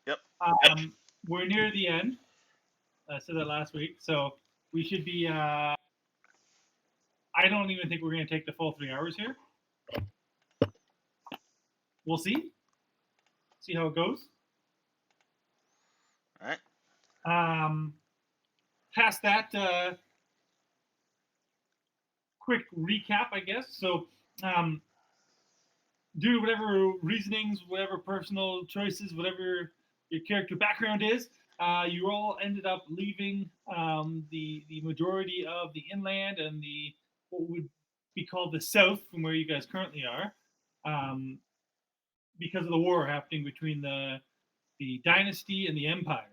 Yep. We're near the end. I said that last week, so we should be. I don't even think we're going to take the full 3 hours here. We'll see. See how it goes. All right. Past that, quick recap, I guess. So, due to whatever reasonings, whatever personal choices, whatever your character background is, you all ended up leaving the majority of the inland and the what would be called the south from where you guys currently are, because of the war happening between the dynasty and the empire.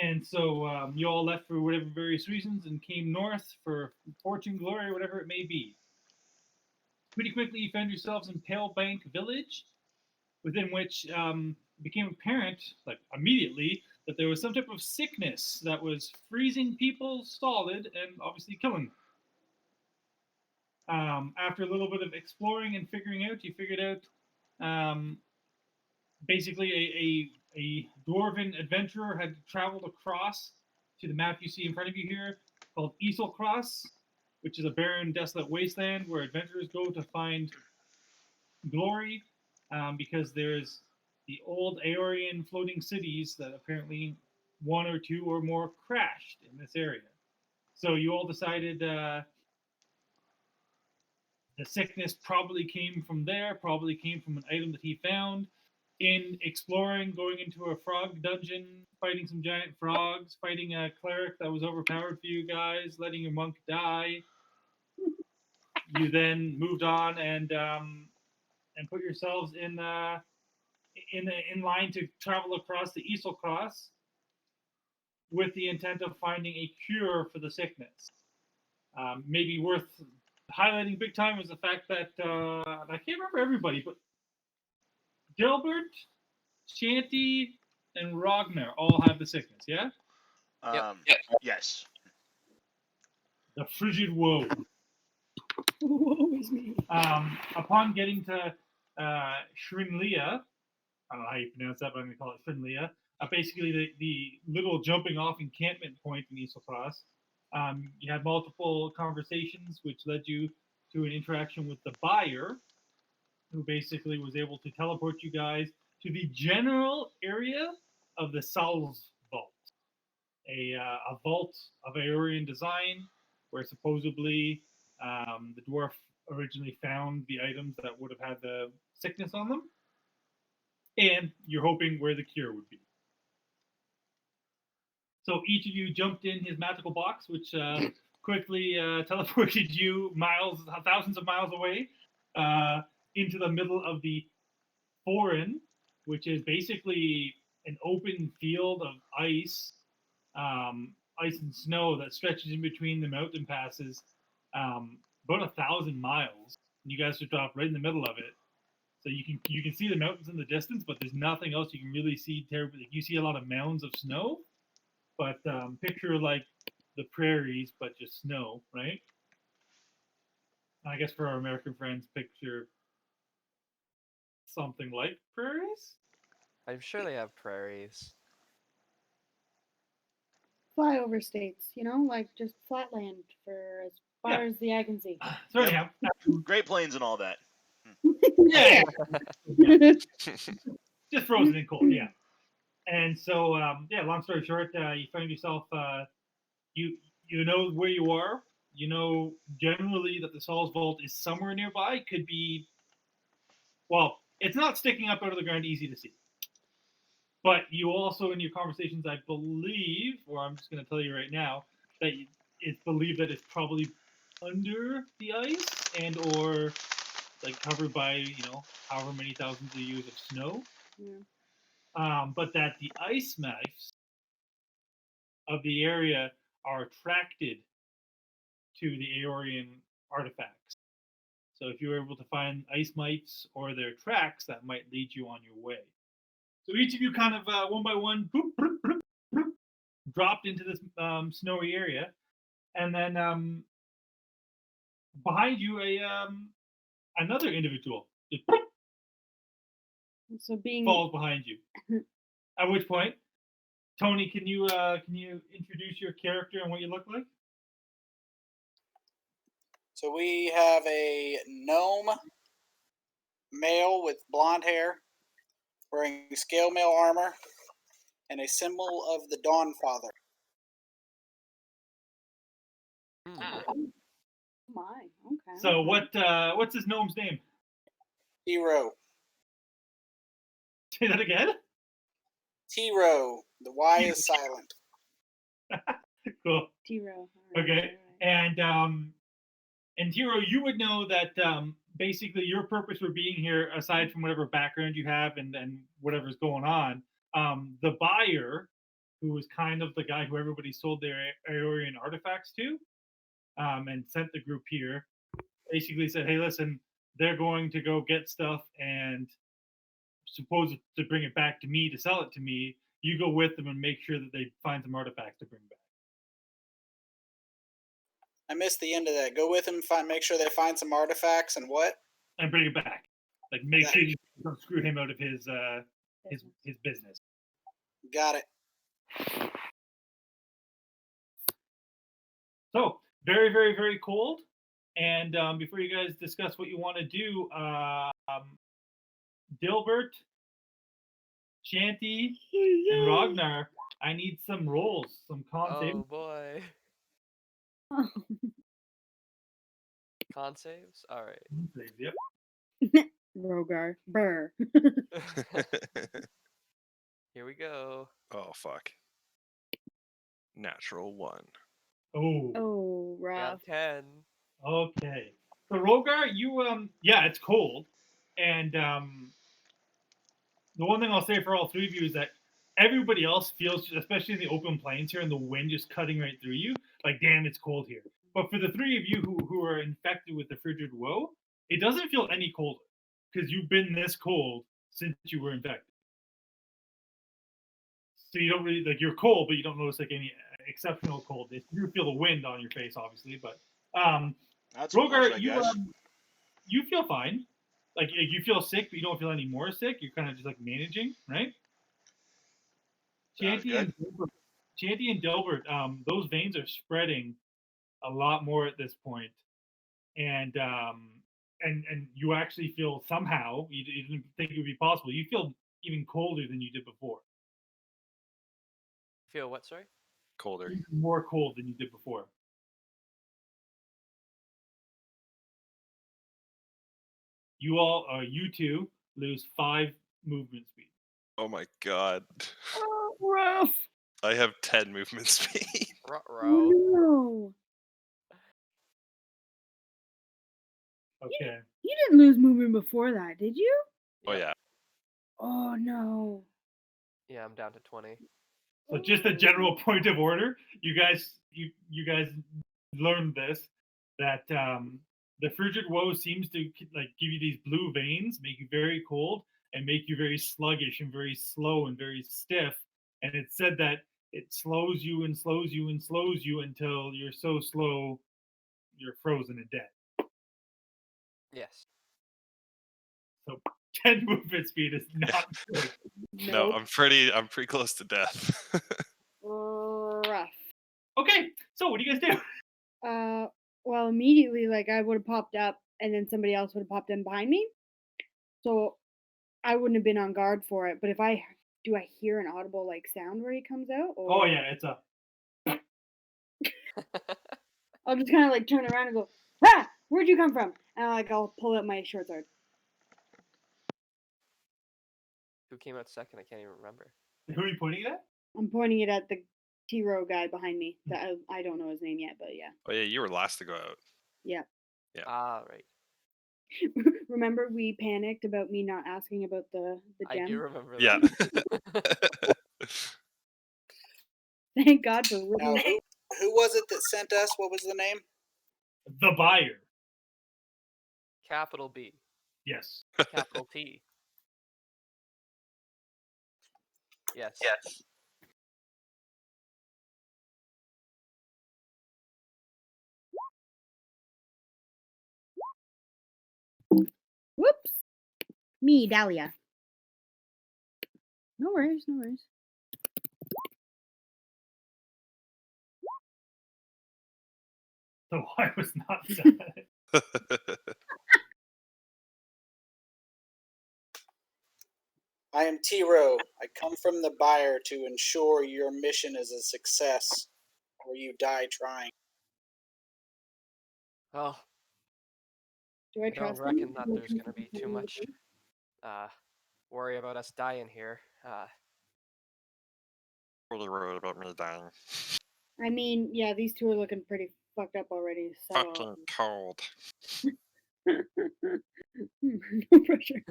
And so you all left for whatever various reasons and came north for fortune, glory, whatever it may be. Pretty quickly, you found yourselves in Pale Bank Village, within which became apparent, like immediately, that there was some type of sickness that was freezing people solid and obviously killing them. After a little bit of exploring and figuring out, you figured out basically a dwarven adventurer had traveled across to the map you see in front of you here, called Easelcross, which is a barren, desolate wasteland where adventurers go to find glory, because there's the old Aorian floating cities that apparently 1 or 2 or more crashed in this area. So you all decided the sickness probably came from there, probably came from an item that he found. In exploring, going into a frog dungeon, fighting some giant frogs, fighting a cleric that was overpowered for you guys, letting your monk die. You then moved on and put yourselves in line to travel across the Easel Cross with the intent of finding a cure for the sickness. Maybe worth highlighting big time was the fact that I can't remember everybody, but Dilbert, Chanty, and Rhogar all have the sickness, yeah? Yes. The frigid woe. Woe is me. Upon getting to Shrinlia, I don't know how you pronounce that, but I'm going to call it Shrinlia, basically the little jumping off encampment point in Easelcross, you had multiple conversations which led you to an interaction with the buyer, who basically was able to teleport you guys to the general area of the Sal's Vault, a vault of Aorian design, where supposedly the dwarf originally found the items that would have had the sickness on them, and you're hoping where the cure would be. So each of you jumped in his magical box, which quickly teleported you thousands of miles away, into the middle of the Foreign, which is basically an open field of ice and snow that stretches in between the mountain passes, about 1,000 miles. And you guys are dropped right in the middle of it, so you can see the mountains in the distance, but there's nothing else you can really see terribly. You see a lot of mounds of snow, but picture like the prairies, but just snow, right? I guess for our American friends, picture something like prairies. I'm sure they have prairies. Flyover states, like just flatland for as far as the eye can see. So Yep. anyhow, Great Plains and all that. yeah. Just frozen and cold, yeah. And so, long story short, you find yourself, you know where you are. You know generally that the Saul's Vault is somewhere nearby. Could be, well, it's not sticking up out of the ground, easy to see. But you also, in your conversations, I believe, or I'm just going to tell you right now, that it's believed that it's probably under the ice and or like covered by, however many thousands of years of snow. Yeah. But that the ice mites of the area are attracted to the Aorian artifacts. So if you're able to find ice mites or their tracks, that might lead you on your way. So each of you kind of one by one dropped into this snowy area, and then behind you another individual just So being falls behind you. At which point, Tony, can you introduce your character and what you look like? So we have a gnome male with blonde hair, wearing scale mail armor, and a symbol of the Dawn Father. Oh my. Okay. So what's his gnome's name? Tyro. Say that again. Tyro. The Y is silent. Cool. Tyro. Okay. And Tyro, you would know that basically your purpose for being here, aside from whatever background you have and whatever's going on, the buyer, who was kind of the guy who everybody sold their Aeorian artifacts to, and sent the group here, basically said, "Hey, listen, they're going to go get stuff and supposed to bring it back to me to sell it to me. You go with them and make sure that they find some artifacts to bring back." I missed the end of that. Go with him, make sure they find some artifacts and what? And bring it back. Like, make sure you don't screw him out of his business. Got it. So, very, very, very cold. And before you guys discuss what you want to do, Dilbert, Chanty, and Rhogar, I need some rolls, some con saves. Oh boy. Con saves? Alright. Yep. Rhogar. Brr. Here we go. Oh, fuck. Natural 1. Oh. Oh, Got rough. 10. Okay. So Rhogar, you yeah, it's cold. And the one thing I'll say for all three of you is that everybody else feels, especially in the open plains here and the wind just cutting right through you, like, damn, it's cold here. But for the three of you who are infected with the frigid woe, it doesn't feel any colder because you've been this cold since you were infected. So you don't really, like, you're cold, but you don't notice like any exceptional cold. You feel the wind on your face, obviously, but That's Rhogar, I guess. you feel fine. Like, you feel sick, but you don't feel any more sick. You're kind of just like managing, right? Sounds good. Chanty and Dilbert, those veins are spreading a lot more at this point, and you actually feel somehow you didn't think it would be possible. You feel even colder than you did before. Feel what, sorry? Colder. Even more cold than you did before. You two lose 5 movement speed. Oh my god. Oh, rough. I have 10 movement speed. Ruh-roh. No. Okay. You didn't lose movement before that, did you? Oh yeah. Oh no. Yeah, I'm down to 20. So just a general point of order, you guys learned this, that the frigid woe seems to like give you these blue veins, make you very cold, and make you very sluggish and very slow and very stiff. And it said that it slows you and slows you and slows you until you're so slow you're frozen and dead. Yes. So 10 movement speed is not good. No, I'm pretty close to death. Rough. Okay, so what do you guys do? Well, immediately, like, I would have popped up, and then somebody else would have popped in behind me. So I wouldn't have been on guard for it. But if I hear an audible like sound where he comes out? Or Oh yeah, it's a. I'll just kind of like turn around and go, "Ah, where'd you come from?" And I'll pull out my short sword. Who came out second? I can't even remember. Who are you pointing at? I'm pointing it at the Tyro guy behind me. That I don't know his name yet, but yeah. Oh yeah, you were last to go out. Yeah. Yeah. Ah, right. Remember we panicked about me not asking about the gem? I do remember Yeah. that. Thank God for Now, who was it that sent us? What was the name? The buyer. Capital B. Yes. Capital T. Yes. Yes. Whoops. Me, Dalia. No worries, no worries. So I was not sad. I am Tyro. I come from the Byre to ensure your mission is a success, or you die trying. Oh, Do I I don't trust him? reckon that there's gonna be too much worry about us dying here. Really worried about me dying. I mean, yeah, these two are looking pretty fucked up already. So Fucking cold. no pressure.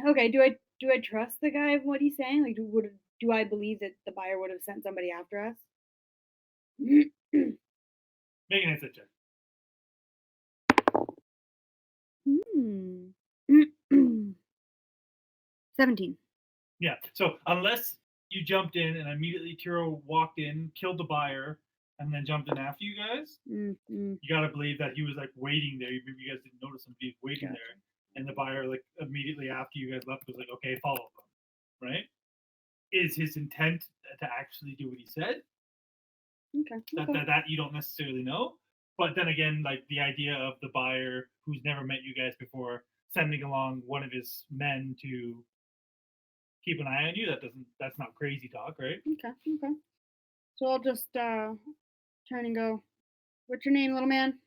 Okay, do I trust the guy of what he's saying? Like, do I believe that the buyer would have sent somebody after us? Make an insight check. Hmm. 17. Yeah. So unless you jumped in and immediately Tyro walked in, killed the buyer, and then jumped in after you guys, Mm-hmm. you gotta believe that he was like waiting there. Maybe you guys didn't notice him. He was waiting Gotcha. there, and the buyer like immediately after you guys left was like, "Okay, follow them." Right? Is his intent to actually do what he said? Okay. That you don't necessarily know. But then again, like the idea of the buyer who's never met you guys before sending along one of his men to keep an eye on you, that's not crazy talk, right? Okay. So I'll just turn and go. What's your name, little man?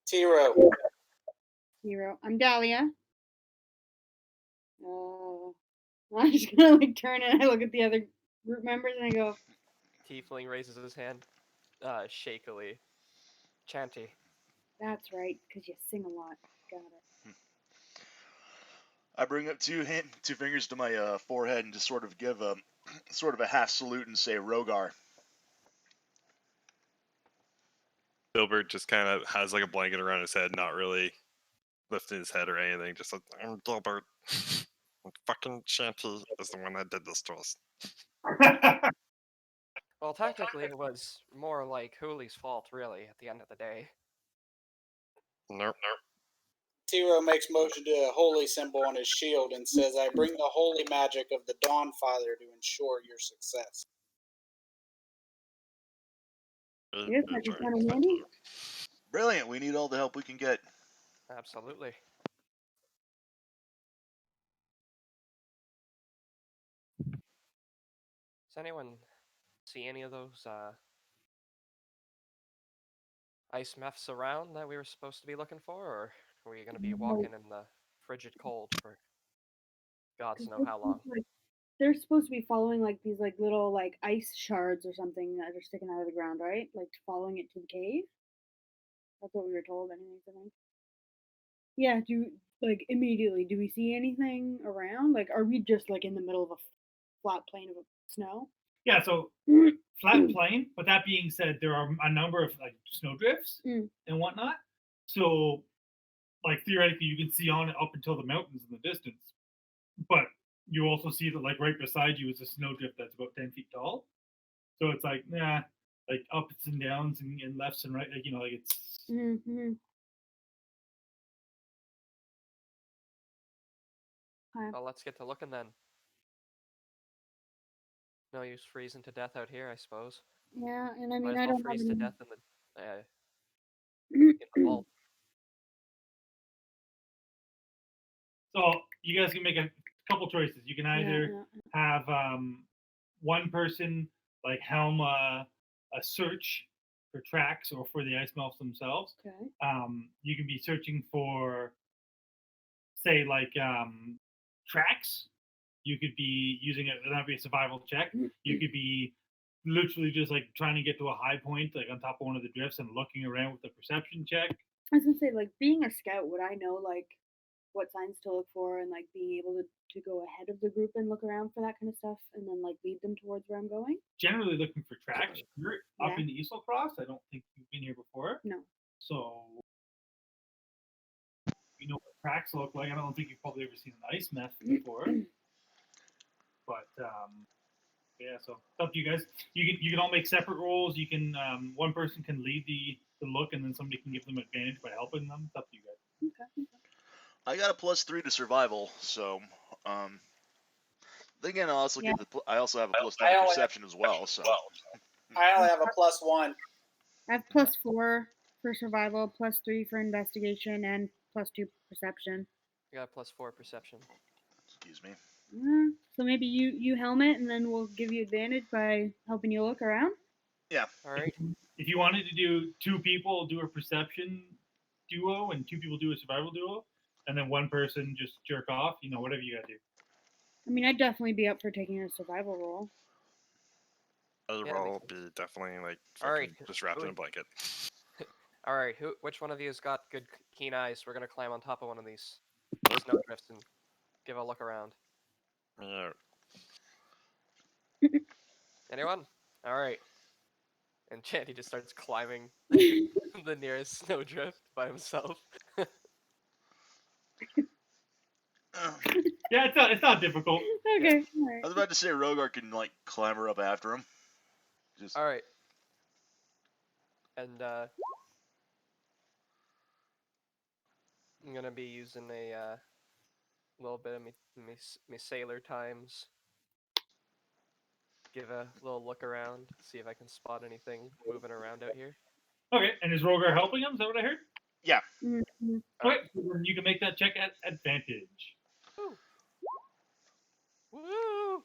Tyro. Hero. I'm Dalia. I'm just gonna like turn and I look at the other group members and I go, Tiefling raises his hand shakily. Chanty. "That's right, because you sing a lot. Got it." I bring up two fingers to my forehead and just sort of give a sort of a half salute and say Rhogar. Dilbert just kind of has like a blanket around his head, not really lifting his head or anything. Just like, I'm Dilbert. Fucking Chanty is the one that did this to us. Well, technically, it was more like Hooley's fault, really, at the end of the day. Nope. Tyro makes motion to a holy symbol on his shield and says, I bring the holy magic of the Dawn Father to ensure your success. Yes, that is kind of handy. Brilliant. We need all the help we can get. Absolutely. Does anyone see any of those ice meths around that we were supposed to be looking for, or are we going to be walking in the frigid cold for gods know how long? They're supposed to be following like these like little like ice shards or something that are sticking out of the ground, right? Like following it to the cave. That's what we were told, anyways. I think. Yeah. Like immediately? Do we see anything around? Like, are we just like in the middle of a flat plain of snow? Yeah, so flat plain. But that being said, there are a number of like snowdrifts and whatnot. So, like theoretically, you can see on it up until the mountains in the distance. But you also see that like right beside you is a snowdrift that's about 10 feet tall. So it's like like ups and downs and lefts and right, like like it's. Mm-hmm. Well, let's get to looking then. No use freezing to death out here, I suppose. Yeah, and I Might mean, as I well don't freeze have to any... death in the vault. So you guys can make a couple choices. You can either have one person like helm a search for tracks or for the ice melts themselves. Okay. You can be searching for, say, like tracks. You could be using it. That'd be a survival check. You could be literally just like trying to get to a high point, like on top of one of the drifts, and looking around with a perception check. I was gonna say, like, being a scout, would I know like what signs to look for and like being able to go ahead of the group and look around for that kind of stuff and then like lead them towards where I'm going? Generally looking for tracks. You're up in Easelcross. I don't think you've been here before. No. So you know what tracks look like. I don't think you've probably ever seen an ice meth before. But yeah, so it's up to you guys. You can all make separate rolls. You can one person can lead the look, and then somebody can give them advantage by helping them. It's up to you guys. Okay. I got a +3 to survival, so Then again, I also Yeah. I also have a plus I 9 only have perception as well. So I only have a +1. I have +4 for survival, +3 for investigation, and +2 perception. I got a +4 perception. excuse me. So maybe you helmet, and then we'll give you advantage by helping you look around. Yeah. All right. If you wanted to do 2 people do a perception duo and 2 people do a survival duo, and then 1 person just jerk off, whatever you gotta do. I mean, I'd definitely be up for taking a survival roll. Other Yeah, that roll makes will be definitely like Alright, fucking just wrapped in who- a blanket. All right. Which one of you's got good keen eyes? We're gonna climb on top of one of these snowdrifts and give a look around. Yeah. Anyone? All right. And Chanty just starts climbing the nearest snowdrift by himself. Yeah, it's not difficult. Okay, I alright. was about to say Rhogar can like clamber up after him. Just All right. And I'm gonna be using a little bit of me sailor times. Give a little look around, see if I can spot anything moving around out here. Okay, and is Rhogar helping him? Is that what I heard? yeah. Mhm. Okay, so then you can make that check at advantage. Woo! Woo!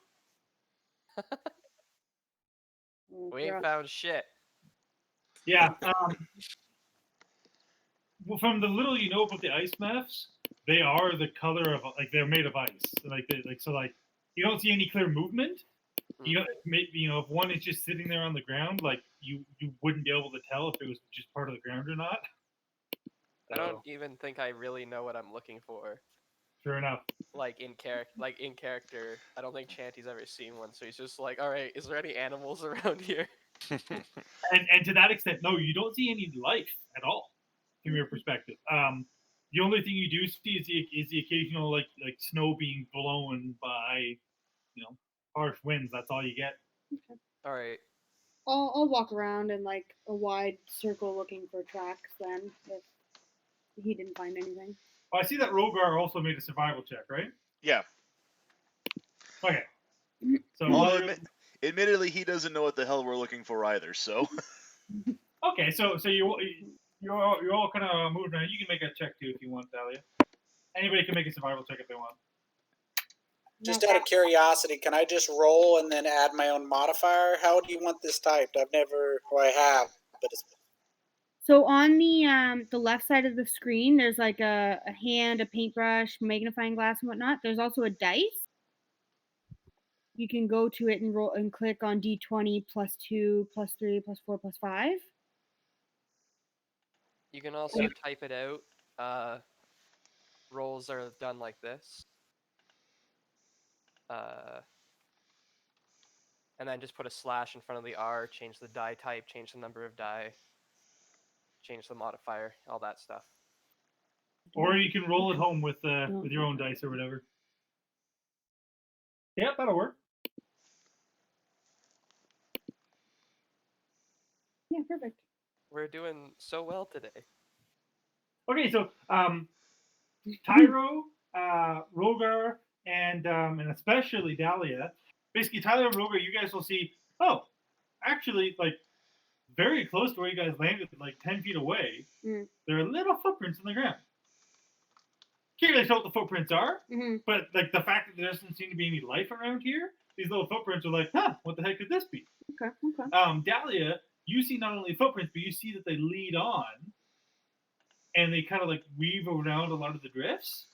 Oh, We ain't God. found shit. Yeah. Well, from the little you know about the ice maps, they are the color of they're made of ice. You don't see any clear movement. You know, maybe if one is just sitting there on the ground, you wouldn't be able to tell if it was just part of the ground or not. I don't So, even think I really know what I'm looking for. sure enough. In character, I don't think Chanty's ever seen one, so he's just like, all right, is there any animals around here? And to that extent, no, you don't see any life at all from your perspective. The only thing you do see is the occasional like snow being blown by harsh winds. That's all you get. All right. I'll walk around in like a wide circle looking for tracks then, if he didn't find anything. Oh, I see that Rhogar also made a survival check, right? Yeah. Okay. So Although admittedly, he doesn't know what the hell we're looking for either. So okay, so you're all kind of moving around. You can make a check too if you want, Dalia. Anybody can make a survival check if they want. Just No, out of curiosity, can I just roll and then add my own modifier? How do you want this typed? I've never, or I have, but it's So on the left side of the screen, there's like a hand, a paintbrush, magnifying glass, and whatnot. There's also a dice. You can go to it and roll and click on D20 +2, +3, +4, +5. You can also type it out. Rolls are done like this. And then just put a slash in front of the R, change the die type, change the number of die, change the modifier, all that stuff. Or you can roll at home with your own dice or whatever. Yeah, that'll work. Yeah, perfect. We're doing so well today. Okay, so Tyro, Rhogar, and especially Dalia. Basically, Tyler and Rhogar, you guys will see. Oh, actually, very close to where you guys landed, 10 feet away. Mm. There are little footprints in the ground. Can't really tell what the footprints are, Mhm. but the fact that there doesn't seem to be any life around here, these little footprints are like, huh, what the heck could this be? Okay. Dalia, you see not only footprints, but you see that they lead on, and they kind of weave around a lot of the drifts,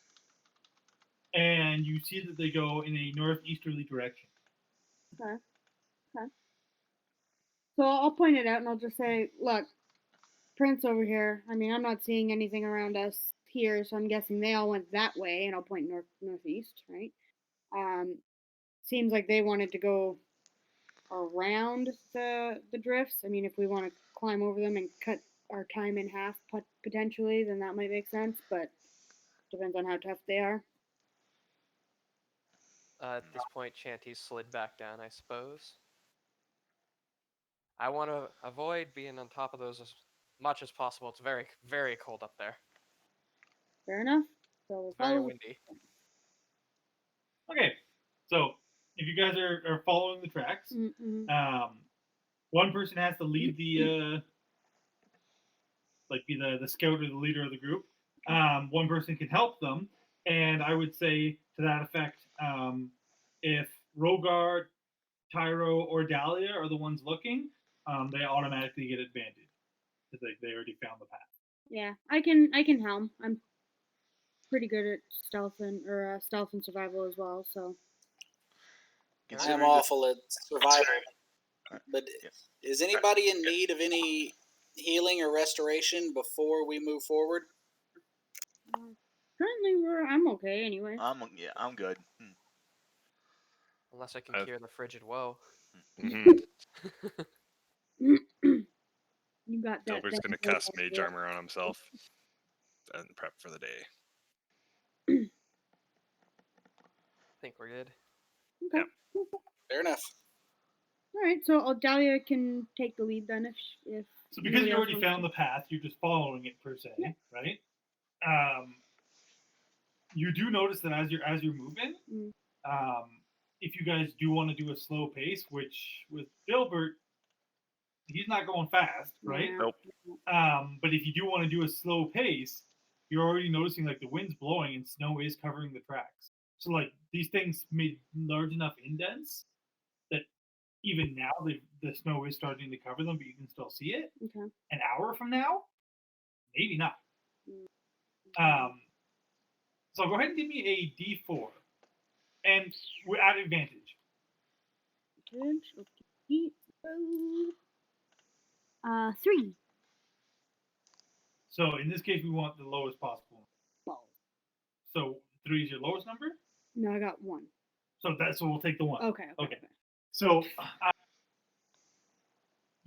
and you see that they go in a northeasterly direction. Okay. So I'll point it out and I'll just say, look, prints over here. I mean, I'm not seeing anything around us here, so I'm guessing they all went that way, and I'll point northeast, right? Seems like they wanted to go around the drifts. I mean, if we want to climb over them and cut our time in half potentially, then that might make sense, but depends on how tough they are. At this point, Chanty slid back down, I suppose. I want to avoid being on top of those as much as possible. It's very, very cold up there. Fair enough. So we'll It's very follow. windy. Okay, so if you guys are following the tracks, one person has to lead the be the scout or the leader of the group. One person can help them, and I would say to that effect, if Rhogar, Tyro, or Dalia are the ones looking, they automatically get advantage because they already found the path. Yeah, I can helm. I'm pretty good at stealth and survival as well. So I'm Considering that- awful at survival. But Yeah. is anybody in need of any healing or restoration before we move forward? currently I'm okay anyway. I'm good. Unless I can cure the frigid woe. Mhm. You got that. Dilbert's gonna cast mage armor on himself and prep for the day. I think we're good. Okay. Yep. Fair enough. All right, so Dalia can take the lead then if. So because anybody you else already wants found to. the path, you're just following it per se, Yeah. right? You do notice that as you're moving, if you guys do want to do a slow pace, which with Dilbert, he's not going fast, right? Yeah. Nope. But if you do want to do a slow pace, you're already noticing like the wind's blowing and snow is covering the tracks. So like these things made large enough indents that even now the snow is starting to cover them, but you can still see it. Okay. An hour from now, maybe not. Mm. So go ahead and give me a D4, and we're at advantage. Good. Okay. 3. So in this case, we want the lowest possible. Balls. So 3 is your lowest number. No, I got 1. So we'll take the 1. Okay. Okay. So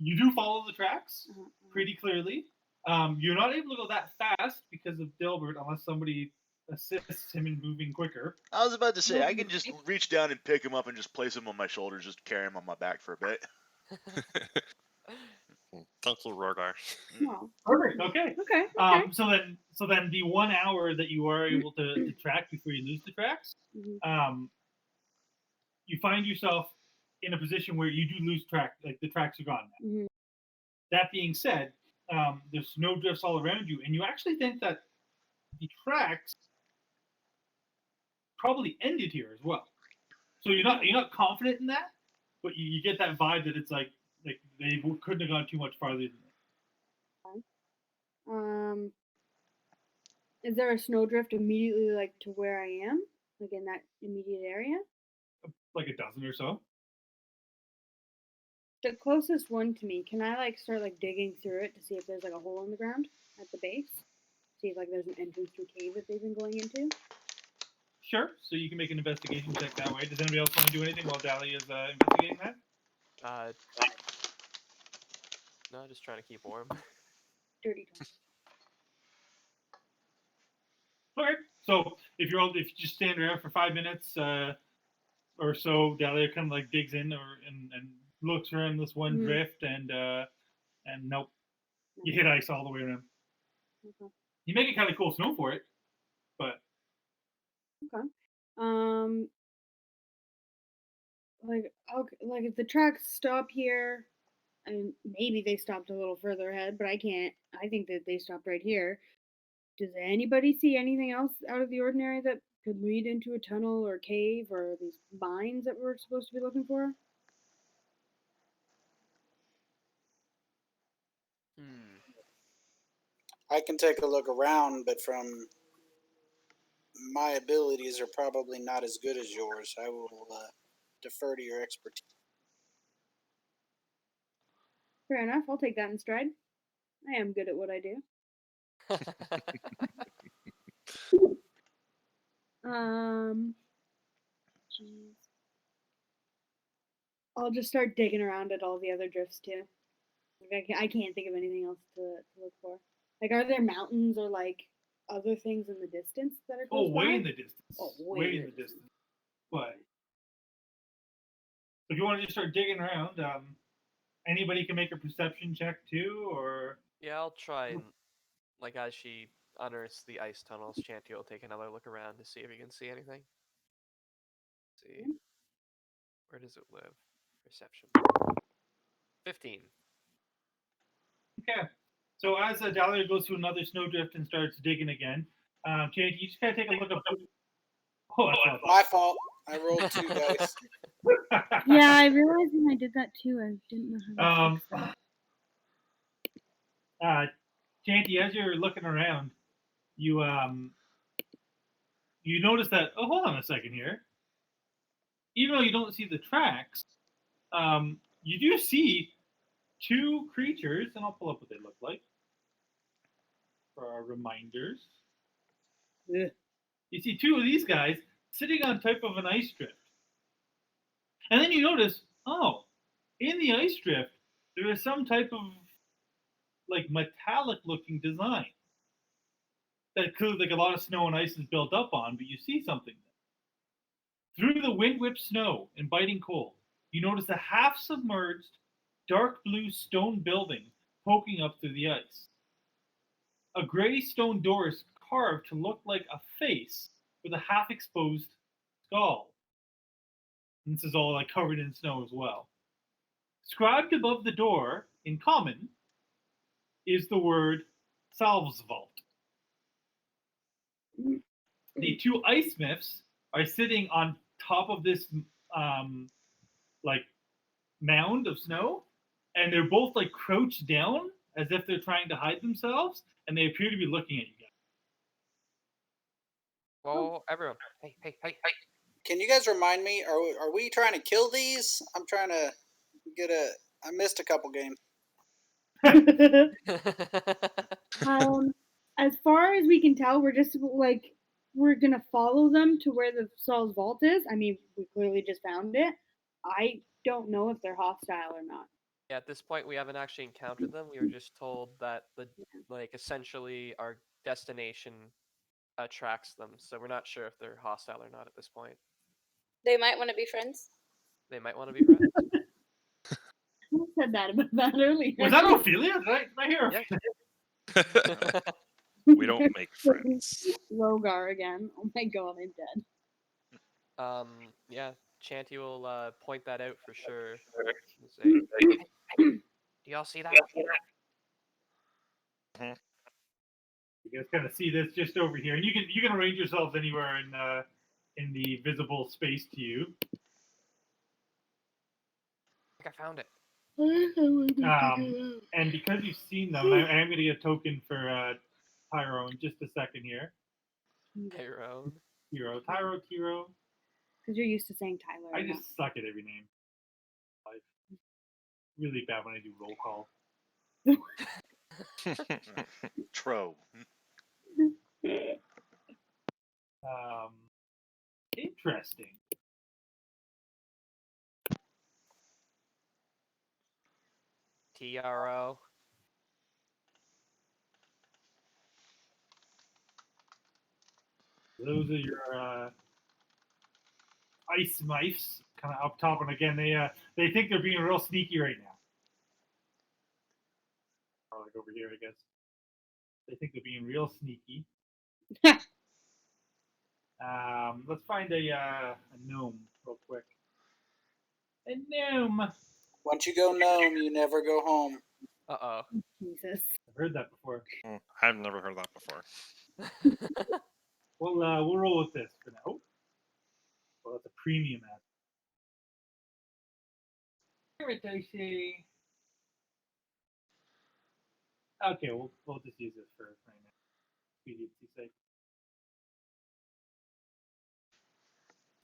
you do follow the tracks pretty clearly. You're not able to go that fast because of Dilbert unless somebody assists him in moving quicker. I was about to say, I can just reach down and pick him up and just place him on my shoulders, just carry him on my back for a bit. Thank you, Rhogar. No. Perfect. Okay. Okay. So then the 1 hour that you are able to track before you lose the tracks, you find yourself in a position where you do lose track, like the tracks are gone now. Mm-hmm. That being said, there's snow drifts all around you, and you actually think that the tracks probably ended here as well. So you're not confident in that, but you get that vibe that it's like they couldn't have gone too much farther than that. Is there a snowdrift immediately like to where I am, like in that immediate area? Like a dozen or so. The closest one to me. Can I like start like digging through it to see if there's like a hole in the ground at the base? See if like there's an entrance to a cave that they've been going into. Sure. So you can make an investigation check that way. Does anybody else want to do anything while Dalia is investigating that? No, just trying to keep warm. Dirty. Okay. So if you just stand around for 5 minutes or so, Dalia kind of like digs in and looks around this one drift and nope, you hit ice all the way around. Okay. You make it kind of cool snow for it, but okay. Like if the tracks stop here, and maybe they stopped a little further ahead, but I think that they stopped right here. Does anybody see anything else out of the ordinary that could lead into a tunnel or cave or these mines that we're supposed to be looking for? I can take a look around, but from my abilities are probably not as good as yours. I will defer to your expertise. Fair enough. I'll take that in stride. I am good at what I do. Jeez. I'll just start digging around at all the other drifts too. Like I can't think of anything else to look for. Like, are there mountains or like other things in the distance that are close way by? in the distance. Oh, way in the distance. But if you want to just start digging around, anybody can make a perception check too, or yeah, I'll try and like as she unearths the ice tunnels, Chanty will take another look around to see if he can see anything. Let's see. Where does it live? Perception. 15. Okay. So as Dalia goes through another snowdrift and starts digging again, Chanty, you just kind of take a look up. Oh, that's My fault. I rolled 2 dice. Yeah, I realized when I did that too. I didn't know how to fix that. Chanty, as you're looking around, you notice that. Oh, hold on a second here. Even though you don't see the tracks, you do see 2 creatures, and I'll pull up what they look like for our reminders. Ugh. You see 2 of these guys sitting on top of an ice drift. And then you notice, oh, in the ice drift, there is some type of like metallic looking design that clearly like a lot of snow and ice is built up on, but you see something there. Through the wind-whipped snow and biting cold, you notice a half-submerged, dark blue stone building poking up through the ice. A gray stone door is carved to look like a face with a half-exposed skull. And this is all like covered in snow as well. Scribed above the door, in common, is the word Salvesvault. The 2 ice smiths are sitting on top of this like mound of snow, and they're both like crouched down as if they're trying to hide themselves, and they appear to be looking at you guys. Whoa, everyone. Hey. Can you guys remind me? Are we trying to kill these? I'm trying to get a. I missed a couple games. As far as we can tell, we're just like we're gonna follow them to where the Saul's vault is. I mean, we clearly just found it. I don't know if they're hostile or not. Yeah, at this point, we haven't actually encountered them. We were just told that essentially our destination attracts them, so we're not sure if they're hostile or not at this point. They might want to be friends. They might want to be friends. Who said that about that earlier? Was that Ophelia? Did I hear? Yeah. We don't make friends. Rhogar again. Oh my god, I'm dead. Yeah, Chanty will point that out for sure. And say, hey, do y'all see that? You guys kind of see this just over here, and you can arrange yourselves anywhere in the visible space to you. I think I found it. And because you've seen them, I am going to get a token for Tyro in just a second here. Tyro. Tyro. Because you're used to saying Tyler. I just suck at every name. I'm really bad when I do roll call. Tro. Interesting. TRO. Those are your ice mice, kind of up top, and again they think they're being real sneaky right now. Or like over here, I guess. They think they're being real sneaky. Let's find a gnome real quick. A gnome. Once you go gnome, you never go home. Uh-oh. Jesus. I've heard that before. I've never heard that before. We'll roll with this for now. Well, that's a premium ad. Dicey. Okay, we'll just use this for right now. Expediency's sake.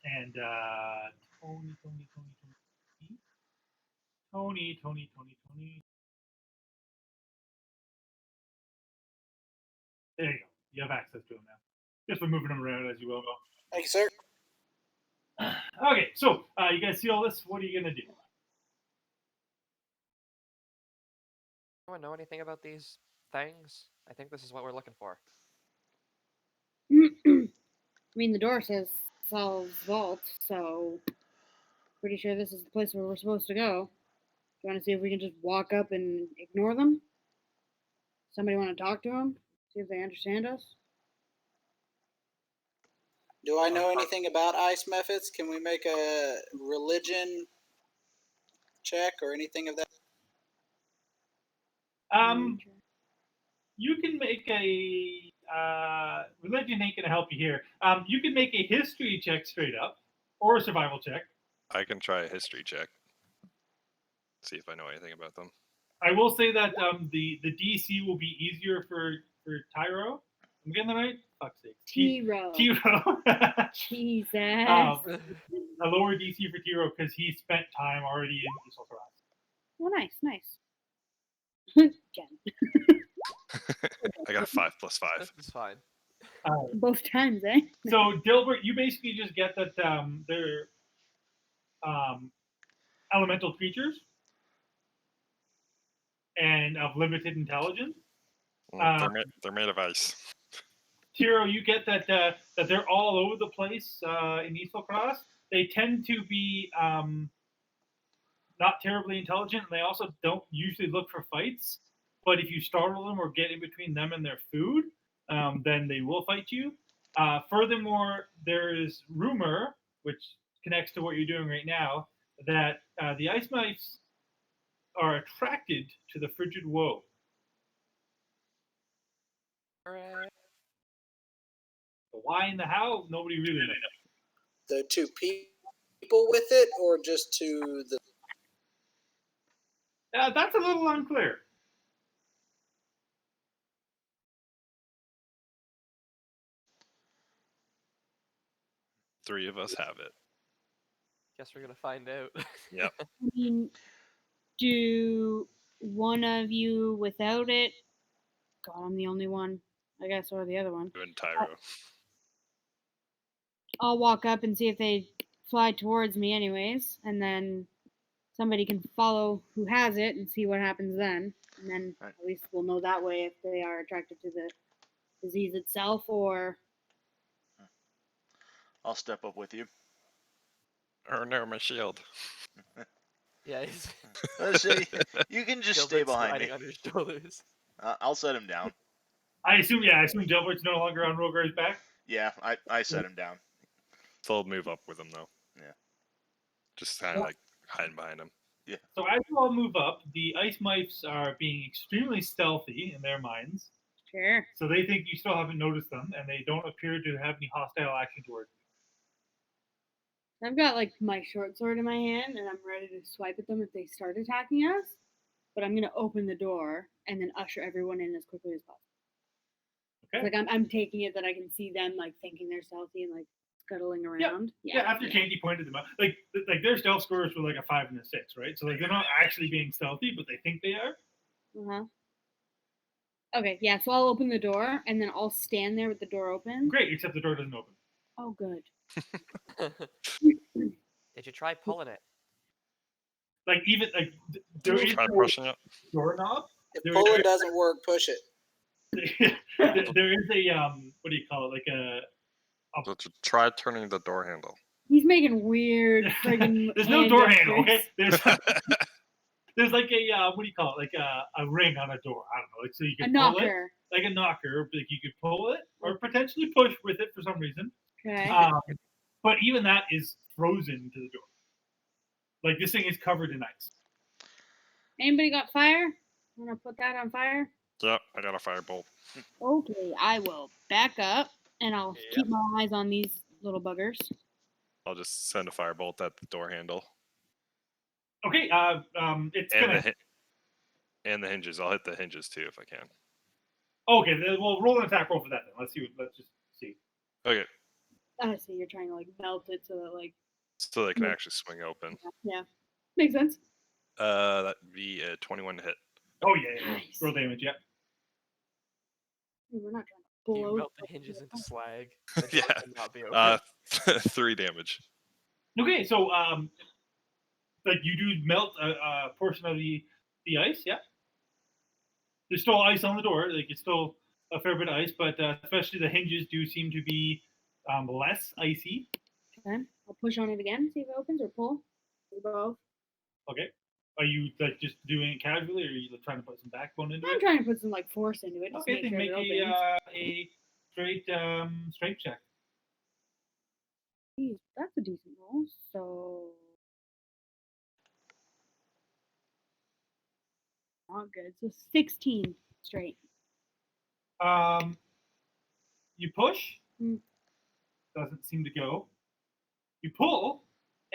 And Tony. There you go. You have access to him now. Just for moving him around as you will. Thank you, sir. Okay, so you guys see all this? What are you gonna do? Anyone know anything about these things? I think this is what we're looking for. I mean, the door says Saul's vault, so pretty sure this is the place where we're supposed to go. Do you want to see if we can just walk up and ignore them? Somebody want to talk to them? See if they understand us? Do I know anything about ice methods? Can we make a religion check or anything of that? You can make a religion ain't gonna help you here. You can make a history check straight up, or a survival check. I can try a history check. See if I know anything about them. I will say that the DC will be easier for Tyro. I'm getting that right? Fuck's sake. Tyro. Tyro. Jesus. A lower DC for Tyro because he spent time already in Eastern Cross. Oh, nice. Again. I got a 5 plus 5. This is fine. Both times, eh? So Dilbert, you basically just get that they're elemental creatures and of limited intelligence. They're made of ice. Tyro, you get that that they're all over the place in Eastern Cross. They tend to be not terribly intelligent, and they also don't usually look for fights. But if you startle them or get in between them and their food, then they will fight you. Furthermore, there is rumor, which connects to what you're doing right now, that the ice mice are attracted to the frigid woe. The why and the how, nobody really knows. The two people with it, or just to the? That's a little unclear. Three of us have it. Guess we're gonna find out. Yep. I mean, do one of you without it? God, I'm the only one, I guess, or the other one. You and Tyro. I'll walk up and see if they fly towards me anyways, and then somebody can follow who has it and see what happens then. And then Right. at least we'll know that way if they are attracted to the disease itself or... I'll step up with you. Oh no, my shield. Yeah, he's So you can just stay Dilbert's behind riding me. on your shoulders. I'll set him down. I assume Dilbert's no longer on Rhogar's back. Yeah, I set him down. So I'll move up with him though. Yeah. Just kind of like hiding behind him. So as you all move up, the ice mice are being extremely stealthy in their minds. Sure. So they think you still haven't noticed them, and they don't appear to have any hostile action towards you. I've got like my short sword in my hand and I'm ready to swipe at them if they start attacking us. But I'm gonna open the door and then usher everyone in as quickly as possible. Okay. Like I'm taking it that I can see them like thinking they're stealthy and like scuttling around. Yeah, after Chanty pointed them out, like their stealth scores were like a 5 and a 6, right? So like they're not actually being stealthy, but they think they are. Uh-huh. Okay, yeah, so I'll open the door and then I'll stand there with the door open. Great, except the door doesn't open. Oh, good. Did you try pulling it? Like even like there is Try no pushing it. doorknob. If pulling doesn't work, push it. There is a what do you call it? Like a So try turning the door handle. He's making weird friggin' there's no hand door handle, okay? gestures. There's like a what do you call it? Like a ring on a door. I don't know. Like so you A can pull it knocker. like a knocker. Like you could pull it or potentially push with it for some reason. Okay. But even that is frozen to the door. Like this thing is covered in ice. Anybody got fire? Wanna put that on fire? Yep, I got a firebolt. Okay, I will back up and I'll keep my eyes on these little buggers. I'll just send a firebolt at the door handle. Okay. It's And gonna. and the hinges. I'll hit the hinges too if I can. Okay. Well, roll an attack roll for that then. Let's see. Let's just see. Okay, I see you're trying to like melt it so that like so they can actually swing open. yeah. Makes sense. That'd be a 21 to hit. Oh yeah. Nice. Roll damage. Yeah. We're not trying to You blow melt the hinges into slag. Yeah. Not be open. 3 damage. Okay. So like you do melt a portion of the ice. Yeah. There's still ice on the door. Like it's still a fair bit of ice, but especially the hinges do seem to be less icy. Okay. I'll push on it again, see if it opens or pull. Do both. Okay. Are you like just doing it casually, or are you trying to put some backbone into I'm it? trying to put some like force into it. Just Okay, to then make make sure it opens. a straight strength check. Jeez, that's a decent roll. So not good. So 16 straight. You push. Mm. Doesn't seem to go. You pull,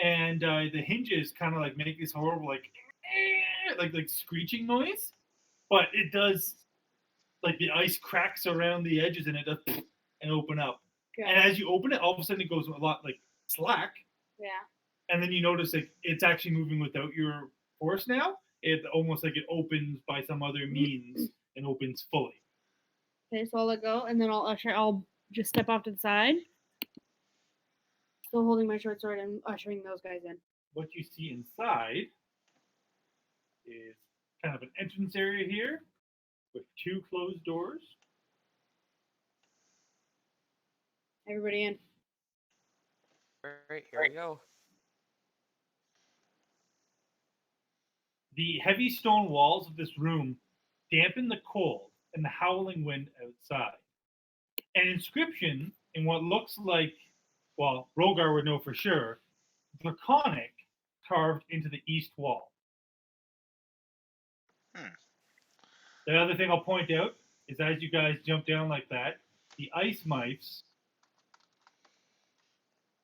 and the hinges kind of like make this horrible like screeching noise, but it does like the ice cracks around the edges and it does and open up. Good. And as you open it, all of a sudden it goes a lot like slack, Yeah. and then you notice like it's actually moving without your force now. It almost like it opens by some other means and opens fully. Okay, so I'll let go, and then I'll just step off to the side, still holding my short sword and ushering those guys in. What you see inside is kind of an entrance area here with 2 closed doors. Everybody in. All right, here we go. The heavy stone walls of this room dampen the cold and the howling wind outside. An inscription in what looks like, well, Rhogar would know for sure, Draconic, carved into the east wall. The other thing I'll point out is as you guys jump down like that, the ice mites.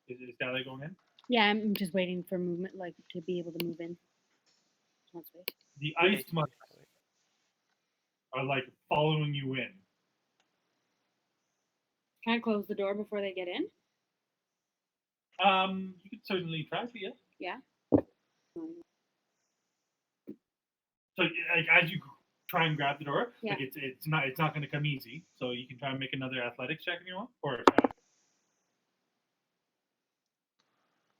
Is Dalia going in? Yeah, I'm just waiting for movement, like to be able to move in. One space. The ice mites are like following you in. Can I close the door before they get in? You could certainly try to, yeah. Yeah. So like as you try and grab the door, Yeah. like it's not going to come easy. So you can try and make another athletics check if you want, or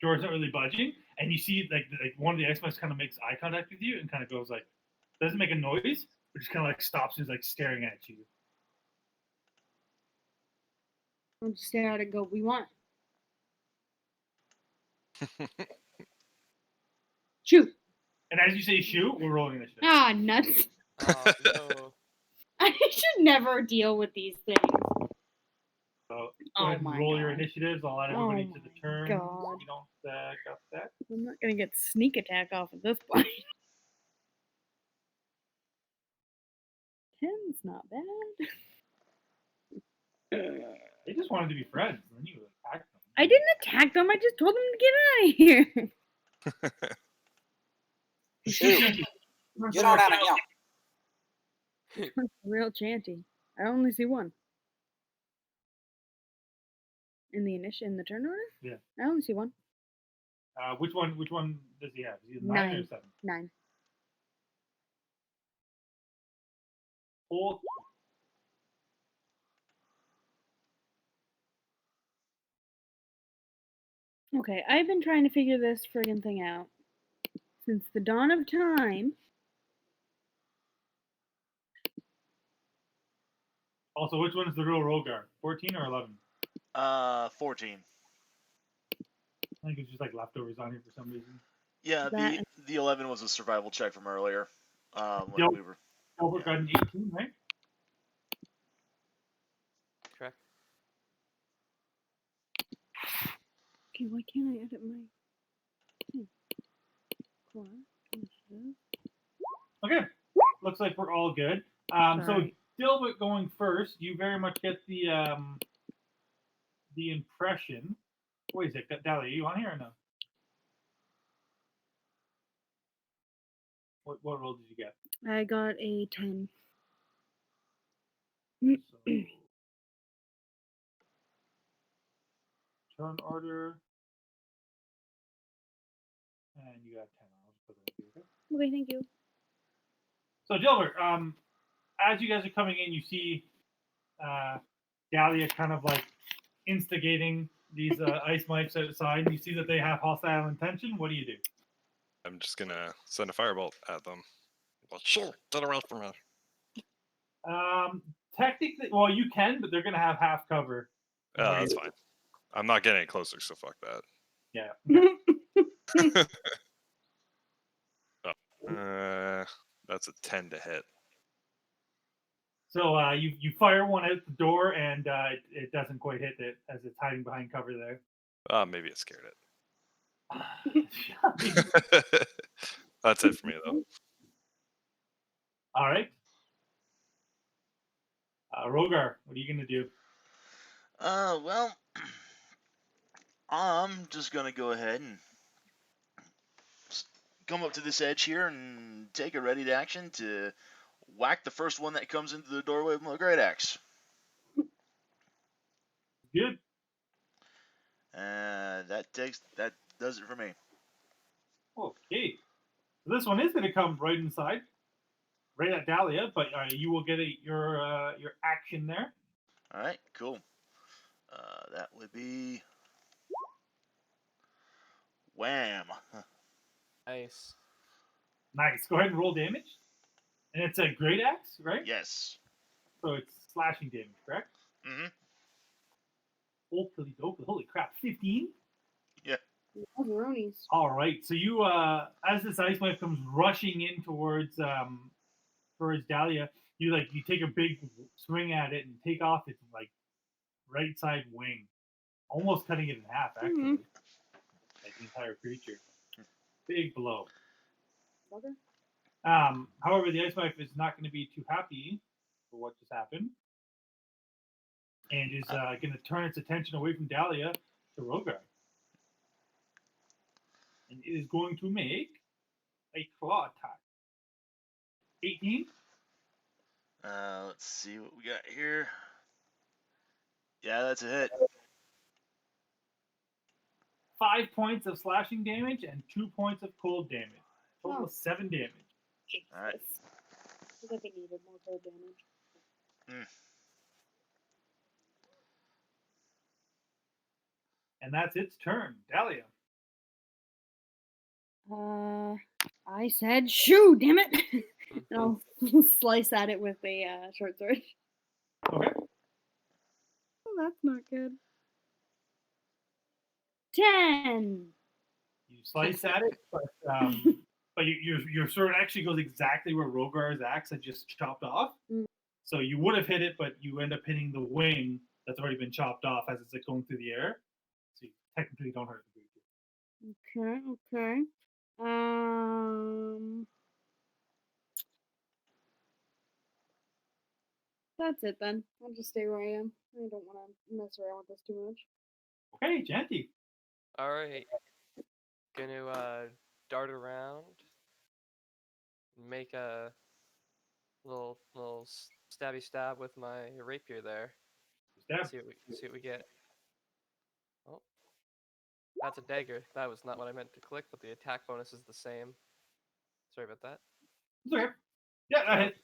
door's not really budging, and you see like one of the X-Men kind of makes eye contact with you and kind of goes like, doesn't make a noise, but just kind of like stops and is like staring at you. I'll just stare at it and go, we want. Shoot. And as you say shoot, we're rolling initiative. Ah, nuts. Oh, no. I should never deal with these things. So go Oh ahead and my roll your God. initiatives. I'll add everybody Oh to the my turn. God. You don't got that. I'm not gonna get sneak attack off at this point. 10's not bad. They just wanted to be friends, and then you attacked them. I didn't attack them. I just told them to get out of here. Shoot. Get on out of here. Real Chanty. I only see one. In the turn order? Yeah. I only see one. Which one does he have? Is he 9 or 7? 9. Four. Okay, I've been trying to figure this friggin' thing out since the dawn of time. Also, which one is the real Rhogar? 14 or 11? 14. I think it's just like leftovers on here for some reason. Yeah, That- the 11 was a survival check from earlier. When Yep. we were. Dilbert got an 18, right? Correct. Okay, why can't I edit my class initiative? Okay. Looks like we're all good. So Sorry. Dilbert going first, you very much get the impression. Wait a sec, Dalia, are you on here or no? What roll did you get? I got a 10. So, turn order. And you got 10. I'll just put that here, okay? Okay, thank you. So Dilbert, as you guys are coming in, you see Dalia kind of like instigating these ice mites outside, and you see that they have hostile intention. What do you do? I'm just gonna send a firebolt at them. Well, sure, get away from me. Technically, well, you can, but they're gonna have half cover. Oh, that's fine. I'm not getting it closer, so fuck that. Yeah. That's a 10 to hit. So you fire one out the door, and it doesn't quite hit it as it's hiding behind cover there. Maybe it scared it. Shocking. That's it for me, though. All right. Rhogar, what are you gonna do? Well, I'm just gonna go ahead and come up to this edge here and take a ready to action to whack the first one that comes into the doorway with my great axe. Good. That does it for me. Okay. So this one is gonna come right inside, right at Dalia, but you will get your action there. All right, cool. That would be wham. Nice. Nice. Go ahead and roll damage. And it's a great axe, right? Yes. So it's slashing damage, correct? Mm-hmm. Holy crap, 15? Yeah. Macaronis. All right. So you, as this ice wife comes rushing in towards Dalia, you take a big swing at it and take off its right side wing, almost cutting it in half. Actually, like the entire creature. Big blow. Okay. However, the ice wife is not going to be too happy for what just happened, and is going to turn its attention away from Dalia to Rhogar, and it is going to make a claw attack. 18. Let's see what we got here. Yeah, that's a hit. 5 points of slashing damage and 2 points of cold damage. Total of 7 damage. All right. I think it needed more cold damage. And that's its turn. Dalia. I said shoo, damn it! And I'll slice at it with a short sword. Okay. Oh, that's not good. 10. You slice at it, but your sword actually goes exactly where Rhogar's axe had just chopped off. So you would have hit it, but you end up hitting the wing that's already been chopped off as it's going through the air. So you technically don't hurt the creature. Okay. That's it then. I'll just stay where I am. I don't want to mess around with this too much. Okay, Chanty. All right. Gonna dart around, make a little stabby stab with my rapier there. Stab. See what we get. Oh, that's a dagger. That was not what I meant to click, but the attack bonus is the same. Sorry about that. It's okay. Yeah, that hit.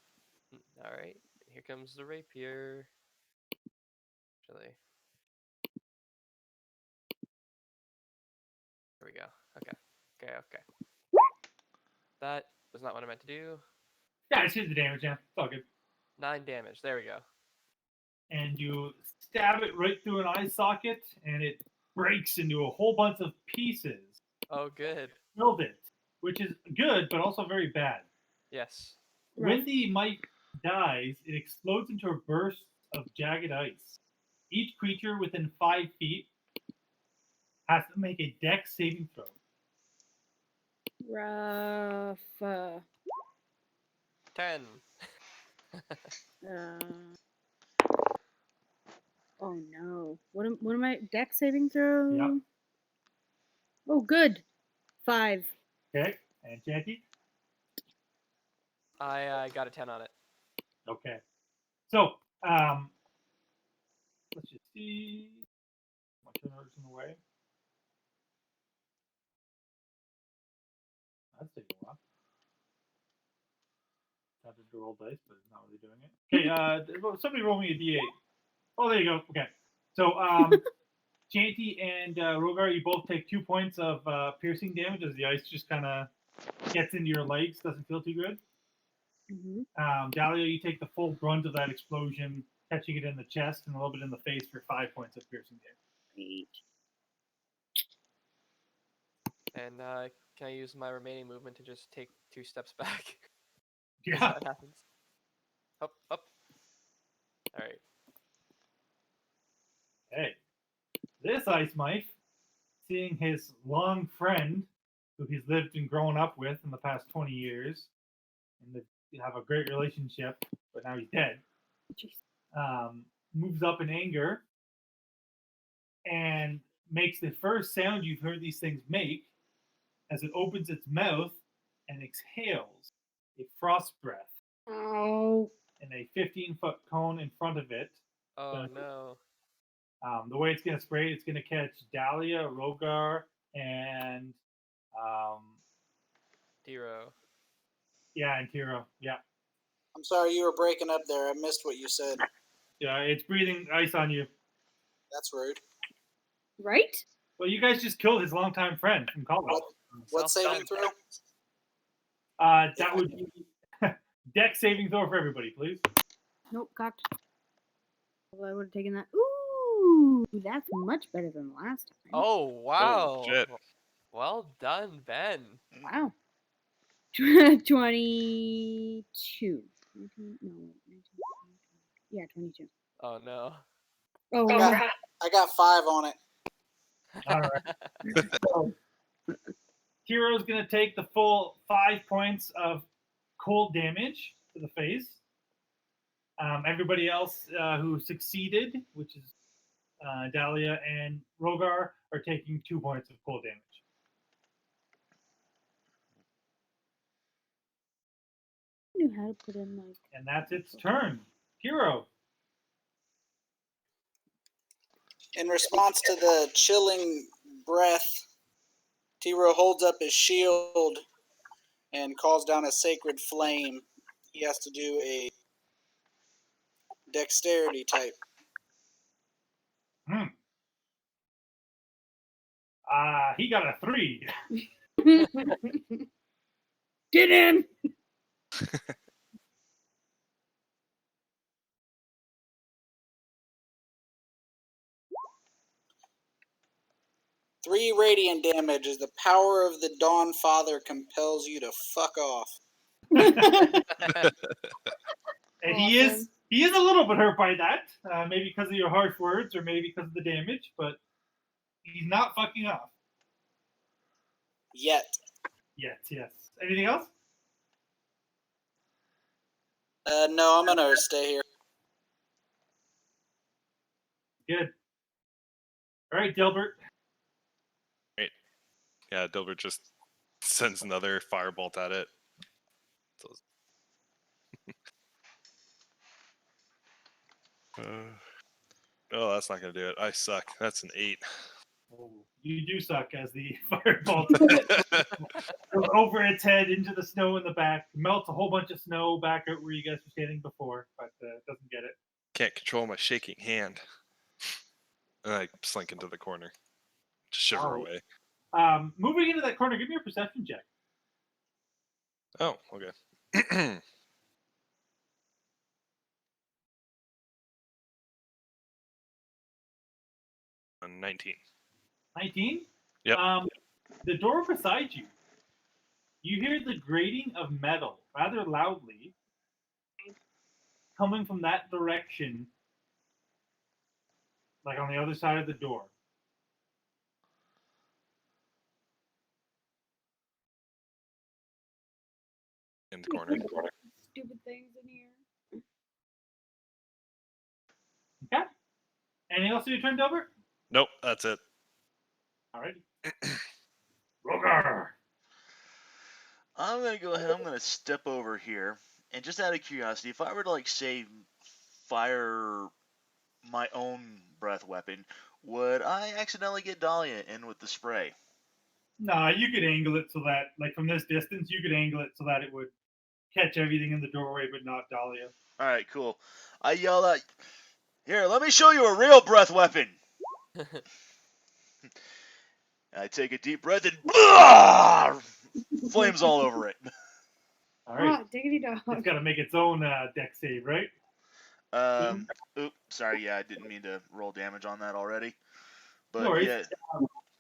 All right, here comes the rapier. Actually, here we go. Okay. That was not what I meant to do. Yeah, it's the damage. Yeah, it's all good. 9 damage. There we go. And you stab it right through an eye socket, and it breaks into a whole bunch of pieces. Oh, good. Killed it, which is good, but also very bad. Yes. When the mite dies, it explodes into a burst of jagged ice. Each creature within 5 feet has to make a dex saving throw. Rough. 10. Oh no. What am I? Dex saving throw? Yep. Oh, good. 5. Okay, and Chanty? I got a 10 on it. Okay. So, let's just see. My turn orders in the way. That's taking a while. Tried to roll dice, but it's not really doing it. Okay, somebody roll me a d8. Oh, there you go. Okay. So, Chanty and Rhogar, you both take 2 points of piercing damage as the ice just kind of gets into your legs. Doesn't feel too good. Dalia, you take the full brunt of that explosion, catching it in the chest and a little bit in the face for 5 points of piercing damage. And can I use my remaining movement to just take 2 steps back? Yeah. That happens. Up. All right. Hey, this ice mite seeing his long friend, who he's lived and grown up with in the past 20 years, and they have a great relationship, but now he's dead, moves up in anger and makes the first sound you've heard these things make as it opens its mouth and exhales a frost breath Oh. in a 15-foot cone in front of it. Oh no. The way it's going to spray, it's going to catch Dalia, Rhogar, and Tyro. yeah, and Tyro. Yeah, I'm sorry, you were breaking up there. I missed what you said. yeah, it's breathing ice on you. That's rude. Right? Well, you guys just killed his longtime friend from college. What saving throw? That would be deck saving throw for everybody, please. Nope, cocked. Well, I would have taken that. Ooh, that's much better than last time. Oh wow. shit. Well done, Ben. Wow. 22. 19, no, 19, yeah, 22. Oh no. Oh, I got 5 on it. All right. So, Tyro's going to take the full 5 points of cold damage to the face. Everybody else who succeeded, which is Dalia and Rhogar, are taking 2 points of cold damage. I knew how to put in like. And that's its turn. Tyro. In response to the chilling breath, Tyro holds up his shield and calls down a sacred flame. He has to do a dexterity type. He got a 3. Get in! Three radiant damage as the power of the Dawn Father compels you to fuck off. And he is a little bit hurt by that, maybe because of your harsh words or maybe because of the damage, but he's not fucking off. Yet. Yes. Anything else? No, I'm gonna stay here. Good. All right, Dilbert. Yeah, Dilbert just sends another firebolt at it. So... oh, that's not gonna do it. I suck. That's an 8. Oh, you do suck as the fireball goes over its head into the snow in the back, melts a whole bunch of snow back out where you guys were standing before, but doesn't get it. Can't control my shaking hand. And I slink into the corner. Just shiver away. Moving into that corner, give me a perception check. Oh, okay. 19. 19? Yep. The door beside you, you hear the grating of metal rather loudly coming from that direction, like on the other side of the door. In the corner. Stupid things in here. Okay. Anything else to your turn, Dilbert? Nope, that's it. Alrighty. Rhogar. I'm gonna go ahead. I'm gonna step over here, and just out of curiosity, if I were to like say fire my own breath weapon, would I accidentally get Dalia in with the spray? Nah, you could angle it so that, like from this distance, you could angle it so that it would catch everything in the doorway, but not Dalia. All right, cool. I yell out, "Here, let me show you a real breath weapon." I take a deep breath and flames all over it. All right. Oh, diggity dog. It's got to make its own deck save, right? Oops, sorry. Yeah, I didn't mean to roll damage on that already. But No worries. yeah,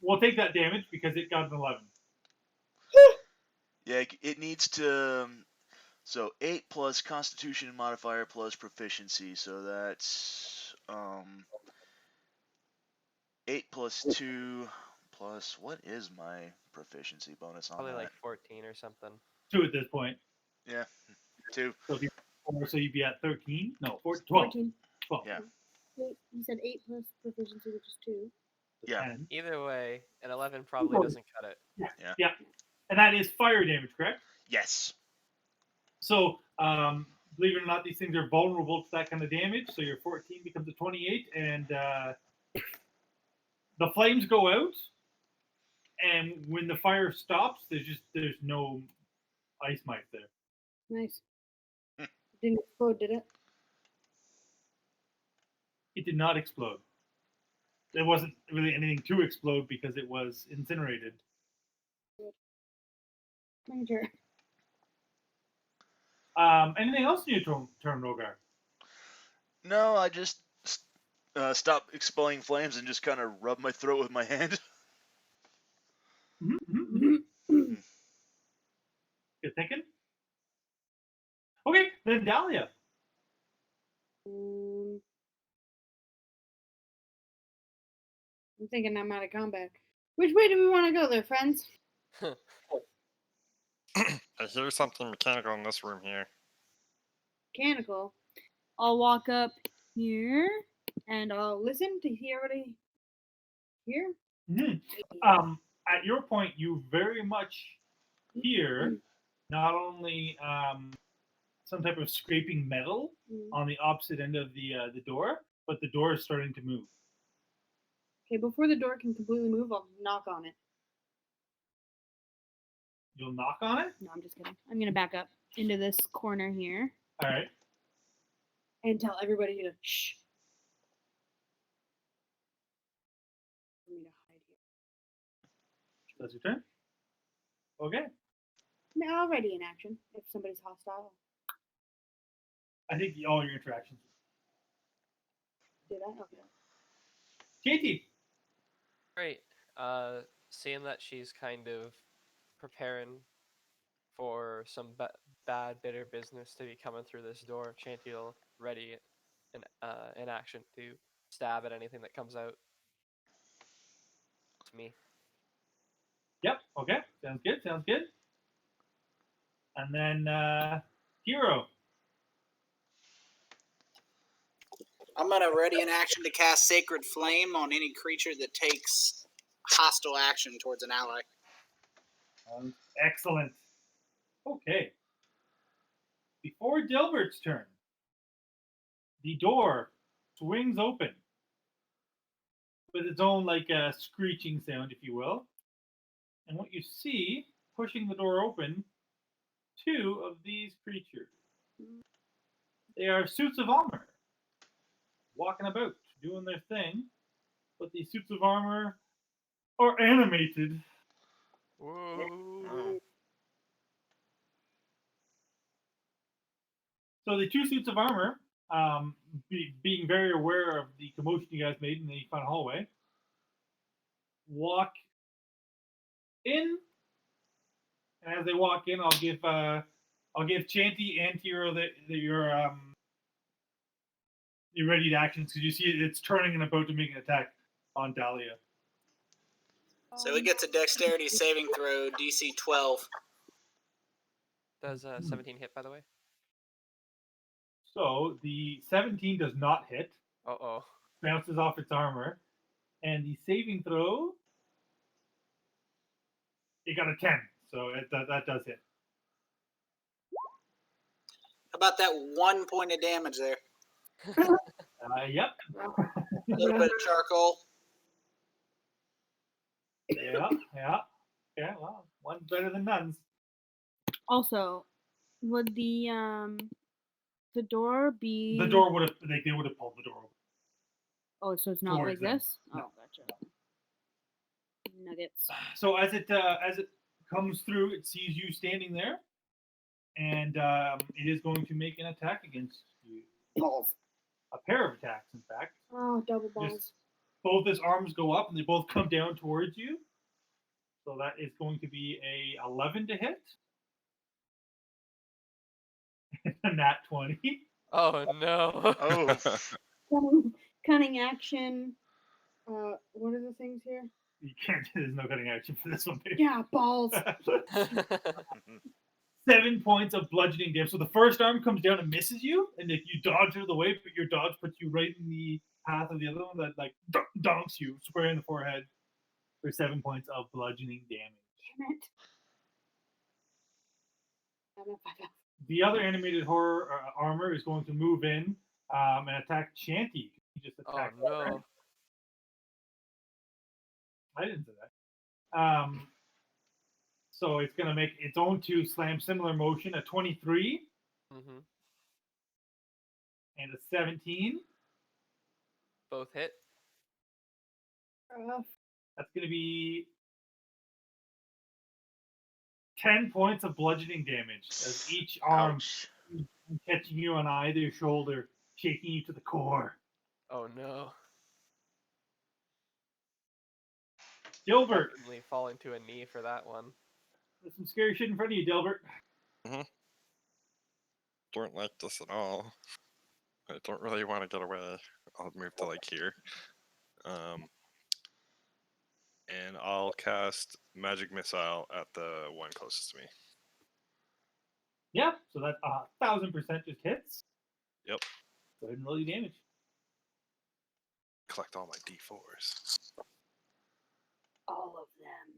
We'll take that damage because it got an 11. yeah, it needs to. So 8 plus Constitution modifier plus proficiency. So that's 8 plus 2 plus, what is my proficiency bonus on Probably that? like 14 or something. 2 at this point. Yeah, 2. So if you 4, so you'd be at 13. No, 12. 14. 12. Yeah. Wait, you said 8 plus proficiency, which is 2. Yeah. 10. Either way, an 11 probably doesn't cut it. Yeah. And that is fire damage, correct? Yes. So, believe it or not, these things are vulnerable to that kind of damage. So your 14 becomes a 28, and the flames go out. And when the fire stops, there's no ice mites there. Nice. Didn't explode, did it? It did not explode. There wasn't really anything to explode because it was incinerated. Major. Anything else in your turn, Rhogar? No, I just stopped expelling flames and just kind of rubbed my throat with my hand. Good thinking. Okay, then Dalia. I'm thinking I'm out of combat. Which way do we want to go there, friends? I hear something mechanical in this room here. Mechanical. I'll walk up here and I'll listen to hear what I hear. At your point, you very much hear not only some type of scraping metal on the opposite end of the door, but the door is starting to move. Okay, before the door can completely move, I'll knock on it. You'll knock on it? No, I'm just kidding. I'm going to back up into this corner here. All right. And tell everybody to shh. For me to hide here. That's your turn? Okay. I'm already in action if somebody's hostile. I think all your interactions. Did I? Okay. Chanty. Great. Seeing that she's kind of preparing for some bad, bitter business to be coming through this door, Chanty will ready in action to stab at anything that comes out to me. Yep. Okay. Sounds good. Sounds good. And then Hero. I'm gonna ready an action to cast Sacred Flame on any creature that takes hostile action towards an ally. Excellent. Okay. Before Dilbert's turn, the door swings open with its own screeching sound, if you will. And what you see pushing the door open, 2 of these creatures. They are suits of armor, walking about, doing their thing, but these suits of armor are animated. Whoa. So the 2 suits of armor, being very aware of the commotion you guys made in the front hallway, walk in. And as they walk in, I'll give Chanty and Tyro your ready to actions because you see it's turning and about to make an attack on Dalia. So it gets a Dexterity saving throw, DC 12. Does 17 hit, by the way? So the 17 does not hit. Uh-oh. Bounces off its armor. And the saving throw, it got a 10. So that does hit. How about that 1 point of damage there? Yep. A little bit of charcoal. Yeah. Yeah, well, one's better than none's. Also, would the door be? The door would have. They would have pulled the door open. Oh, so it's not towards like them. this. No. Oh, gotcha. Nuggets. So as it comes through, it sees you standing there, and it is going to make an attack against you. Balls. A pair of attacks, in fact. Oh, double balls. Just both its arms go up, and they both come down towards you. So that is going to be a 11 to hit. And nat 20. Oh no. Oh. Cunning action. What are the things here? You can't. There's no cutting action for this one. Yeah, balls. 7 points of bludgeoning damage. So the first arm comes down and misses you, and if you dodge out of the way, but your dodge puts you right in the path of the other one that like donks you square in the forehead for 7 points of bludgeoning damage. Damn it. I'm at 5 health. The other animated horror armor is going to move in and attack Chanty. He just Oh attacked. no. I didn't say that. So it's going to make its own 2 slam similar motion, a 23 Mm-hmm. and a 17. Both hit. That's going to be 10 points of bludgeoning damage as each arm Ouch. catching you on either shoulder, shaking you to the core. Oh no. Dilbert, Definitely falling to a knee for that one. there's some scary shit in front of you, Dilbert. Don't like this at all. I don't really want to get away. I'll move to like here. And I'll cast Magic Missile at the one closest to me. Yeah, so that 1,000% just hits. Yep. Go ahead and roll your damage. Collect all my D4s. All of them.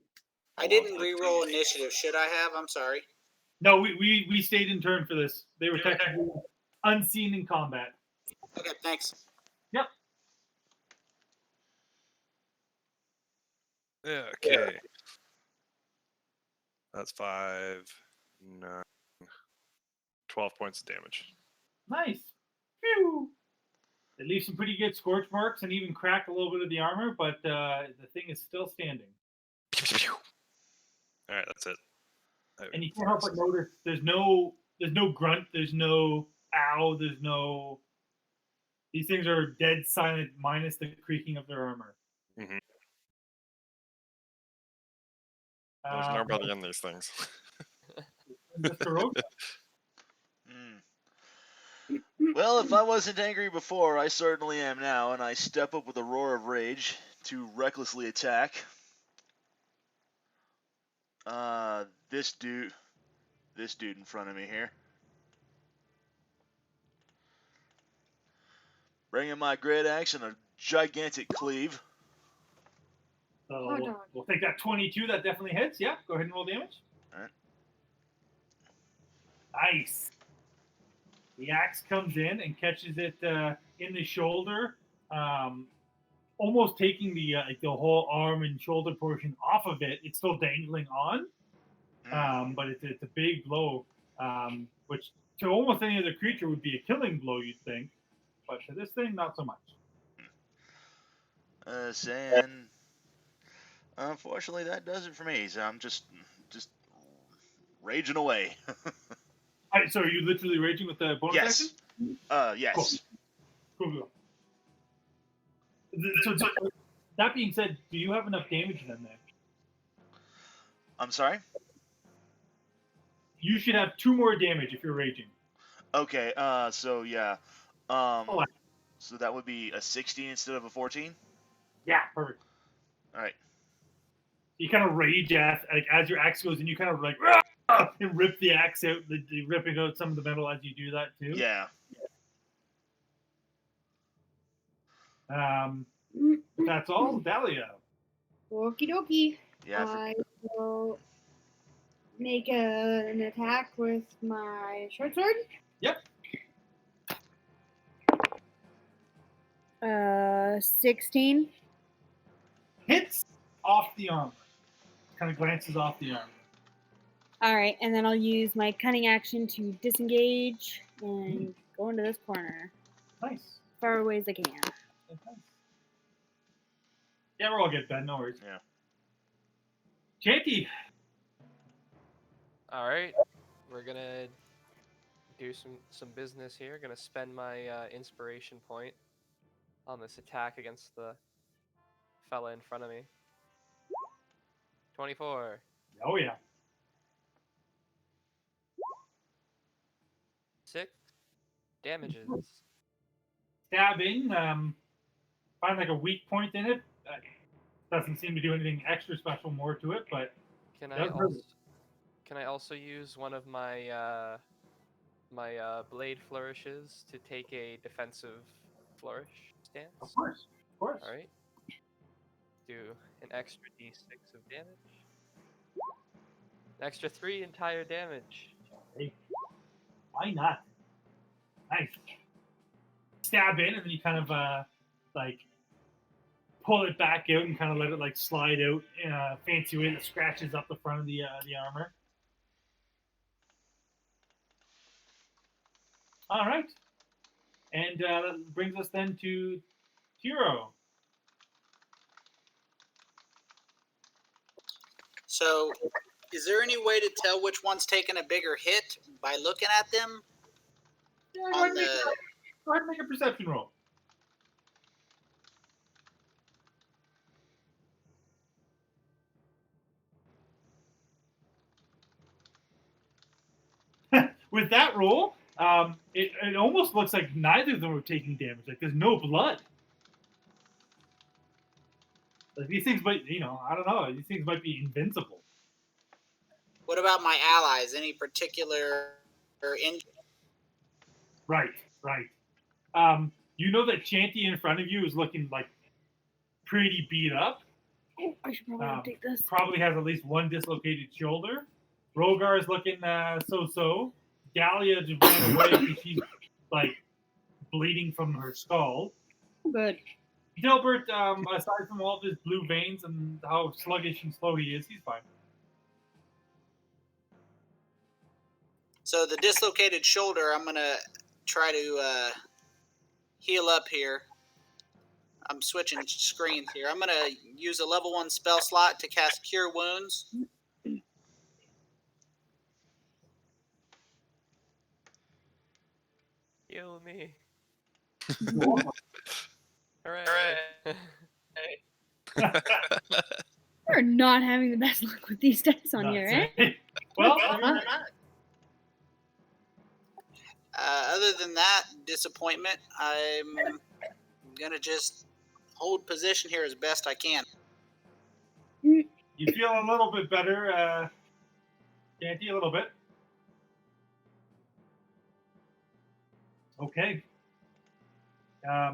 I didn't re-roll initiative. Should I have? I'm sorry. No, we stayed in turn for this. They were technically unseen in combat. Okay, thanks. Yep. Yeah, okay. That's 5, 9, 12 points of damage. Nice. Phew. It leaves some pretty good scorch marks and even cracked a little bit of the armor, but the thing is still standing. Alright, that's it. And you can't help but notice there's no grunt, there's no ow, there's no. These things are dead silent, minus the creaking of their armor. Mhm. There's nobody in these things. Mr. Roach? Well, if I wasn't angry before, I certainly am now, and I step up with a roar of rage to recklessly attack. This dude in front of me here. Bringing my great axe and a gigantic cleave. So we'll take that 22. That definitely hits. Yeah, go ahead and roll damage. All right. Nice. The axe comes in and catches it in the shoulder, almost taking the whole arm and shoulder portion off of it. It's still dangling on, but it's a big blow, which to almost any other creature would be a killing blow, you'd think, but to this thing, not so much. And unfortunately, that does it for me. So I'm just raging away. All right, so are you literally raging with the bonus action? Yes. Cool. So that being said, do you have enough damage then? I'm sorry? You should have 2 more damage if you're raging. Okay, so yeah. So that would be a 16 instead of a 14? Yeah, perfect. Alright. You kind of rage as your axe goes in, you kind of like and rip the axe out, ripping out some of the metal as you do that too. Yeah. That's all, Dalia. Okie dokie. Yeah. I will make an attack with my short sword. Yep. 16. Hits off the armor. Kind of glances off the armor. All right, and then I'll use my cunning action to disengage and go into this corner. Nice. As far away as I can. Yeah, we're all good, Ben. No worries. Yeah. Chanty. All right, we're gonna do some business here. Gonna spend my inspiration point on this attack against the fella in front of me. 24. Oh yeah. 6 damages. Stabbing. Find like a weak point in it. Doesn't seem to do anything extra special more to it, but Can does hurt. I also use one of my blade flourishes to take a defensive flourish stance? Of course. All right. Do an extra d6 of damage. An extra 3 entire damage. Hey, why not? Nice. Stab in, and then you kind of like pull it back out and kind of let it like slide out in a fancy way that scratches up the front of the armor. All right, and that brings us then to Tyro. So, is there any way to tell which one's taking a bigger hit by looking at them? Yeah, go ahead and make a perception roll. With that roll, it almost looks like neither of them are taking damage. Like there's no blood. Like these things might, I don't know. These things might be invincible. What about my allies? Any particular injury? Right. You know that Chanty in front of you is looking like pretty beat up. Oh, I should probably take this. Probably has at least one dislocated shoulder. Rhogar is looking so-so. Dalia just ran away because she's like bleeding from her skull. Good. Dilbert, aside from all of his blue veins and how sluggish and slow he is, he's fine. So the dislocated shoulder, I'm gonna try to heal up here. I'm switching screens here. I'm gonna use a level 1 spell slot to cast Cure Wounds. Heal me. Hooray. We're not having the best luck with these dice on here, eh? Well, Other than that disappointment, I'm gonna just hold position here as best I can. you feel a little bit better, Chanty, a little bit. Okay.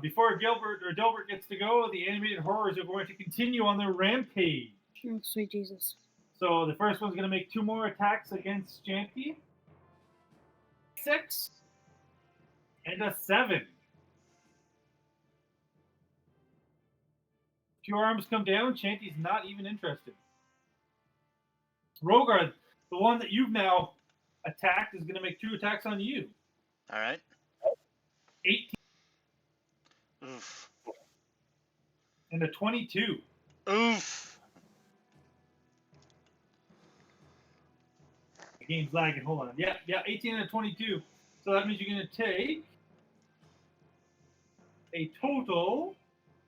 Before Dilbert gets to go, the animated horrors are going to continue on their rampage. Oh, sweet Jesus. So the first one's going to make 2 more attacks against Chanty. 6 and a 7. 2 arms come down. Chanty's not even interested. Rhogar, the one that you've now attacked, is going to make 2 attacks on you. All right. 18 Oof. and a 22. Oof. The game's lagging. Hold on. Yeah, 18 and a 22. So that means you're going to take a total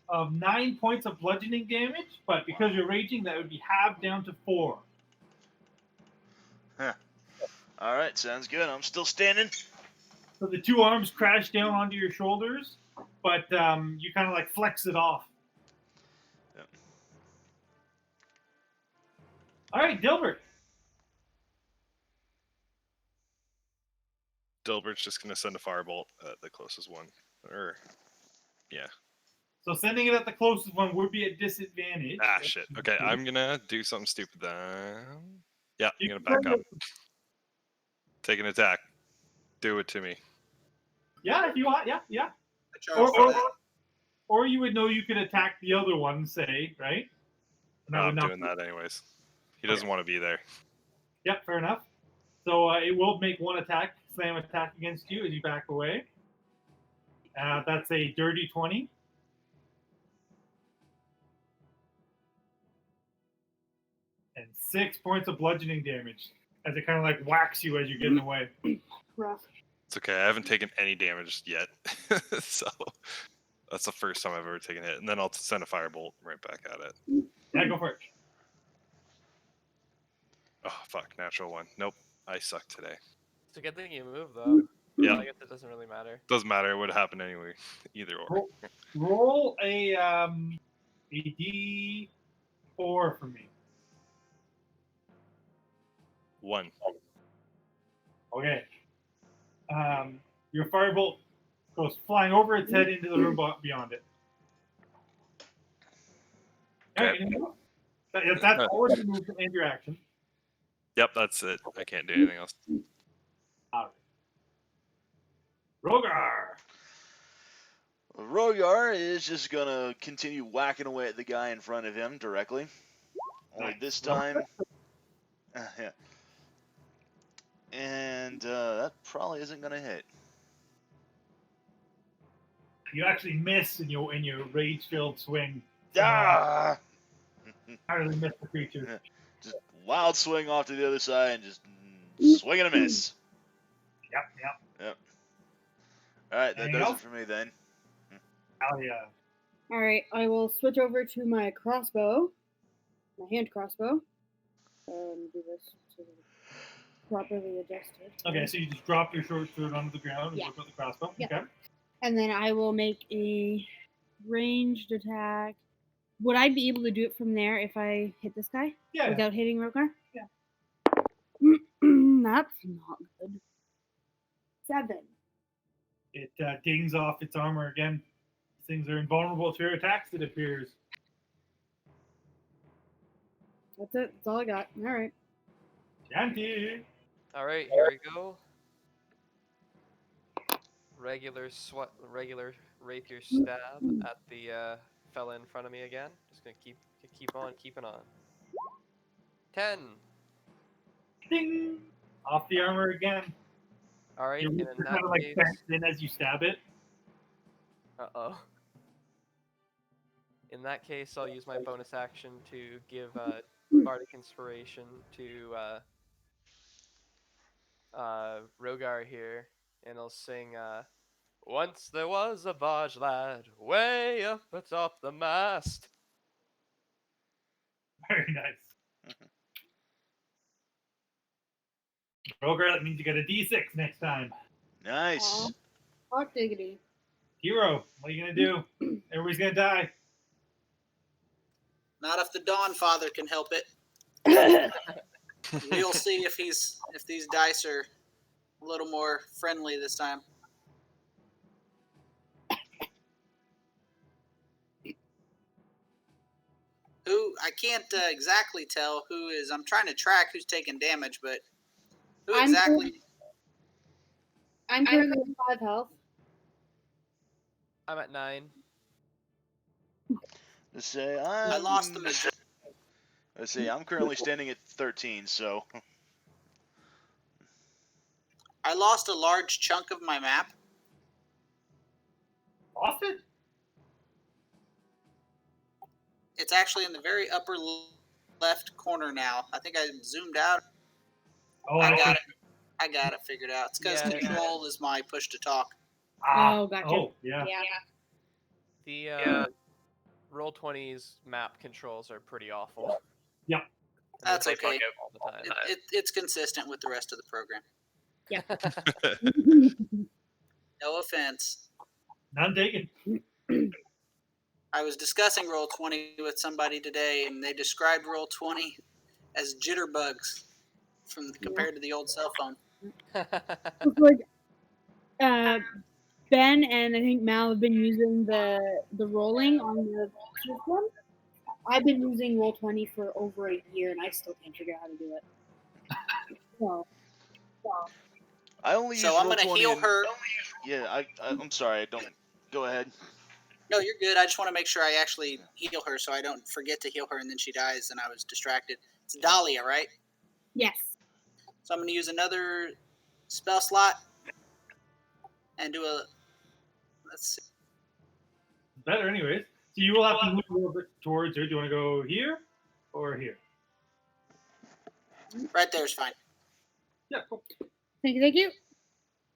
of 9 points of bludgeoning damage, but because you're raging, that would be halved down to 4. Huh. All right, sounds good. I'm still standing. So the 2 arms crash down onto your shoulders, but you kind of like flex it off. Yep. All right, Dilbert. Dilbert's just going to send a firebolt at the closest one. Yeah. So sending it at the closest one would be a disadvantage. Ah, shit. Okay, I'm going to do something stupid then. Yeah, I'm going to back up. Take an attack. Do it to me. Yeah, if you want, yeah. Charge for that. Or you would know you could attack the other one, say, right? And No, would I'm not doing that anyways. He doesn't want to be there. Yep, fair enough. So it will make 1 slam attack against you as you back away. That's a dirty 20. And 6 points of bludgeoning damage as it kind of like whacks you as you're getting away. Rough. It's okay. I haven't taken any damage yet. So that's the first time I've ever taken a hit. And then I'll send a firebolt right back at it. Yeah, go for it. Oh, fuck. Natural 1. Nope. I suck today. It's a good thing you move, though. Yeah. I guess it doesn't really matter. Doesn't matter. It would happen anyway. Either or. Roll a D. 4 for me. 1. Okay. Your firebolt goes flying over its head into the room beyond it. Okay. Alright, anything else? That's already your move and your action. Yep, that's it. I can't do anything else. Alright. Rhogar! Rhogar is just gonna continue whacking away at the guy in front of him directly. Only Nice. this time, yeah. And that probably isn't gonna hit. You actually miss in your rage-filled swing. Ah! Entirely miss the creature. Yeah. Just wild swing off to the other side and just swing and a miss. Yep. Alright, that Anything does else? it for me then. Dalia. All right, I will switch over to my crossbow, my hand crossbow. Do this so that it's properly adjusted. Okay, so you just drop your short sword onto the ground and Yeah. whip out the crossbow. Yeah. Okay. And then I will make a ranged attack. Would I be able to do it from there if I hit this guy Yeah. without hitting Rhogar? Yeah. That's not good. 7. It dings off its armor again. These things are invulnerable to your attacks, it appears. That's it. That's all I got. All right. Chanty! All right, here we go. Regular rapier stab at the fella in front of me again. Just gonna keep on keeping on. 10. Ding! Off the armor again. All right, Your and in wrist that kind of like case, bends in as you stab it. In that case, I'll use my bonus action to give bardic inspiration to Rhogar here, and I'll sing. Once there was a barge lad way up atop the mast. Very nice. Rhogar, that means you get a D6 next time. Nice. Hot diggity. Hero, what are you gonna do? Everybody's gonna die. Not if the Dawn Father can help it. We'll see if these dice are a little more friendly this time. Who I can't exactly tell who is. I'm trying to track who's taking damage, but who I'm exactly? I'm currently at 5 health. I'm at 9. Let's say I lost the majority. Let's see, I'm currently standing at 13, so I lost a large chunk of my map. Lost it? It's actually in the very upper left corner now. I think I zoomed out. Oh, I got see. it. I got it figured out. It's because Yeah. control is my push to talk. Oh, gotcha. Oh, yeah. The Roll20's map controls are pretty awful. Yep. And That's they bug okay. out all the time. It's consistent with the rest of the program. No offense. None taken. I was discussing Roll20 with somebody today, and they described Roll20 as jitterbugs compared to the old cell phone. It's like Ben and I think Mal have been using the rolling on the system. I've been using Roll20 for over a year, and I still can't figure out how to do it. So I only use So I'm Roll20 gonna heal and- her. Yeah, I'm sorry. I don't. Go ahead. No, you're good. I just want to make sure I actually heal her so I don't forget to heal her and then she dies and I was distracted. It's Dalia, right? yes. So I'm going to use another spell slot and do a... Let's see. Better, anyways. So you will have to move a little bit towards her. Do you want to go here or here? Right there is fine. Yeah, cool. Thank you.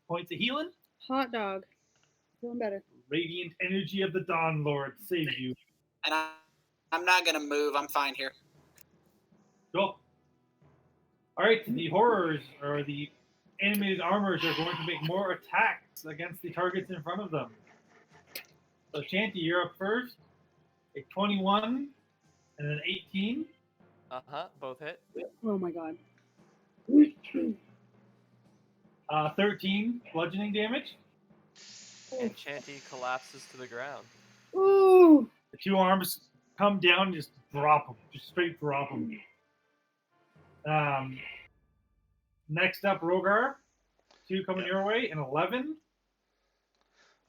Points of healing. Hot dog. Feeling better. Radiant energy of the Dawn Lord saves you. And I'm not going to move. I'm fine here. Cool. All right, the horrors or the animated armors are going to make more attacks against the targets in front of them. So Chanty, you're up first. A 21 and and an 18. Both hit. Oh my god. 13 bludgeoning damage. And Chanty collapses to the ground. Ooh. The two arms come down and just drop him. Just straight drop him. Next up, Rhogar. 2 coming your way, and 11.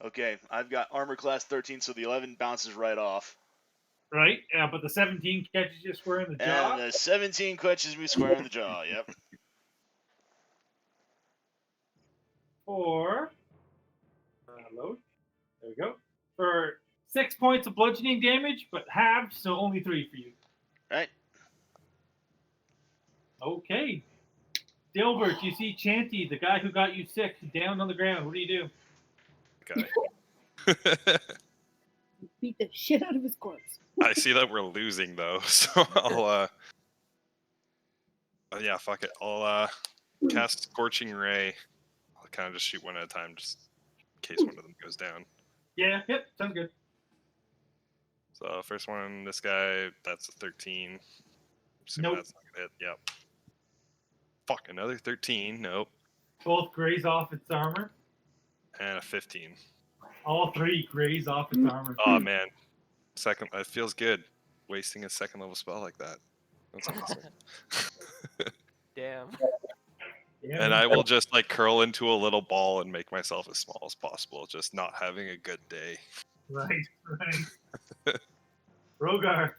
Okay, I've got armor class 13, so the 11 bounces right off. Right? Yeah, but the 17 catches you square in the jaw. And the 17 catches me square in the jaw, yep. For load. There we go. For 6 points of bludgeoning damage, but halved, so only 3 for you. Right. Okay. Dilbert, you see Chanty, the guy who got you sick, down on the ground. What do you do? Okay. Beat the shit out of his corpse. I see that we're losing though, so I'll yeah, fuck it. I'll cast Scorching Ray. I'll kind of just shoot one at a time, just in case one of them goes down. Yeah, yep, sounds good. So first one, this guy, that's a 13. Assuming Nope. that's not gonna hit. Yep. Fuck, another 13. Nope. Both graze off its armor. And a 15. All 3 graze off its armor. Oh man, second. It feels good wasting a second level spell like that. That's awesome. Damn. Yeah, And I will just like curl into a little ball and make myself as small as possible, just not having a good day. Right. Rhogar.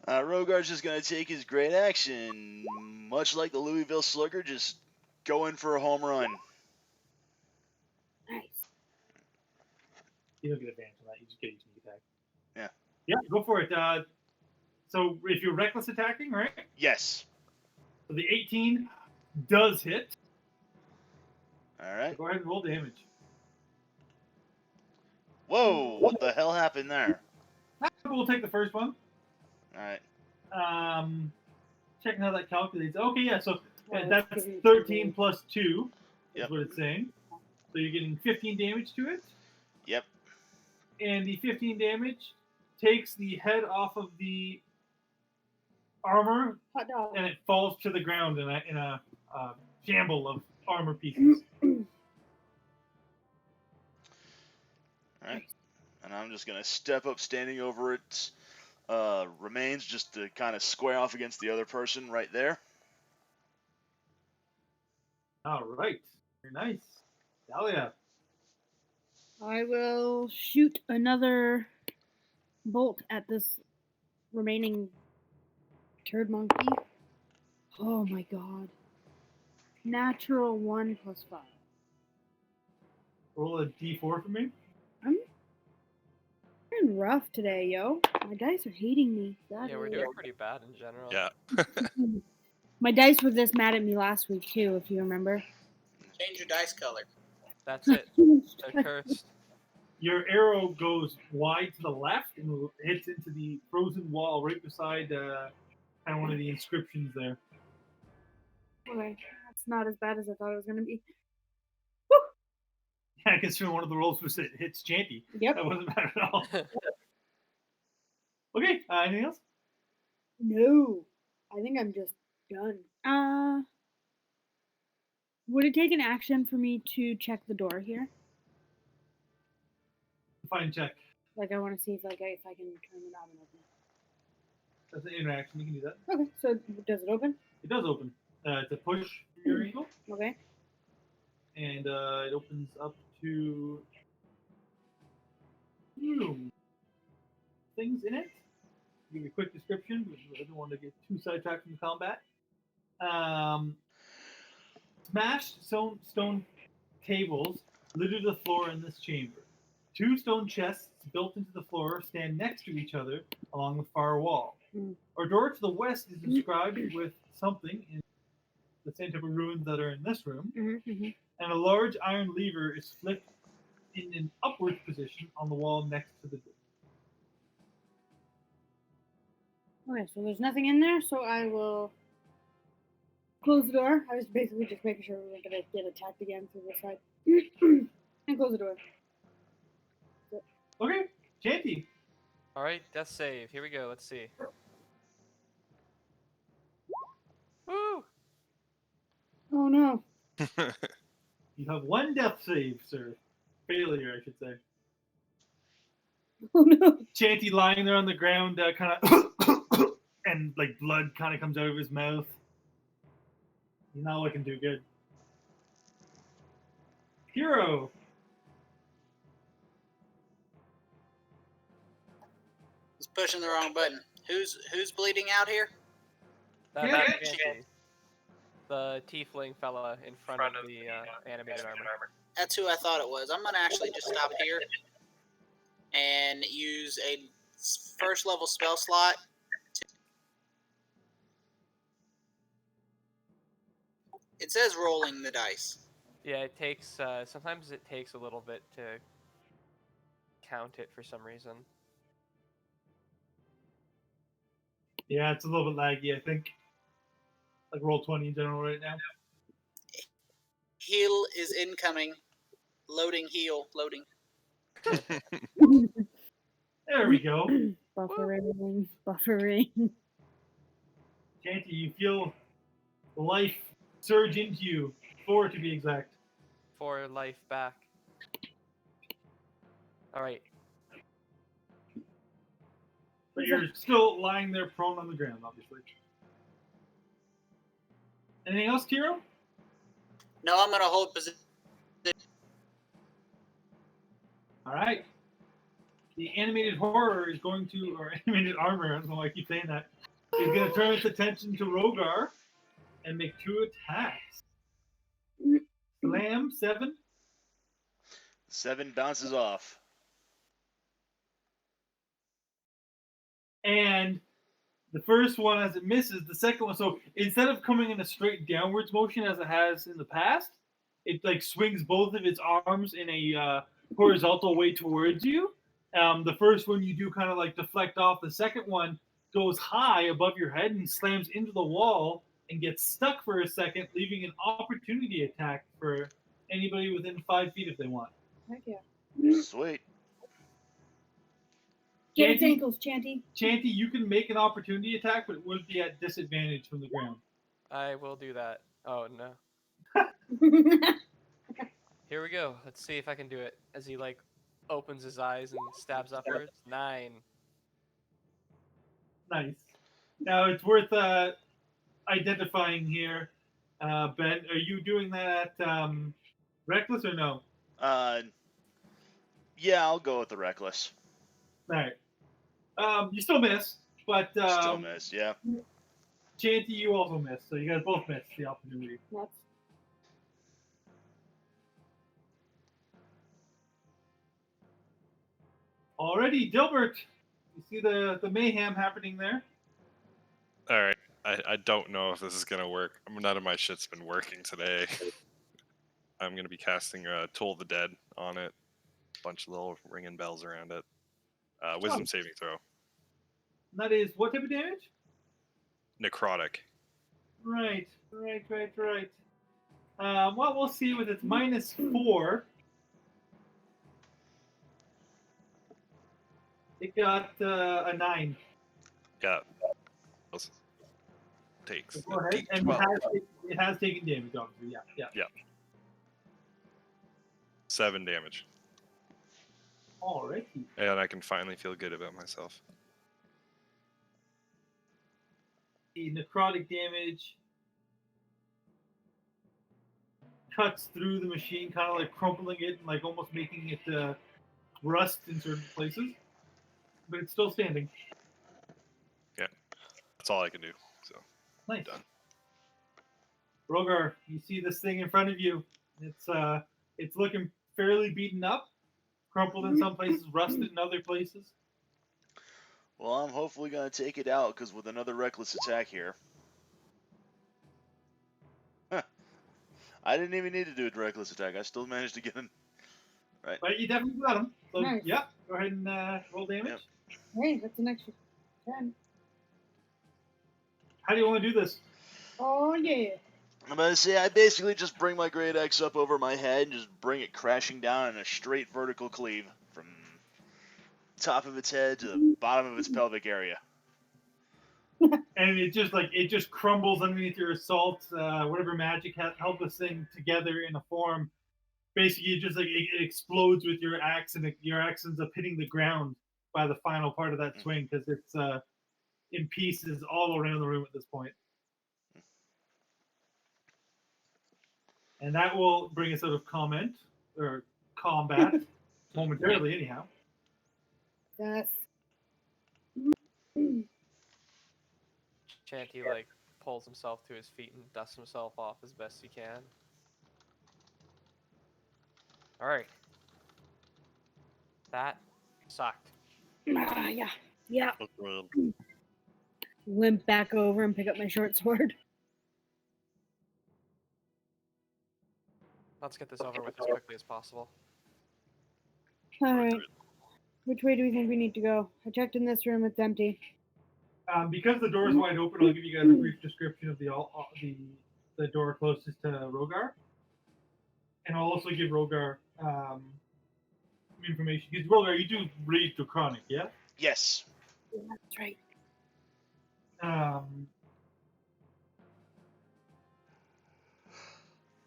Rhogar's just going to take his great action, much like the Louisville Slugger, just going for a home run. Nice. You don't get advantage on that. You just get each sneak attack. Yeah. Yeah, go for it. So if you're reckless attacking, right? Yes. So the 18 does hit. All right. So go ahead and roll damage. Whoa, what the hell happened there? We'll take the first one. All right. Checking how that calculates. Okay, yeah, so Well, that's let's give it 13 to plus 2 Yep. is what it's saying. So you're getting 15 damage to it. Yep. And the 15 damage takes the head off of the armor, Hot dog. and it falls to the ground in a shamble of armor pieces. All right. And I'm just going to step up, standing over its remains, just to kind of square off against the other person right there. All right. Very nice. Dalia. I will shoot another bolt at this remaining turd monkey. Oh my god. Natural 1 plus 5. Roll a d4 for me. I'm doing rough today, yo. My dice are hating me. That Yeah, we're is- doing pretty bad in general. Yeah. My dice were this mad at me last week too, if you remember. Change your dice color. That's it. They're cursed. Your arrow goes wide to the left and hits into the frozen wall right beside kind of one of the inscriptions there. Okay, that's not as bad as I thought it was gonna be. Yeah, considering one of the rolls was it hits Chanty. Yep. That wasn't bad at all. Okay, anything else? No, I think I'm just done. Would it take an action for me to check the door here? Fine check. Like, I want to see if I can turn the knob and open That's an interaction. You can do that. it. Okay, so does it open? It does open. It's a push from your angle, Okay. and it opens up to things in it. Give you a quick description, because I don't want to get too sidetracked from the combat. Smashed stone tables litter the floor in this chamber. 2 stone chests built into the floor stand next to each other along the far wall. Mm. Our door to the west is inscribed with something in the same type of runes that are in this room, and a large iron lever is flipped in an upward position on the wall next to the door. Okay, so there's nothing in there, so I will close the door. I was basically just making sure we weren't gonna get attacked again through this side. And close the door. Okay, Chanty. All right, death save. Here we go. Let's see. Woo! Oh no. You have one death save, sir. Failure, I should say. Oh no. Chanty lying there on the ground, kind of, and like blood kind of comes out of his mouth. He's not looking too good. Hero. He's pushing the wrong button. Who's bleeding out here? That's Yeah. Chanty. The tiefling fella in front of the animated armor. That's who I thought it was. I'm gonna actually just stop here and use a first level spell slot. It says rolling the dice. Yeah, it takes. Sometimes it takes a little bit to count it for some reason. Yeah, it's a little bit laggy, I think. Like roll 20 in general right now. Heal is incoming. Loading heal. Loading. There we go. Buffering. Buffering. Chanty, you feel life surge into you. 4 to be exact. 4 life back. All right. But you're still lying there prone on the ground, obviously. Anything else, Tyro? No, I'm gonna hold position. All right. The animated horror is going to, or animated armor, I don't know why I keep saying that, is going to turn its attention to Rhogar and make 2 attacks. Slam, 7. 7 bounces off. And the first one, as it misses, the second one, so instead of coming in a straight downwards motion as it has in the past, it like swings both of its arms in a horizontal way towards you. The first one you do kind of like deflect off. The second one goes high above your head and slams into the wall and gets stuck for a second, leaving an opportunity attack for anybody within 5 feet if they want. Heck yeah. Sweet. Get its Chanty, ankles, Chanty. Chanty, you can make an opportunity attack, but it would be at disadvantage from the ground. I will do that. Oh no. Here we go. Let's see if I can do it. As he like opens his eyes and stabs upwards. 9. Nice. Now it's worth identifying here. Ben, are you doing that reckless or no? Yeah, I'll go with the reckless. All right. You still miss, but Still miss, yeah. Chanty, you also miss. So you guys both missed the opportunity. That's Already, Dilbert. You see the mayhem happening there. All right. I don't know if this is gonna work. None of my shit's been working today. I'm gonna be casting Toll the Dead on it. Bunch of little ringing bells around it. Wisdom saving throw. That is what type of damage? Necrotic. Right. Well, we'll see with its -4. It got a 9. Yeah. Takes Go ahead. And it has taken damage, obviously. Yeah. 7 damage. Alrighty. And I can finally feel good about myself. The necrotic damage cuts through the machine, kind of like crumpling it and like almost making it rust in certain places. But it's still standing. Yeah. That's all I can do. So Nice. Done. Rhogar, you see this thing in front of you. It's looking fairly beaten up, crumpled in some places, rusted in other places. Well, I'm hopefully going to take it out, because with another reckless attack here. I didn't even need to do a reckless attack. I still managed to get him. Right. But you definitely got him. So, Nice. yeah, go ahead and roll damage. Yep. hey, that's an extra 10. How do you want to do this? Oh yeah. I'm going to say I basically just bring my great axe up over my head and just bring it crashing down in a straight vertical cleave from top of its head to the bottom of its pelvic area. And it just crumbles underneath your assault. Whatever magic held this thing together in a form. Basically, it explodes with your axe, and your axe ends up hitting the ground by the final part of that swing because it's in pieces all around the room at this point. And that will bring us out of combat momentarily, anyhow. That's Chanty pulls himself to his feet and dusts himself off as best he can. All right. That sucked. yeah. Yeah. Agreed. Limp back over and pick up my short sword. Let's get this over with as quickly as possible. Alright. Which way do we think we need to go? I checked in this room, it's empty. Because the door is wide open, I'll give you guys a brief description of the door closest to Rhogar. And I'll also give Rhogar information. Because Rhogar, you do read Draconic, yeah? Yes. Yeah, that's right.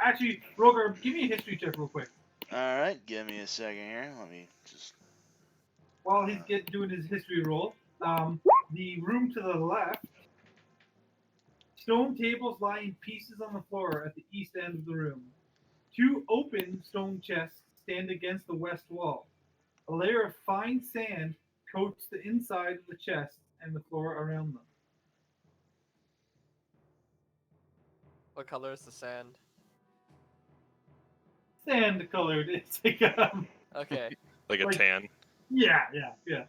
Actually, Rhogar, give me a history check real quick. Alright, give me a second here. Let me just... While he's doing his history roll, the room to the left, stone tables lie in pieces on the floor at the east end of the room. 2 open stone chests stand against the west wall. A layer of fine sand coats the inside of the chests and the floor around them. What color is the sand? Sand colored. It's Okay. Like a Like- tan. yeah.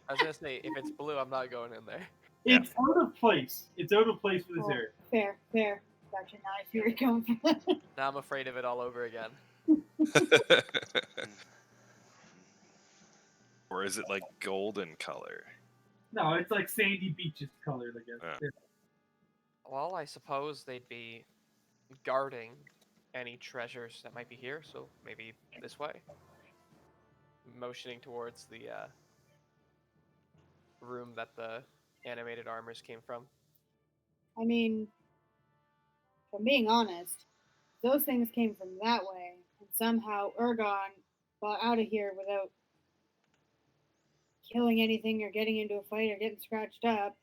I was gonna say, if it's blue, I'm not going in there. Yeah. It's out of place. It's out of place for this area. Fair. Gotcha, now I see where you're coming from. Now I'm afraid of it all over again. Or is it like golden color? No, it's like sandy beaches colored, I guess. Yeah. Well, I suppose they'd be guarding any treasures that might be here, so maybe this way. Motioning towards the room that the animated armors came from. I mean, if I'm being honest, those things came from that way, and somehow Aaaand got out of here without killing anything or getting into a fight or getting scratched up.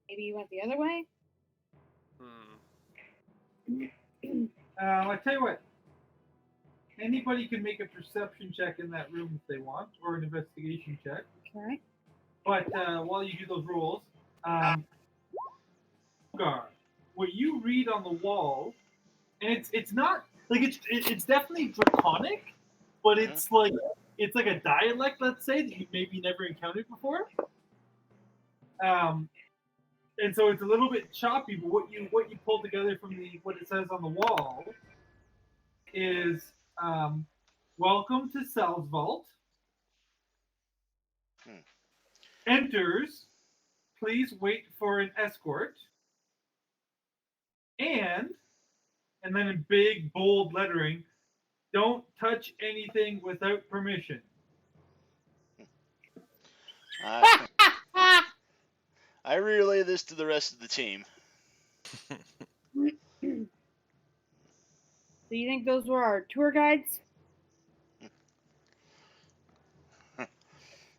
Maybe he went the other way? I tell you what. Anybody can make a perception check in that room if they want, or an investigation check. Okay. But while you do those rolls, Rhogar, what you read on the wall, and it's not like it's definitely draconic, but it's like a dialect, let's say, that you maybe never encountered before. And so it's a little bit choppy, but what you pull together from what it says on the wall is welcome to Sal's Vault. Enters, please wait for an escort. And then in big bold lettering, don't touch anything without permission. I relay this to the rest of the team. So you think those were our tour guides?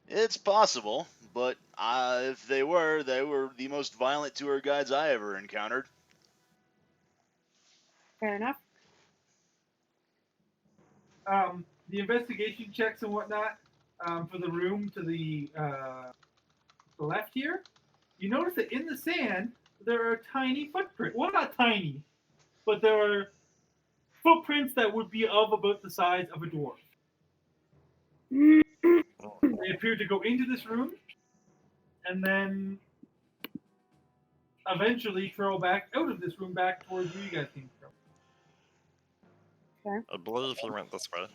It's possible, but if they were the most violent tour guides I ever encountered. Fair enough. The investigation checks and whatnot for the room to the left here, you notice that in the sand there are tiny footprints. Well, not tiny, but there are footprints that would be of about the size of a dwarf. They appear to go into this room and then eventually trail back out of this room back towards where you guys came from. I believe he went this way.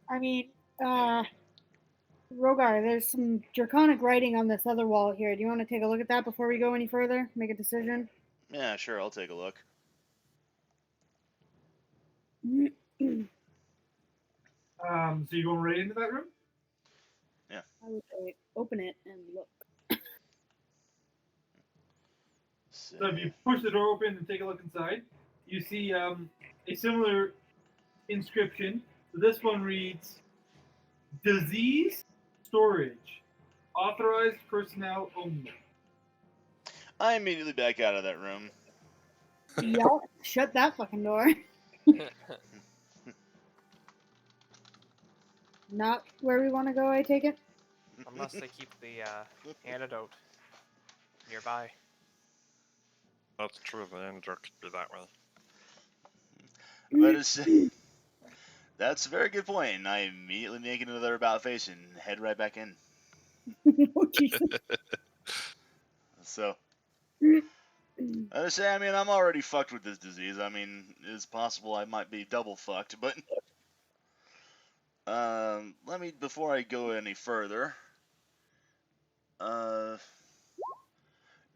I mean, Rhogar, there's some draconic writing on this other wall here. Do you want to take a look at that before we go any further? Make a decision? Yeah, sure, I'll take a look. So you going right into that room? Yeah. I would say open it and look. So if you push the door open and take a look inside, you see a similar inscription. So this one reads, "Disease storage, authorized personnel only." I immediately back out of that room. Yep. Shut that fucking door. Not where we want to go, I take it? Unless they keep the antidote nearby. That's true. The antidote could be that way. But it's, that's a very good point, and I immediately make another about face and head right back in. Oh, Jesus. So, I say, I mean, I'm already fucked with this disease. I mean, it's possible I might be double fucked, but let me, before I go any further,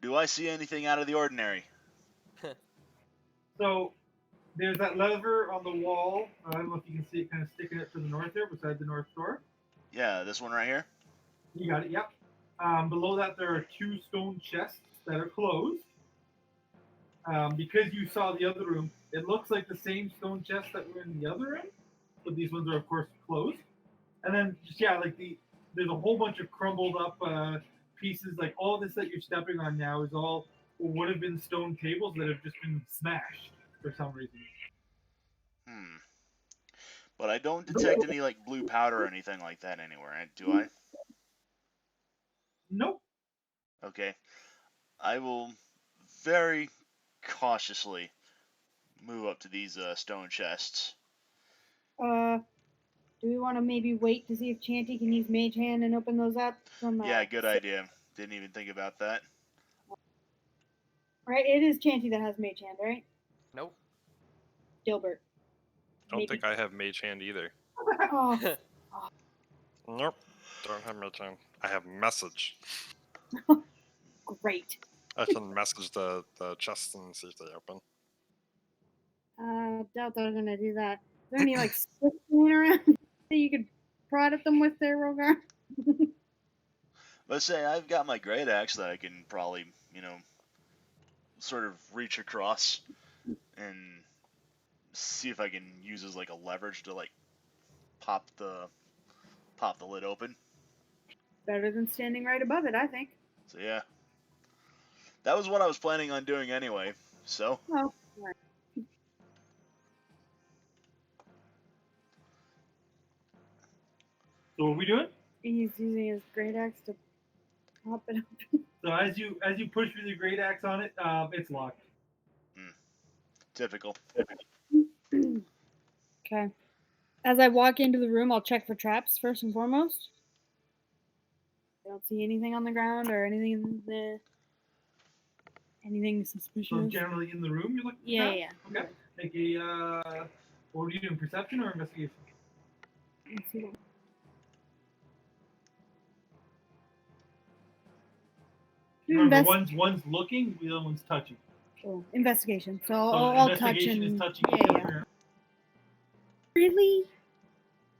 do I see anything out of the ordinary? So there's that lever on the wall. I don't know if you can see it kind of sticking up to the north there, beside the north door. Yeah, this one right here? You got it, yep. Below that, there are 2 stone chests that are closed. Because you saw the other room, it looks like the same stone chests that were in the other room, but these ones are, of course, closed. And then, just, yeah, like there's a whole bunch of crumbled up pieces. Like all this that you're stepping on now is all would have been stone tables that have just been smashed for some reason. But I don't detect any, like, blue powder or anything like that anywhere, do I? Nope. Okay. I will very cautiously move up to these stone chests. Do we want to maybe wait to see if Chanty can use Mage Hand and open those up? From, Yeah, good idea. Didn't even think about that. Right, it is Chanty that has Mage Hand, right? Nope. Dilbert. Don't think I have Mage Hand either. Oh, Nope. Don't have Mage Hand. I have Message. great. I can message the chests and see if they open. Doubt they're gonna do that. Is there any like sticks laying around that you could prod at them with there, Rhogar? Let's say I've got my great axe that I can probably, sort of reach across and see if I can use as like a leverage to like pop the lid open. Better than standing right above it, I think. So yeah, that was what I was planning on doing anyway. So Oh, right. So what are we doing? He's using his great axe to pop it up. So as you push with your great axe on it, it's locked. typical. Okay. As I walk into the room, I'll check for traps first and foremost. I don't see anything on the ground or anything anything suspicious. So generally in the room, you're looking. Yeah, at? yeah. Okay. Make a. What are you doing? Perception or investigation? Let's see what- Remember, Invest- one's looking, the other one's touching. Oh, investigation. So, So I'll touch investigation and is touching. yeah. Really?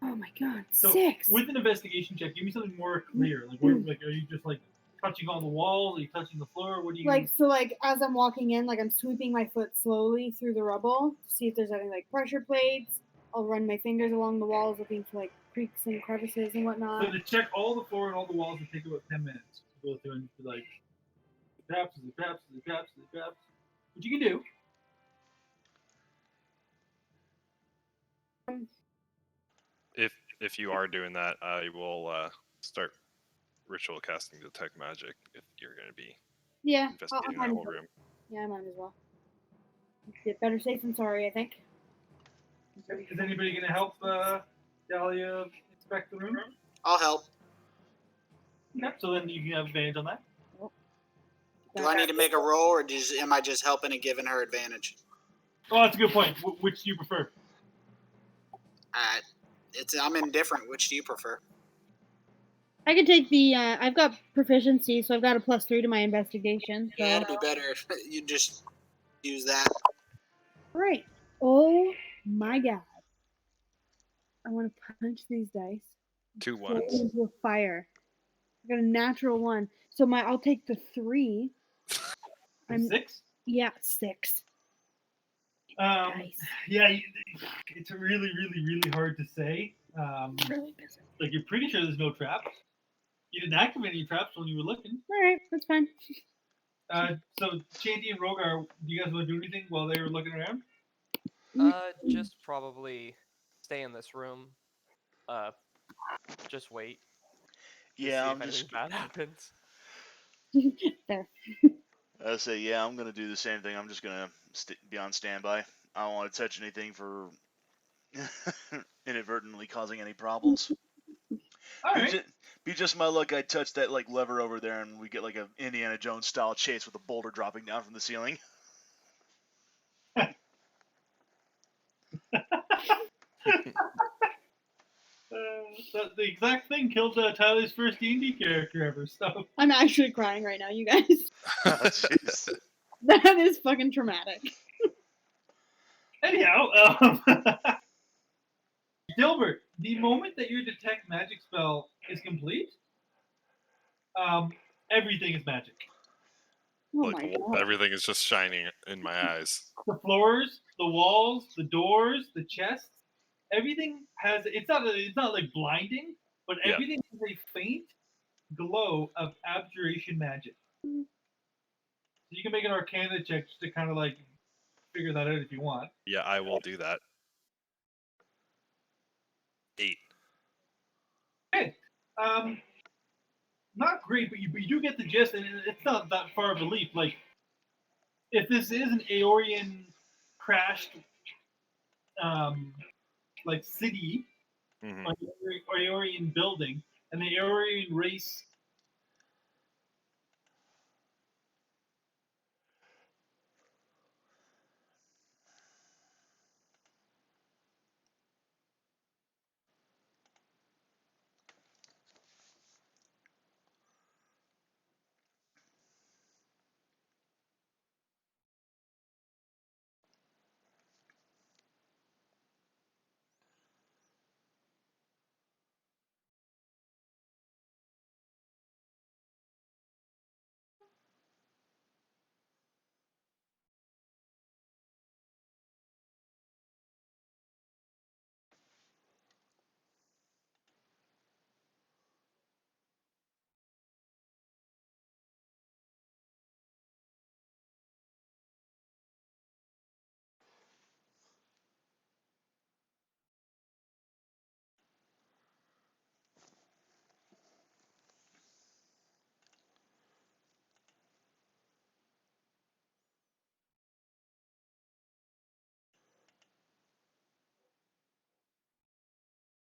Oh my god, So 6. with an investigation check, give me something more clear. Like, like, are you just like touching on the walls? Are you touching the floor? What do you Like as I'm walking in, like I'm sweeping my foot slowly through the rubble to see if there's any like pressure plates. I'll run my fingers along the walls looking for like creaks and crevices and whatnot. So to check all the floor and all the walls would take about 10 minutes to go through and be like, perhaps. Which you can do. If you are doing that, I will start ritual casting detect magic if you're going to be Yeah, investigating I that might whole as well. room. Yeah, I might as well. Get better safe than sorry, I think. Is anybody going to help Dalia inspect the room? I'll help. Yep. So then you can have advantage on that. Do I need to make a roll, or am I just helping and giving her advantage? Oh, that's a good point. Which do you prefer? I'm indifferent. Which do you prefer? I could take the. I've got proficiency, so I've got a +3 to my investigation. So. Yeah, it'd be better if you just use that. Right. Oh my god. I want to punch these dice 2 Throw it ones. into a fire. I got a natural 1. So I'll take the 3. I'm 6. yeah, 6. Nice. Yeah, it's really, really, really hard to say. Really busy. Like, you're pretty sure there's no traps. You didn't activate any traps when you were looking. All right, that's fine. So Chanty and Rhogar, do you guys want to do anything while they were looking around? Just probably stay in this room. Just wait to Yeah, see I'm if anything just. bad happens. There. I say, yeah, I'm gonna do the same thing. I'm just gonna be on standby. I don't want to touch anything for inadvertently causing any problems. All right. Be just my luck. I touch that like lever over there, and we get like a Indiana Jones style chase with a boulder dropping down from the ceiling. The exact thing killed Tyler's first D&D character ever. So I'm actually crying right now, you guys. Oh, jeez. That is fucking traumatic. anyhow, Dilbert, the moment that your detect magic spell is complete, everything is magic. Oh Like, my god. everything is just shining in my eyes. The floors, the walls, the doors, the chests, everything has. It's not like blinding, but Yeah. everything has a faint glow of abjuration magic. So you can make an Arcana check just to kind of like figure that out if you want. Yeah, I will do that. 8. Okay. Not great, but you do get the gist, and it's not that far of a leap. Like, if this is an Aeorian crashed, like city Mhm. or Aeorian building, and the Aeorian race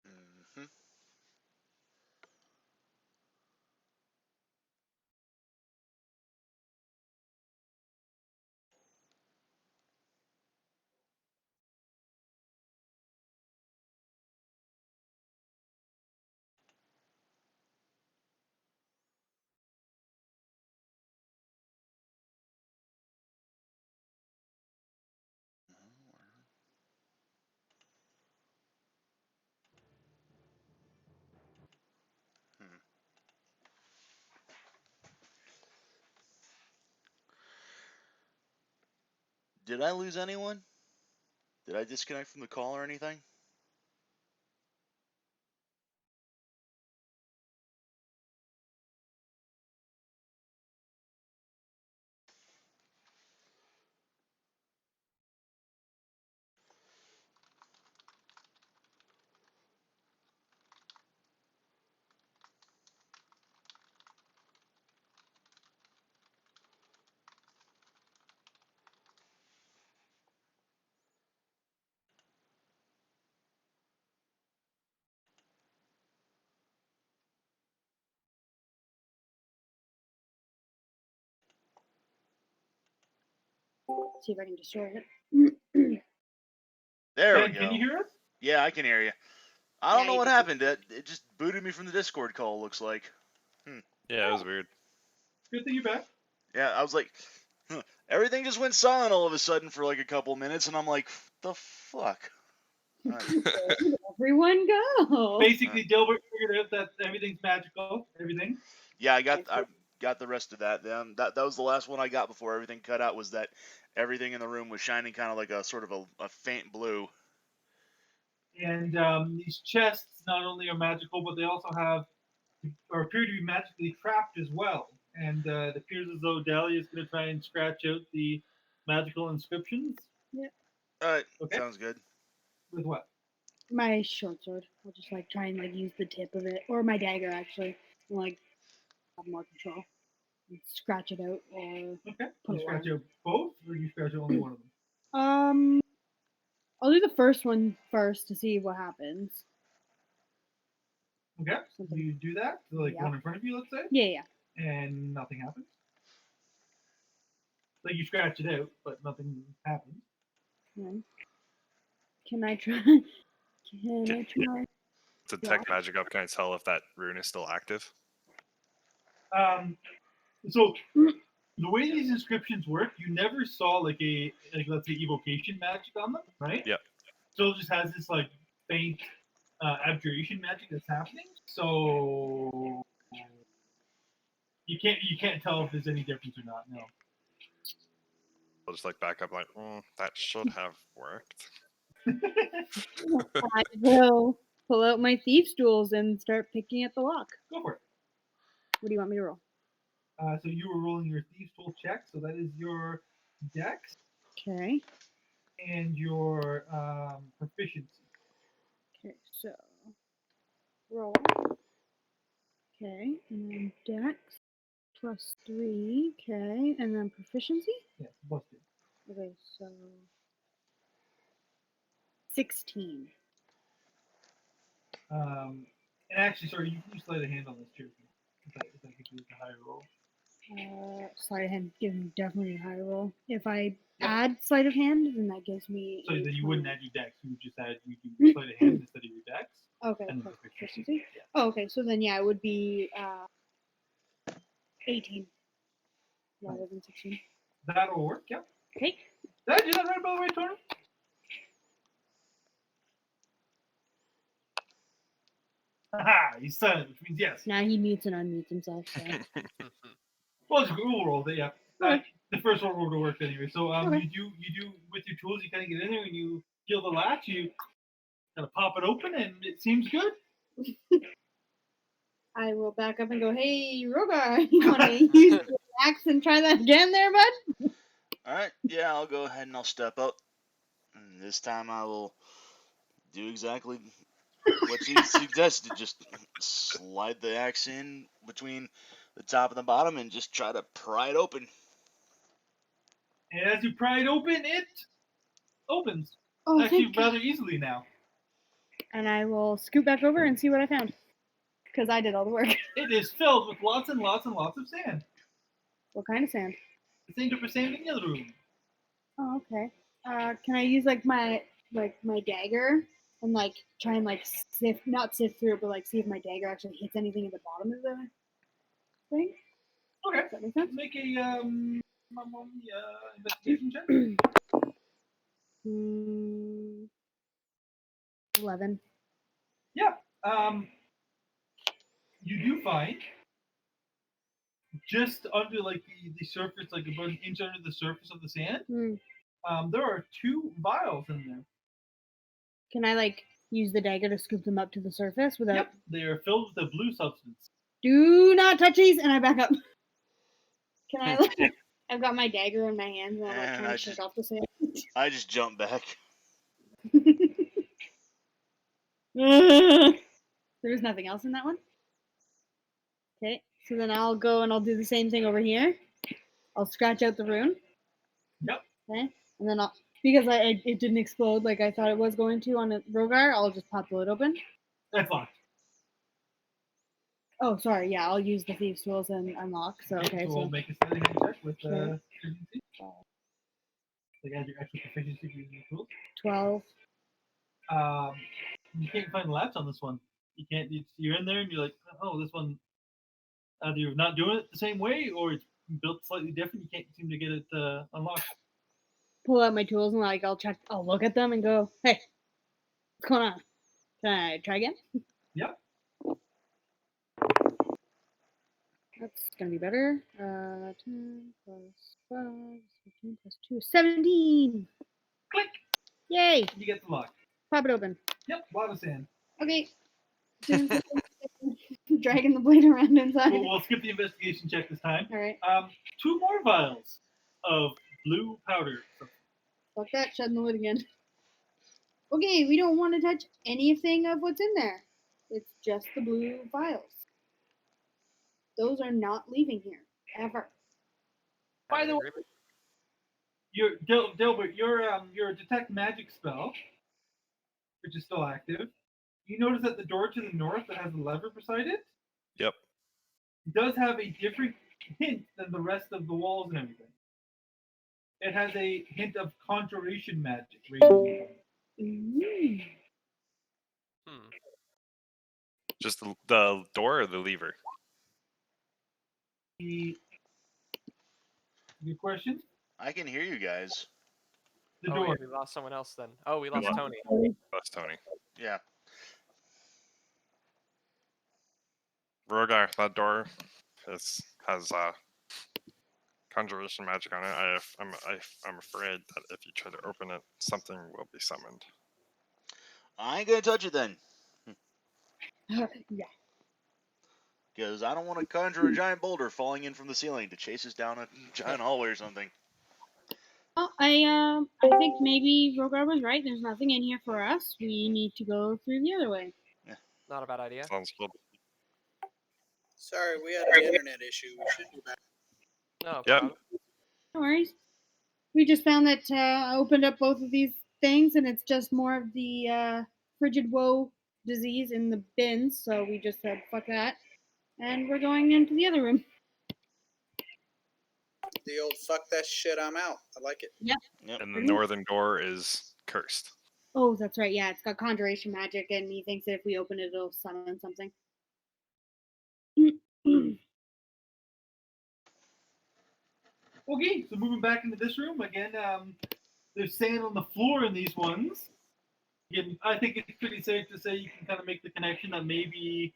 Mm-hmm. Hmm. Did I lose anyone? Did I disconnect from the call or anything? See if I can destroy it. There we Ben, go. can you hear us? Yeah, I can hear you. I Yeah, don't know you what can- happened. It just booted me from the Discord call, looks like. Yeah, it was weird. Good thing you're back. Yeah, I was like, everything just went silent all of a sudden for like a couple minutes, and I'm like, the fuck? Alright. Where did everyone go? Basically, Dilbert figured out that everything's magical. Everything. Yeah, I got the rest of that. That was the last one I got before everything cut out. Was that everything in the room was shining kind of like a sort of a faint blue. And these chests not only are magical, but they also have or appear to be magically trapped as well. And it appears as though Dalia is going to try and scratch out the magical inscriptions. All right, Okay. sounds good. With what? My short sword. I'll just like try and like use the tip of it, or my dagger actually, and like have more control. And scratch it out, or Okay. Put You it scratch on. out both, or you scratch out only one of them? I'll do the first one first to see what happens. Okay. Something. You do that, so like Yeah. one in front of you, let's say, Yeah. and nothing happens. Like you scratch it out, but nothing happens. Okay. Can I try? Can I try? To detect magic up, can I tell if that rune is still active? So the way these inscriptions work, you never saw like let's say evocation magic on them, right? Yep. So it just has this like faint abjuration magic that's happening. So you can't tell if there's any difference or not. No. I'll just like back up, like, that should have worked. I will pull out my thief's tools and start picking at the lock. Go for it. What do you want me to roll? So you were rolling your thieves tool check, so that is your dex Okay. and your proficiency. Okay, so roll. Okay, and then dex +3. Okay, and then proficiency. Yeah, busted. Okay, so 16. And actually, sorry, you can slide a hand on this too. If I could do a higher roll. Sleight of hand gives me definitely a higher roll. If I add sleight of hand, then that gives me. So a then you 20. wouldn't add your dex. You would just add you do sleight of hand instead of your dex. Okay, And plus then proficiency. Oh, okay. So then, yeah, it would be 18 rather than 16. That'll work. Yep. Okay. Did I do that right, by the way, Tony? Haha, he's silent, which means yes. Now he mutes and unmutes himself. So. Well, it's a cool roll, but yeah. Okay. The first one would have worked anyway. So Okay. you do with your tools, you kind of get in there and you feel the latch, you kind of pop it open, and it seems good. I will back up and go, hey, Rhogar, you want to use the axe and try that again there, bud? All right, yeah, I'll go ahead and I'll step up. And this time I will do exactly what you suggested. Just slide the axe in between the top and the bottom and just try to pry it open. And as you pry it open, it opens. Oh, Actually, thank rather God. easily now. And I will scoot back over and see what I found. Because I did all the work. It is filled with lots and lots and lots of sand. What kind of sand? The same type of sand in the other room. Oh, okay. Can I use like my dagger and like try and like not sift through it, but like see if my dagger actually hits anything at the bottom of the thing? Okay. Does that make sense? Make a investigation check. 11. Yeah. You do find just under like the surface, like about an inch under the surface of the sand, there are 2 vials in there. Can I like use the dagger to scoop them up to the surface without? Yep. They are filled with a blue substance. Do not touch these, and I back up. Can I? Like, I've got my dagger in my hands, and I'm like And trying to shake off the sand. I just jump back. There's nothing else in that one. Okay, so then I'll go and I'll do the same thing over here. I'll scratch out the rune. Yep. Okay, and then because it didn't explode like I thought it was going to on a Rhogar, I'll just pop the lid open. That's locked. Oh, sorry. Yeah, I'll use the thieves' tools and unlock. So okay, So so we'll make a steady hand check with Sure. proficiency. Like add your extra proficiency using your tools. 12. You can't find latch on this one. You can't. You're in there and you're like, oh, this one. Either you're not doing it the same way or it's built slightly different. You can't seem to get it unlocked. Pull out my tools and like I'll look at them and go, hey, What's going on? Can I try again? Yep. That's gonna be better. 10 plus 5, 15 plus 2, 17. Click. Yay! You get the lock. Pop it open. Yep. Lot of sand. Okay. Dragging the blade around inside. We'll skip the investigation check this time. All right. 2 more vials of blue powder. Fuck that. Shutting the lid again. Okay, we don't want to touch anything of what's in there. It's just the blue vials. Those are not leaving here ever. By the way, your Dilbert, your detect magic spell, which is still active. You notice that the door to the north that has a lever beside it Yep. does have a different hint than the rest of the walls and everything. It has a hint of conjuration magic. Mm. Just the door or the lever? Good question. I can hear you guys. The Oh, door. wait, we lost someone else then. Oh, we lost Yeah. Tony. That's Tony. Yeah. Rhogar, that door has conjuration magic on it. I'm afraid that if you try to open it, something will be summoned. I ain't gonna touch it then, Yeah. because I don't want to conjure a giant boulder falling in from the ceiling to chase us down a giant hallway or something. Oh, I think maybe Rhogar was right. There's nothing in here for us. We need to go through the other way. Not a bad idea. Sounds good. Sorry, we had an internet issue. We should be back. No Yep. problem. No worries. We just found that I opened up both of these things, and it's just more of the frigid woe disease in the bins. So we just said, "Fuck that," and we're going into the other room. The old fuck that shit, I'm out. I like it. Yep. And the northern door is cursed. Oh, that's right. Yeah, it's got conjuration magic, and he thinks that if we open it, it'll summon something. Okay, so moving back into this room again. There's sand on the floor in these ones. Again, I think it's pretty safe to say you can kind of make the connection that maybe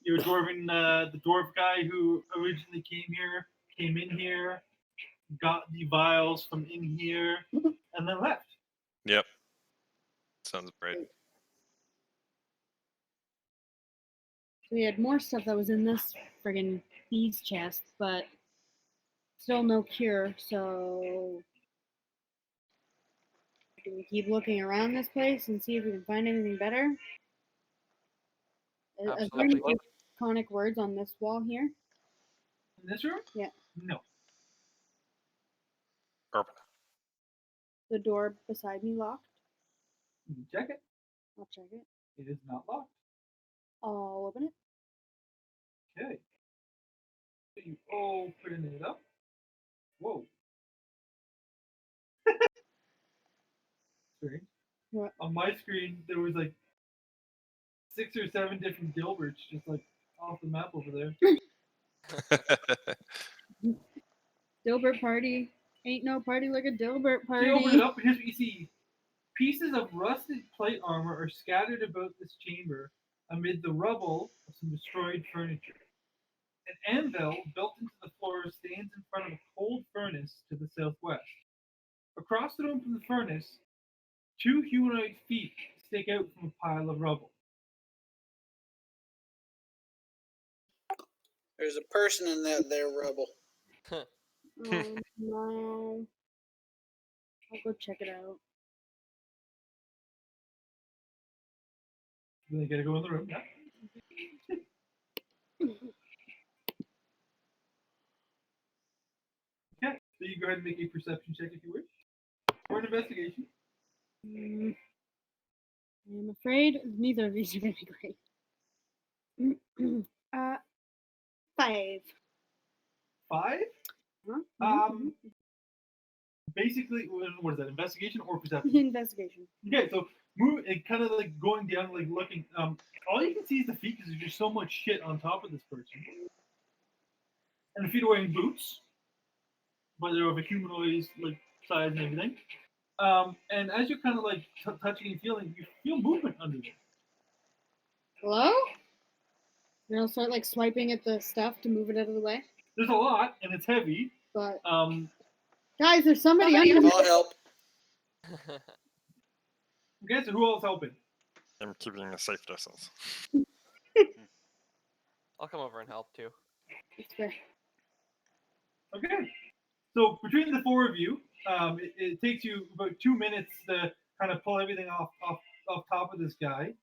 your dwarven, the dwarf guy who originally came in here, got the vials from in here, and then left. Yep. Sounds great. We had more stuff that was in this friggin' thieves chest, but still no cure, so do we keep looking around this place and see if we can find anything better? Are there any Absolutely. iconic words on this wall here? In this room? Yeah. No. Open. The door beside me locked? You can check it. I'll check it. It is not locked. I'll open it. Okay. So you open it up. Whoa. Sorry. What? On my screen, there was like 6 or 7 different Dilberts just like off the map over there. Dilbert party. Ain't no party like a Dilbert party. You open it up, and here's what you see. Pieces of rusted plate armor are scattered about this chamber amid the rubble of some destroyed furniture. An anvil built into the floor stands in front of a cold furnace to the southwest. Across the room from the furnace, 2 humanoid feet stick out from a pile of rubble. There's a person in that there rubble. Oh no. I'll go check it out. Then you gotta go in the room. Yeah. Okay, so you go ahead and make a perception check if you wish, or an investigation. I'm afraid neither of these are going to be great. 5. 5. Huh? Basically, what is that? Investigation or perception? Investigation. Okay, so move it, kind of like going down, like looking. All you can see is the feet because there's just so much shit on top of this person. And the feet are wearing boots, but they're of a humanoid like size and everything. And as you're kind of like touching and feeling, you feel movement under you. Hello? And I'll start like swiping at the stuff to move it out of the way. There's a lot, and it's heavy. But Guys, there's somebody under me. I'll help. Okay, so who else helping? I'm keeping a safe distance. I'll come over and help too. It's fair. Okay. So between the four of you, it takes you about 2 minutes to kind of pull everything off top of this guy.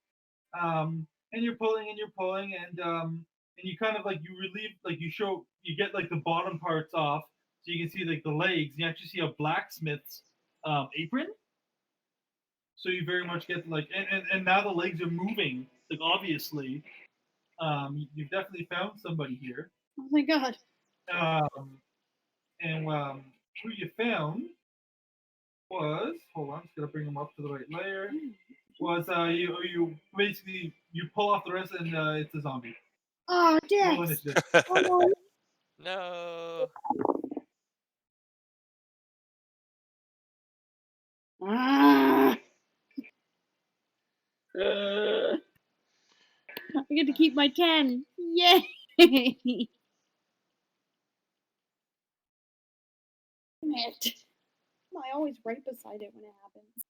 And you're pulling and you kind of like you relieve, like you get like the bottom parts off, so you can see like the legs. You actually see a blacksmith's apron. So you very much get like, and now the legs are moving. Like obviously, you've definitely found somebody here. Oh my god. Who you found was, hold on, just gotta bring them up to the right layer. Was you basically you pull off the rest and it's a zombie. Oh, Roll Dex. initiative. Oh, No. ah. I get to keep my 10. Yay! Damn it. I always right beside it when it happens.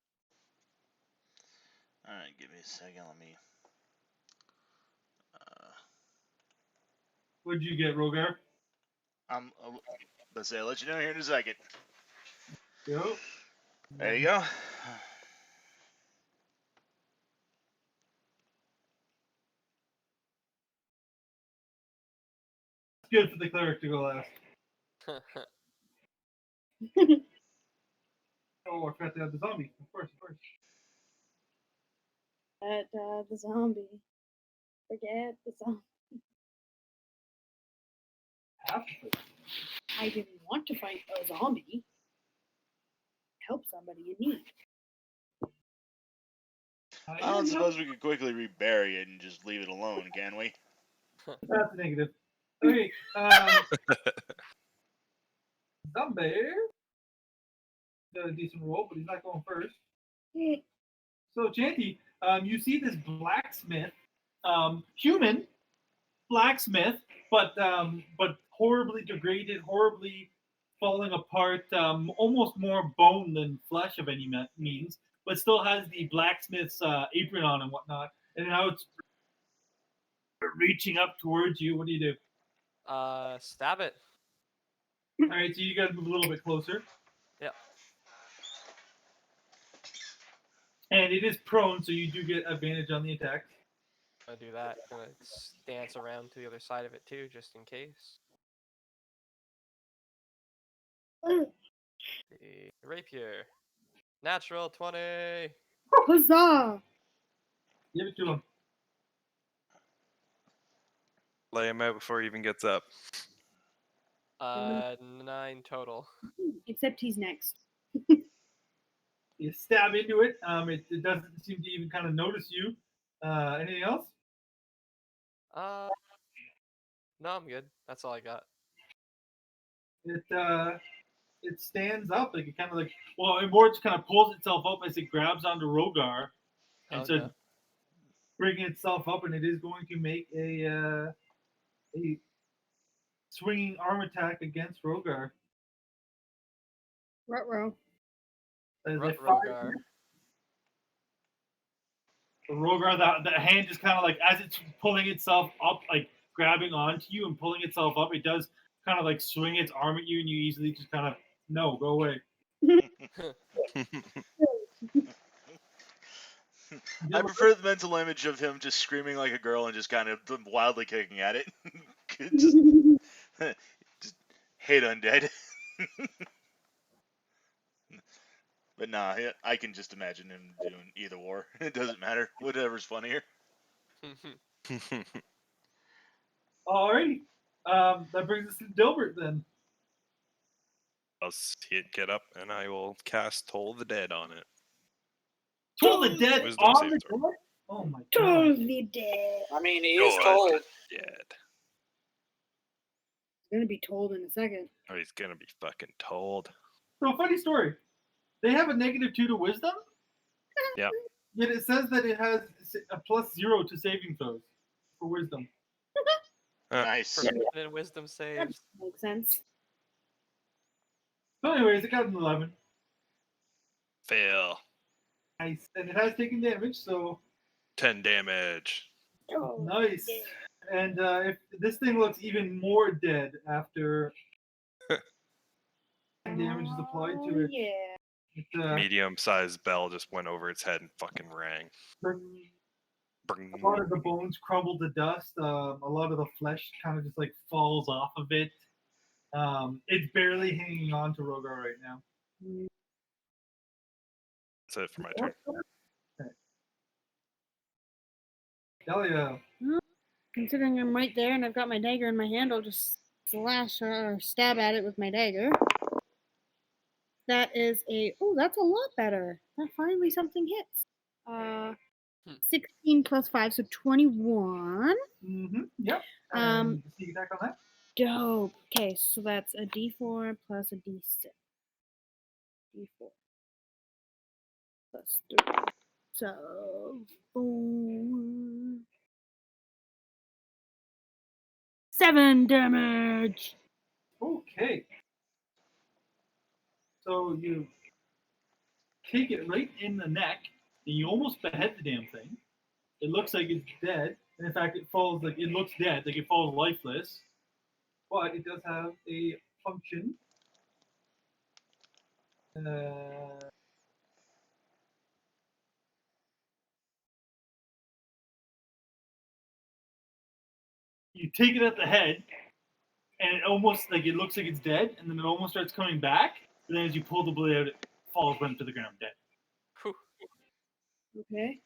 Alright, give me a second. Let me. What'd you get, Rhogar? Let's say I'll let you know here in a second. Yo. There you go. It's good for the cleric to go last. Oh, I forgot to have the zombie. Of course. The zombie. Forget the zombie. Half of it. I didn't want to fight a zombie. Help somebody in need. I don't suppose we could quickly rebury it and just leave it alone, can we? That's negative. Okay, zombie. Got a decent roll, but he's not going first. So, Chanty, you see this blacksmith, human blacksmith, but horribly degraded, horribly falling apart, almost more bone than flesh of any means, but still has the blacksmith's apron on and whatnot. And now it's reaching up towards you. What do you do? Stab it. All right, so you guys move a little bit closer. Yep. And it is prone, so you do get advantage on the attack. I'll do that. Gonna dance around to the other side of it too, just in case. The rapier. Natural 20. Huzzah! Give it to him. Lay him out before he even gets up. 9 total. Except he's next. You stab into it. It doesn't seem to even kind of notice you. Anything else? No, I'm good. That's all I got. It stands up like it kind of like it more just kind of pulls itself up as it grabs onto Rhogar and so bringing itself up, and it is going to make a swinging arm attack against Rhogar. Ruh-roh. Rhogar. Rhogar, the hand is kind of like as it's pulling itself up, like grabbing onto you and pulling itself up, it does kind of like swing its arm at you, and you easily just kind of no, go away. I prefer the mental image of him just screaming like a girl and just kind of wildly kicking at it. just hate undead. But nah, I can just imagine him doing either war. It doesn't matter. Whatever's funnier. Alright. That brings us to Dilbert then. I'll see it get up, and I will cast Toll the Dead on it. Toll the Dead Wisdom on save the throw. door? Oh my god. Totally dead. I mean, he is Go told. on, Dead. He's gonna be told in a second. Oh, he's gonna be fucking told. So, funny story. They have a -2 to wisdom. Yeah. Yet it says that it has a +0 to saving throws for wisdom. Nice. Forbidden wisdom That saves. makes sense. So, anyways, it got an 11. Fail. Nice, and it has taken damage, so 10 damage. Oh, nice. And if this thing looks even more dead after damage is applied to it. Yeah. It, Medium-sized bell just went over its head and fucking rang. a lot of the bones crumble to dust. A lot of the flesh kind of just like falls off of it. It's barely hanging on to Rhogar right now. That's it for my turn. Dalia. Considering I'm right there and I've got my dagger in my hand, I'll just slash or stab at it with my dagger. That is that's a lot better. That finally something hits. 16 plus 5, so 21. Yep. And sneak attack on that. Dope. Okay, so that's a d4 plus a d6. D4 plus 3. So 4. 7 damage. Okay. So you take it right in the neck, and you almost behead the damn thing. It looks like it's dead, and in fact, it falls like it looks dead, like it falls lifeless. But it does have a function. You take it at the head, and it almost like it looks like it's dead, and then it almost starts coming back. And then as you pull the blade out, it falls right to the ground dead. Whew. Okay.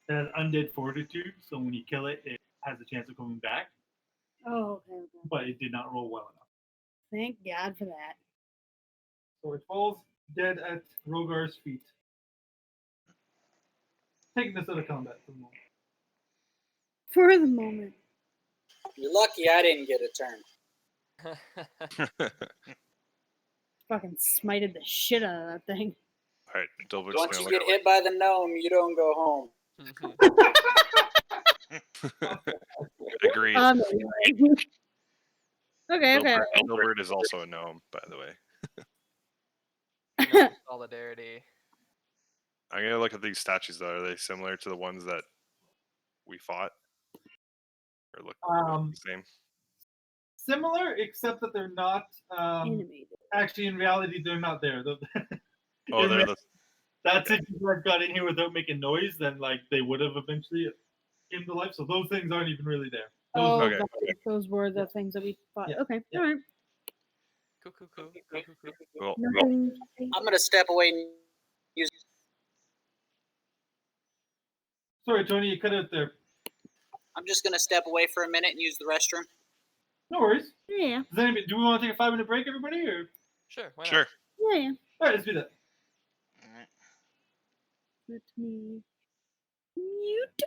It has undead fortitude, so when you kill it, it has a chance of coming back. Oh, okay. But it did not roll well enough. Thank God for that. So it falls dead at Rhogar's feet. Taking this out of combat for the moment. For the moment. You're lucky I didn't get a turn. Fucking smited the shit out of that thing. All right, Dilbert's Once gonna you look get hit by the gnome, you don't go home. Agreed. Okay. Dilbert is also a gnome, by the way. No solidarity. I'm gonna look at these statues though. Are they similar to the ones that we fought? Or look the same? Similar, except that they're not. Animated. Actually, in reality, they're not there. Oh, they're the. That's if you got in here without making noise, then like they would have eventually came to life. So those things aren't even really there. Okay. Those were the things that we fought. Yeah. Okay, Yeah. all right. Cool. Nothing. I'm gonna step away and use. Sorry, Tony, you cut out there. I'm just gonna step away for a minute and use the restroom. No worries. Yeah. Do we want to take a 5-minute break, everybody? Or Sure, why not? Sure. Yeah. all right, let's do that. Let me mute.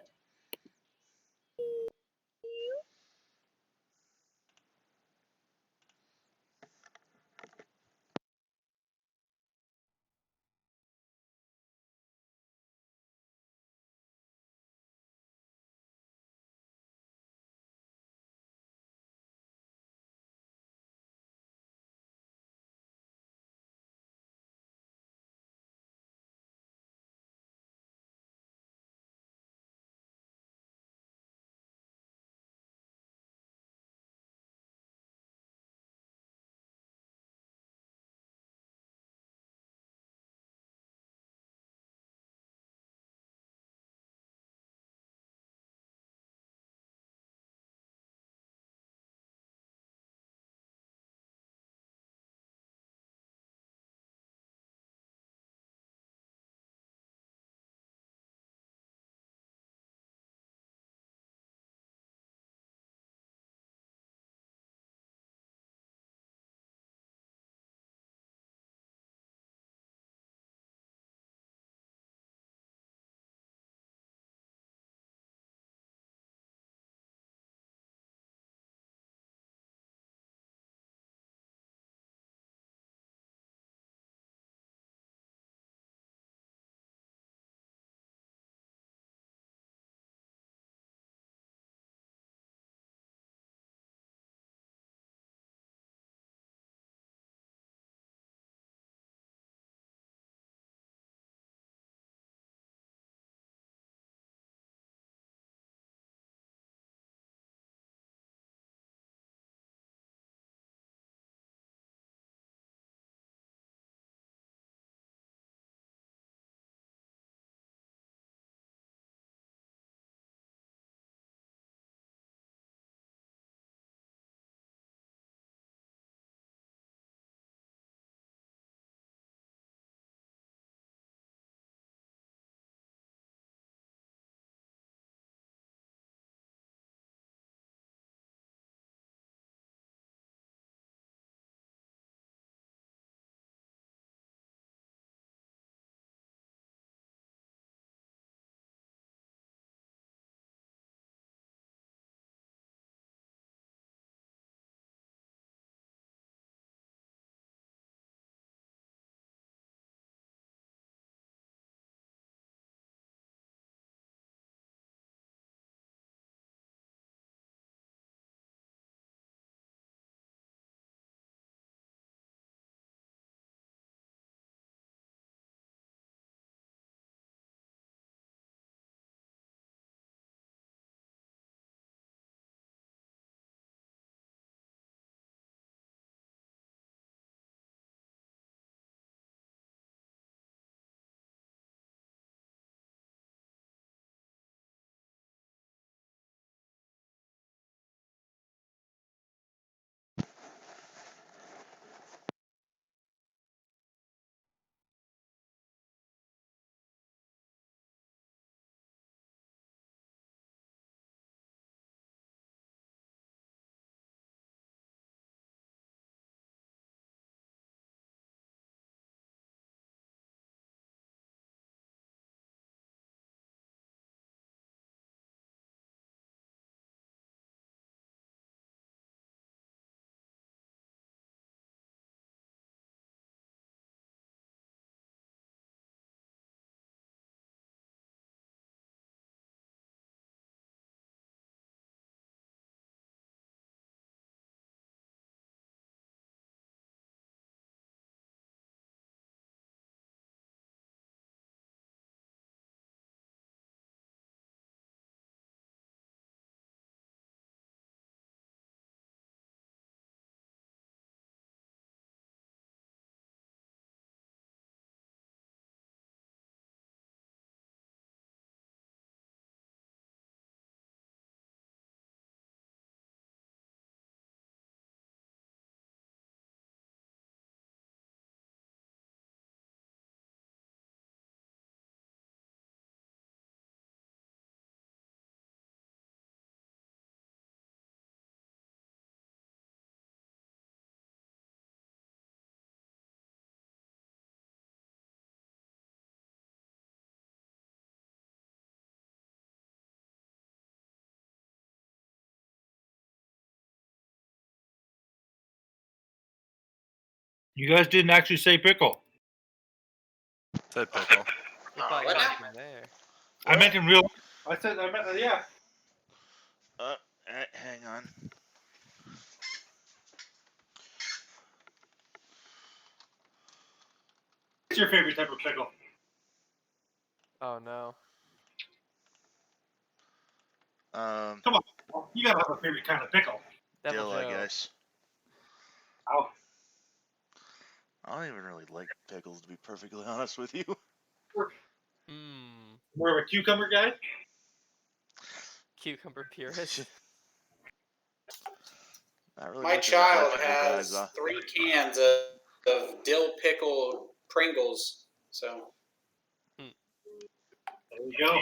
You guys didn't actually say pickle. Said pickle. We thought you what meant now? from there. I meant in real. I meant yeah. Hang on. What's your favorite type of pickle? Oh no. Come on, you gotta have a favorite kind of pickle. Devil Dill, I Joe. guess. Oh, I don't even really like pickles, to be perfectly honest with you. Mmm. more of a cucumber guy. Cucumber purist. Not really My much of a child vegetable guy, has though. 3 cans of dill pickle Pringles. So There you go.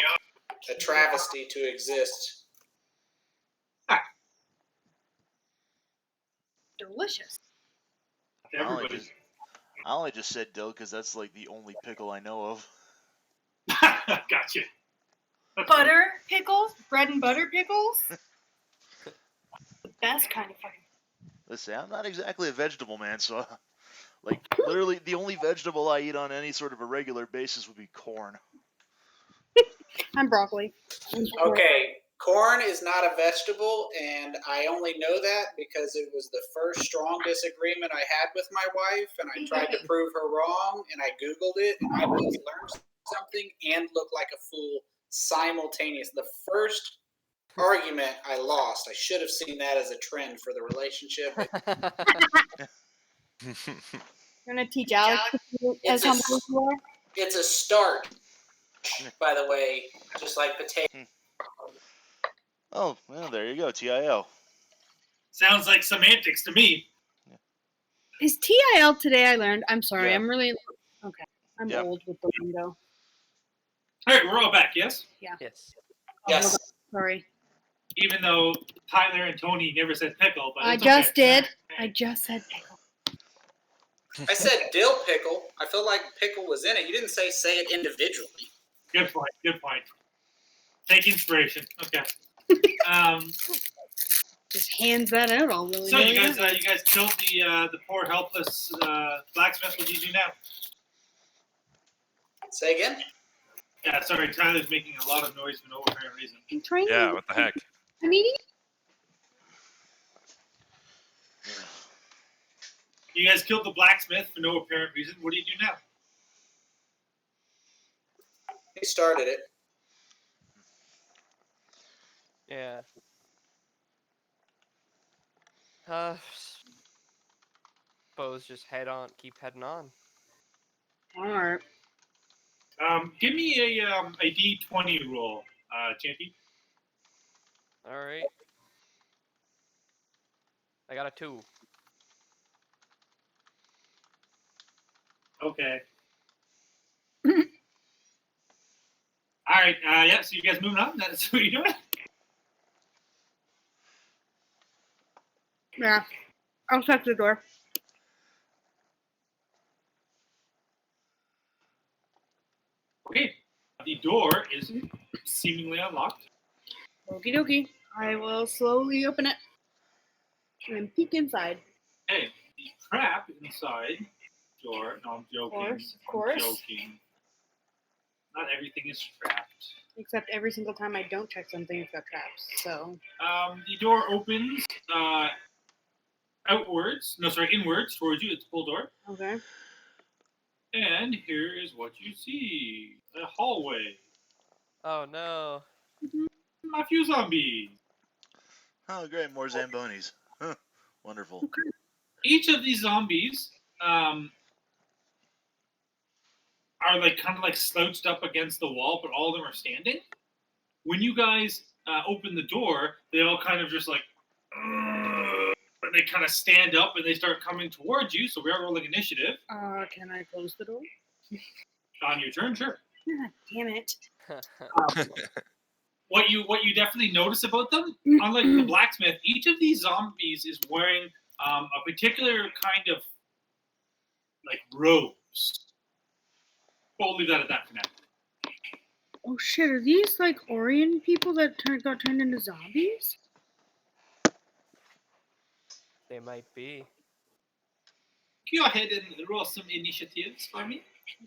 a travesty to exist. Delicious. I only Everybody. just said dill because that's like the only pickle I know of. Gotcha. Butter pickles? Bread and butter pickles? The best kind of fucking. Listen, I'm not exactly a vegetable man, so like literally the only vegetable I eat on any sort of a regular basis would be corn. I'm broccoli. Okay, corn is not a vegetable, and I only know that because it was the first strong disagreement I had with my wife, and I tried to prove her wrong, and I Googled it, and I both learned something and looked like a fool simultaneously. The first argument I lost. I should have seen that as a trend for the relationship. But You're gonna teach Alex It's how a- much you are? it's a start, by the way, just like potato. Oh, well, there you go, TIO. Sounds like semantics to me. Is TIL today? I learned. I'm sorry. Yeah. I'm really okay. I'm Yep. old with the lingo. All right, we're all back. Yes. Yes. Yes. Sorry. Even though Tyler and Tony never said pickle, but I it's just okay. did. I just said pickle. I said dill pickle. I feel like pickle was in it. You didn't say it individually. Good point. Good point. Take inspiration. Okay. Just hands that out all willy So you nilly. guys killed the poor helpless blacksmith. What do you do now? Say again? Yeah, sorry, Tyler's making a lot of noise for no apparent reason. I'm trying Yeah, to. what the heck? I'm eating. You guys killed the blacksmith for no apparent reason. What do you do now? He started it. Yeah. Suppose just keep heading on. All right. Give me a D20 roll, Chanty. All right. I got a 2. Okay. All right. Yeah. So you guys moving on? That's what you're doing. Yeah. I'll shut the door. Okay. The door is seemingly unlocked. Okie dokie. I will slowly open it and peek inside. Hey, the trap inside door. No, I'm joking. Of course. I'm joking. Not everything is trapped. Except every single time I don't check something, it's got traps. So. The door opens inwards towards you. It's a full door. Okay. And here is what you see. A hallway. Oh no. A few zombies. Oh, great, more Zambonis. Huh, wonderful. Each of these zombies are like kind of like slouched up against the wall, but all of them are standing. When you guys open the door, they all kind of just like, and they kind of stand up and they start coming towards you. So we are rolling initiative. Can I close the door? On your turn, sure. God damn it. What you definitely notice about them, unlike the blacksmith, each of these zombies is wearing a particular kind of like robes. We'll leave that at that for now. Oh shit, are these like Orient people that got turned into zombies? They might be. go ahead and roll some initiatives for me.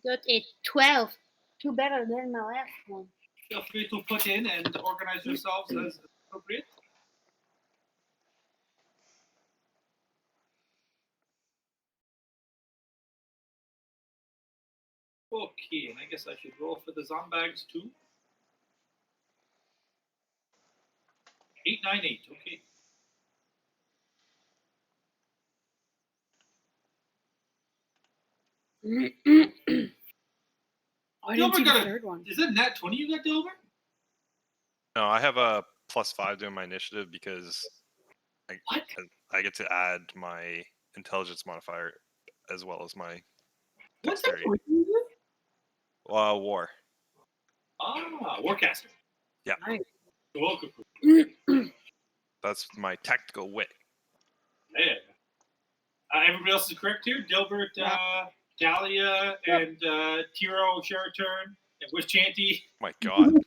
Got a 12. Two better than my last one. Feel free to put in and organize yourselves as appropriate. Okay, and I guess I should roll for the zombags too. 8, 9, 8. Okay. I didn't see Dilbert got the a. third one. Is that nat 20 you got, Dilbert? No, I have a +5 to my initiative because What? I get to add my intelligence modifier as well as my What's that? dexterity. War. Ah, Warcaster. Yeah. Nice. Welcome. That's my tactical wit. Yeah. Everybody else is correct here. Dilbert, Dalia, Yep. and Tyro share a turn. And with Chanty, My God. and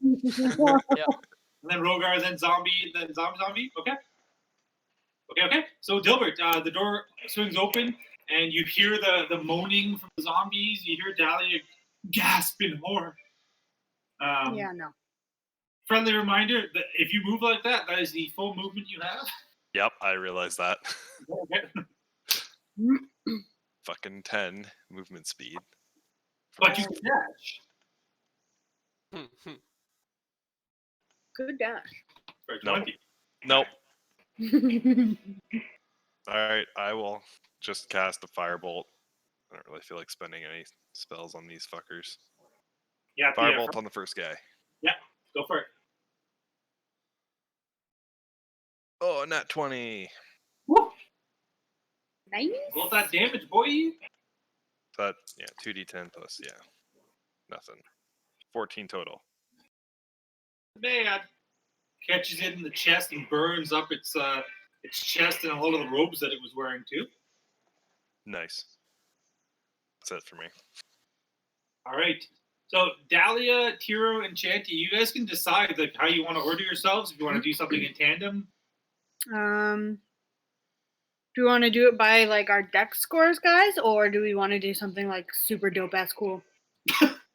then Rhogar, then zombie, then zombie. Okay. So Dilbert, the door swings open, and you hear the moaning from the zombies. You hear Dalia gasp in horror. Yeah, no. Friendly reminder that if you move like that, that is the full movement you have. Yep, I realize that. Okay. Fucking 10 movement speed. But you can dash. Good dash. For No. 20. Nope. Alright, I will just cast a firebolt. I don't really feel like spending any spells on these fuckers. Yeah, Firebolt on the first guy. go for it. Oh, nat 20. Woo! Nice. Roll that damage, boy. That, 2d10 plus, nothing. 14 total. Bad. Catches it in the chest and burns up its chest and a lot of the robes that it was wearing too. Nice. That's it for me. All right. So Dalia, Tyro, and Chanty, you guys can decide how you want to order yourselves. If you want to do something in tandem. Do we want to do it by like our dex scores, guys, or do we want to do something like super dope ass cool,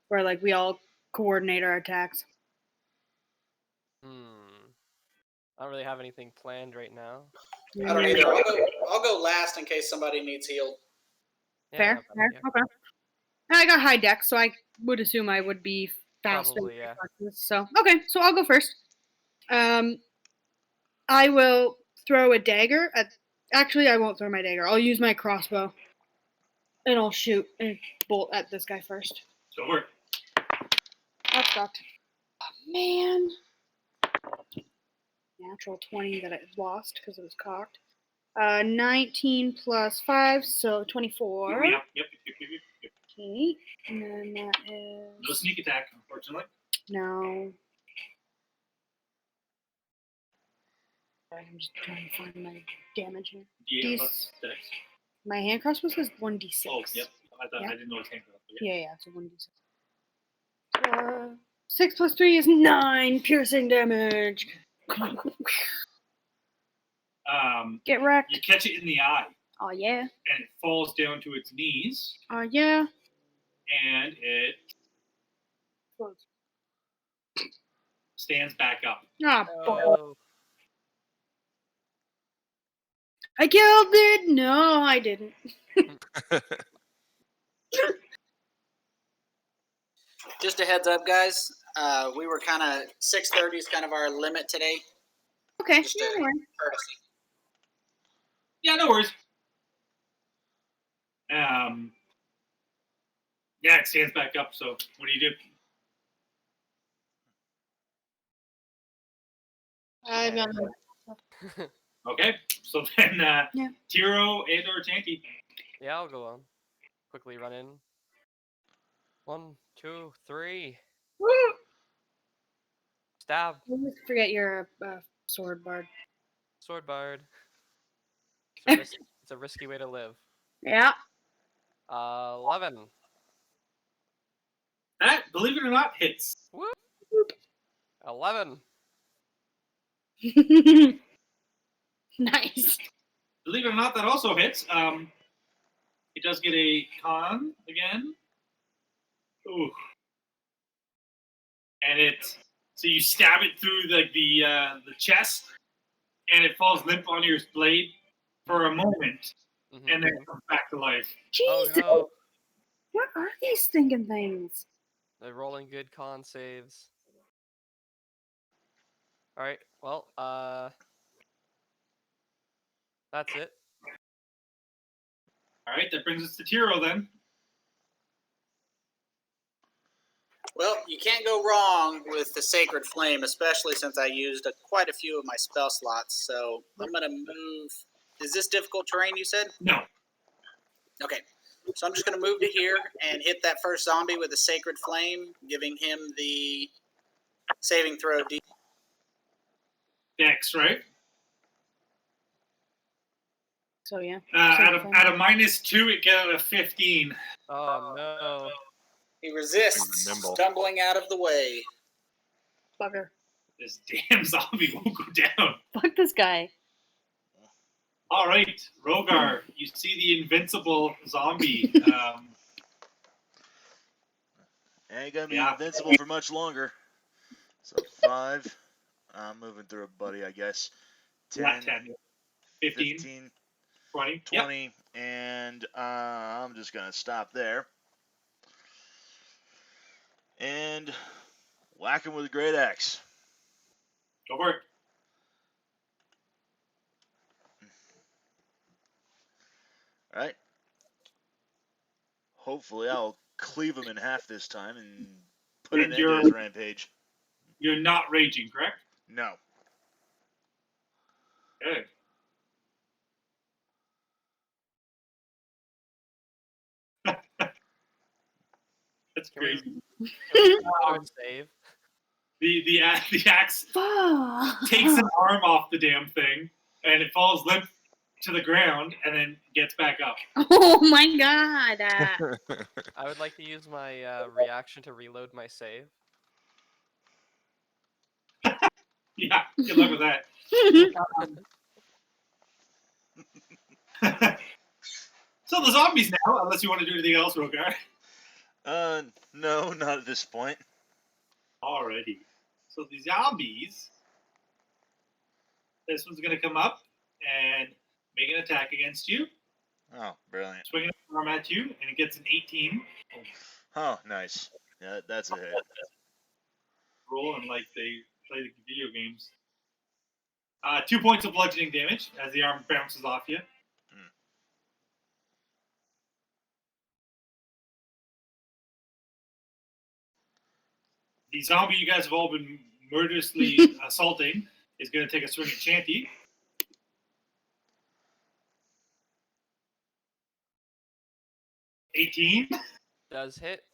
where like we all coordinate our attacks? I don't really have anything planned right now. I don't either. I'll go last in case somebody needs healed. Yeah, Fair. not bad Fair. idea. Okay. I got high dex, so I would assume I would be faster. Probably, yeah. So okay, so I'll go first. I will throw a dagger at. Actually, I won't throw my dagger. I'll use my crossbow, and I'll shoot a bolt at this guy first. Go for it. That sucked. Oh, man. Natural 20 that I lost because it was cocked. 19 plus 5, so 24. Yep. Okay, and then that is... No sneak attack, unfortunately. No. I'm just trying to find my damage here. Yeah, plus dex. My hand crossbow says 1d6. Oh, yep. Yeah. I didn't know it was hand crossbow. Yeah, it's a 1d6. 6 plus 3 is 9 piercing damage. Get wrecked. You catch it in the eye, Oh, yeah. and it falls down to its knees, Oh, yeah. and it stands back up. Ah, Oh, I killed it. No, I didn't. Just a heads up, guys. We were kind of 6:30 is kind of our limit today. Okay. Just Yeah, a no worries. courtesy. Yeah, no worries. Yeah, it stands back up. So what do you do? I've got Okay, so then Yeah. Tyro and or Chanty. yeah, I'll go on. Quickly run in. 1, 2, 3. Stab. Always forget you're a sword bard. Sword bard. It's a risky way to live. Yeah. 11. That, believe it or not, hits. Whoop. 11. Nice. Believe it or not, that also hits. It does get a con again. Ooh. And so you stab it through the chest, and it falls limp onto your blade for a moment, and then it comes back to life. Oh Jesus! no, What are these stinking things? they're rolling good con saves. All right, well, that's it. All right, that brings us to Tyro then. Well, you can't go wrong with the Sacred Flame, especially since I used quite a few of my spell slots. So I'm going to move. Is this difficult terrain, you said? No. Okay. So I'm just going to move to here and hit that first zombie with the Sacred Flame, giving him the saving throw. Dex, right? So yeah. At a -2, it got a 15. Oh no. He resists, stumbling out of the way. Bugger. This damn zombie won't go down. Fuck this guy. All right, Rhogar, you see the invincible zombie. Ain't gonna be invincible for much longer. So 5. I'm moving through a buddy, I guess. 10, 15, 15, 20, 20, yep. And I'm just gonna stop there. And whack him with a great axe. Go for it. All right. Hopefully, I'll cleave him in half this time and put an end to his rampage. You're not raging, correct? No. Good. That's crazy. Can we save? The axe takes an arm off the damn thing, and it falls limp to the ground, and then gets back up. Oh my god! I would like to use my reaction to reload my save. Yeah, good luck with that. So the zombies now, unless you want to do anything else, Rhogar. No, not at this point. Alrighty. So the zombies. This one's gonna come up and make an attack against you. Oh, brilliant. Swinging an arm at you, and it gets an 18. Oh, nice. Yeah, that's a hit. Rolling like they play the video games. 2 points of bludgeoning damage as the arm bounces off you. The zombie you guys have all been murderously assaulting is going to take a swing at Chanty. $18. Does hit.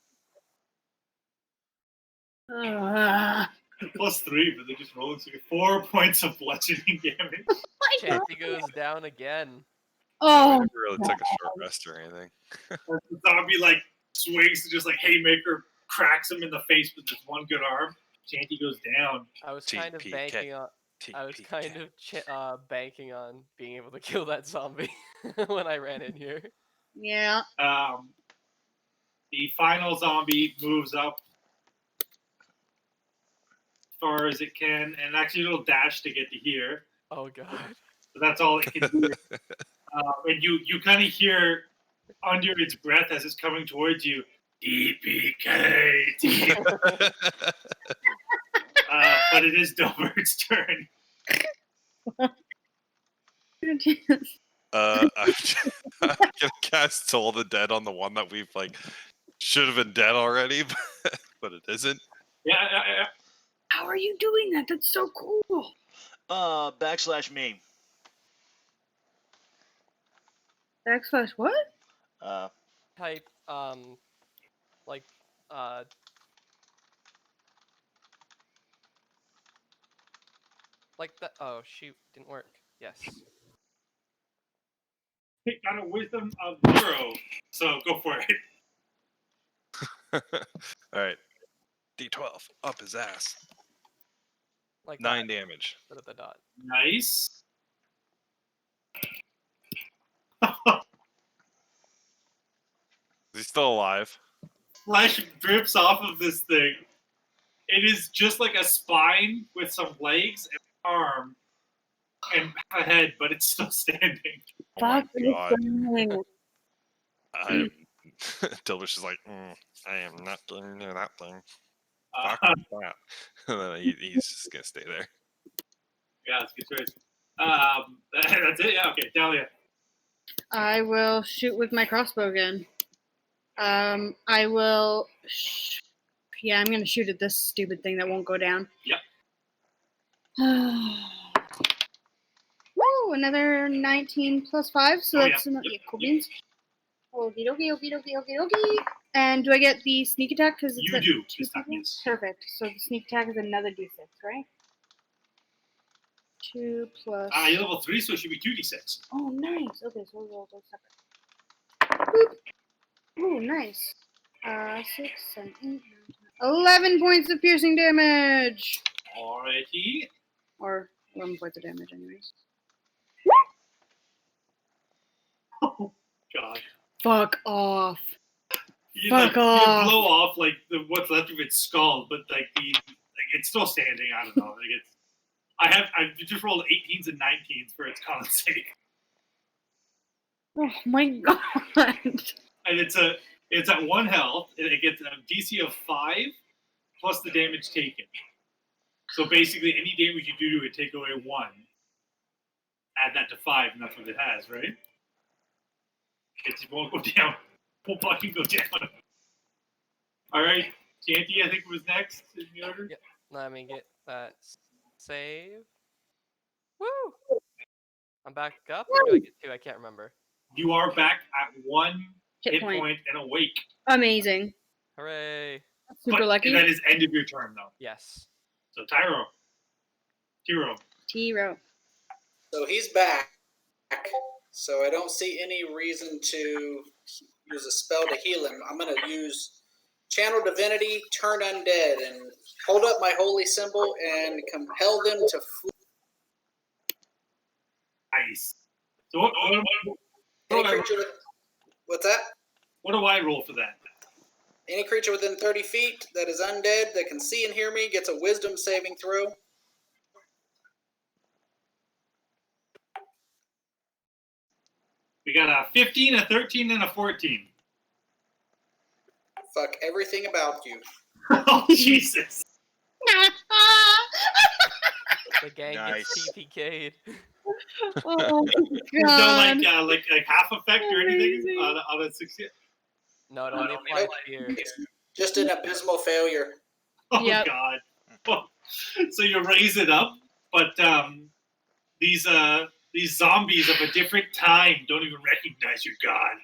+3, but they're just rolling. So you get 4 points of bludgeoning damage. Chanty goes down again. I never really took a short rest or anything. The zombie like swings to just like haymaker, cracks him in the face with this one good arm. Chanty goes down. I was kind of banking on. I was kind of banking on being able to kill that zombie when I ran in here. Yeah. The final zombie moves up as far as it can, and actually it'll dash to get to here. Oh god. So that's all it can do. And you kind of hear under its breath as it's coming towards you, DPK. But it is Dilbert's turn. I'm gonna cast Toll the Dead on the one that we've should have been dead already, but it isn't. Yeah. How are you doing that? That's so cool. /me. Backslash what? Type like that. Oh shoot, didn't work. Yes. It got a wisdom of 0, so go for it. Alright. D12, up his ass. Like 9 damage. Put the dot. Nice. Is he still alive? Flesh drips off of this thing. It is just like a spine with some legs and an arm and a head, but it's still standing. Oh my Fuck this god. thing. I am. Dilbert's just like, I am not getting near that thing. Fuck Uh, that. And then he's just gonna stay there. yeah, that's a good choice. That's it. Yeah, okay, Dalia. I will shoot with my crossbow again. I will. Yeah, I'm gonna shoot at this stupid thing that won't go down. Yep. Woo! Another 19 plus 5, so Oh, that's yeah. yeah, cool beans. Okie dokie. And do I get the sneak attack? Because You do this time, yes. Perfect. So the sneak attack is another d6, right? 2 plus. You're level 3, so it should be 2d6. Oh, nice. Okay, so we'll roll those separate. Boop. Ooh, nice. 6, 7, 8, 9, 10, 11 points of piercing damage. Alrighty. Or 11 points of damage, anyways. Oh, God. Fuck off. You, Fuck you off. blow off like what's left of its skull, but it's still standing. I don't know. I've just rolled 18s and 19s for its con save, Oh my god. and it's at 1 health, and it gets a DC of 5 plus the damage taken. So basically, any damage you do to it, take away 1. Add that to 5, and that's what it has, right? It just won't go down. Won't fucking go down. All right, Chanty, I think was next in the order. Yep. Let me get that save. Woo! I'm back up, or do I get 2? I can't remember. You are back at 1 Hit hit point. point and awake. Amazing. Hooray! Super But lucky. that is end of your turn, though. Yes. So Tyro. T-Row. So he's back. So I don't see any reason to use a spell to heal him. I'm going to use Channel Divinity, Turn Undead, and hold up my holy symbol and compel them to flee. Nice. So what Any do I- creature with, what's that? what do I roll for that? Any creature within 30 feet that is undead that can see and hear me gets a wisdom saving throw. We got a 15, a 13, and a 14. Fuck everything about you. Oh, Jesus. The gang Nice. gets TPK'd. Oh There's god. no like half effect or anything Amazing. on a 6 hit? No, it only applies here. It's just an abysmal failure. Oh, Yep. God. So you raise it up, but these zombies of a different time don't even recognize your god.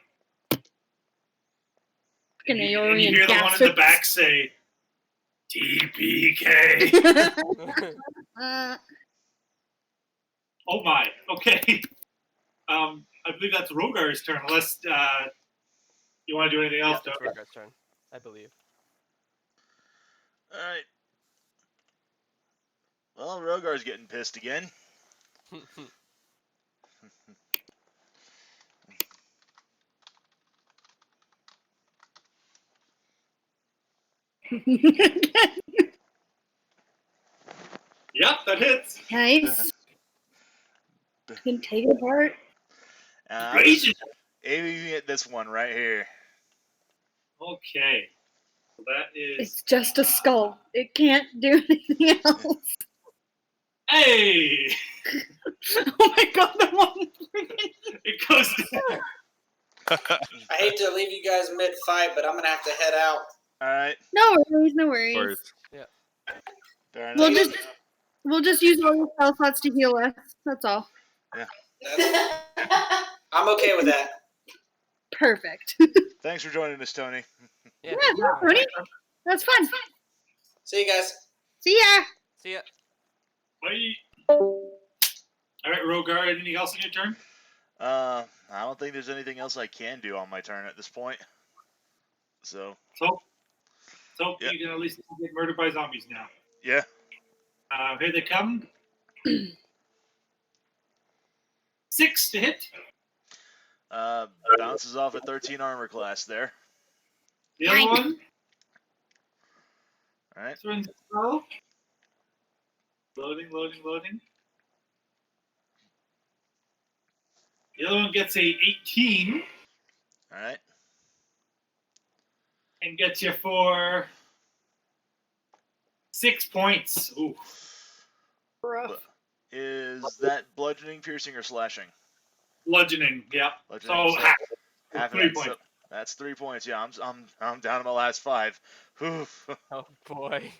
Fucking And you Aeolian hear the one in the bastards. back say, TPK. Oh my. Okay. I believe that's Rhogar's turn, unless you want to do anything else. It's Doug. Rhogar's turn, I believe. Alright. Well, Rhogar's getting pissed again. Yep, that hits. Nice. Can take it apart. Raise it. Aiming at this one right here. Okay. So that It's is. just a skull. It can't do anything else. Hey! Oh my god, the one. It goes down. I hate to leave you guys mid-fight, but I'm going to have to head out. Alright. No worries, no worries. Or Fair We'll enough. we'll just use all the spell slots to heal us. That's all. I'm okay with that. Perfect. Thanks for joining us, Tony. Yeah, Yeah, thank you no, very much. Tony. That's fun. See you guys. See ya. See ya. Bye. Alright, Rhogar, anything else on your turn? I don't think there's anything else I can do on my turn at this point. So, So Yeah. you can at least get murdered by zombies now. yeah. Here they come. 6 to hit. Bounces off a 13 armor class there. The other one. All right. This one's slow. Loading. The other one gets a 18 All right. and gets you for 6 points. Ooh. Rough. Is that bludgeoning, piercing, or slashing? Bludgeoning, yeah. Bludgeoning, So so half. half of 3 that. points. So that's 3 points. Yeah, I'm down to my last 5. Oof. Oh boy.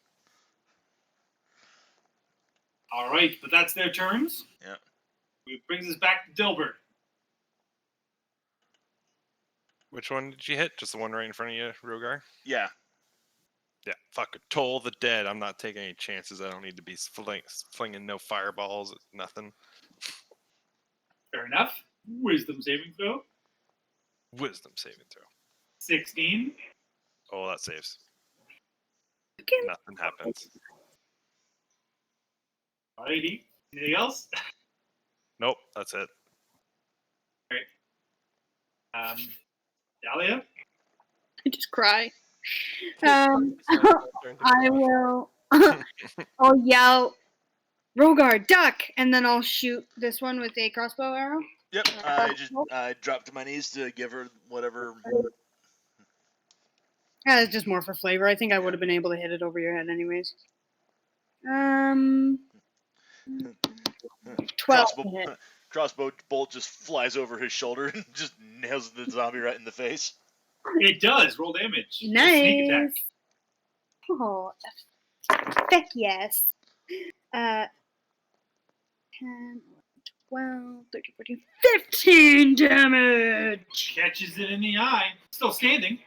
All right, but that's their turns. Yeah. Which brings us back to Dilbert. Which one did you hit? Just the one right in front of you, Rhogar? Yeah. Yeah, fuck it. Toll the dead. I'm not taking any chances. I don't need to be flinging no fireballs, nothing. Fair enough. Wisdom saving throw. Wisdom saving throw. 16. Oh, that saves. Okay. Nothing happens. Alrighty. Anything else? Nope, that's it. Dalia? I just cry. It's my turn to I cry. will. I'll yell, Rhogar, duck, and then I'll shoot this one with a crossbow arrow. Yep. I dropped to my knees to give her whatever. It's just more for flavor. I think I would have been able to hit it over your head anyways. 12 to hit. Crossbow bolt just flies over his shoulder and just nails the zombie right in the face. It does. Roll damage. Sneak attack. Nice. Oh, heck yes. 10, 12, 13, 14, 15 damage. Catches it in the eye. Still standing.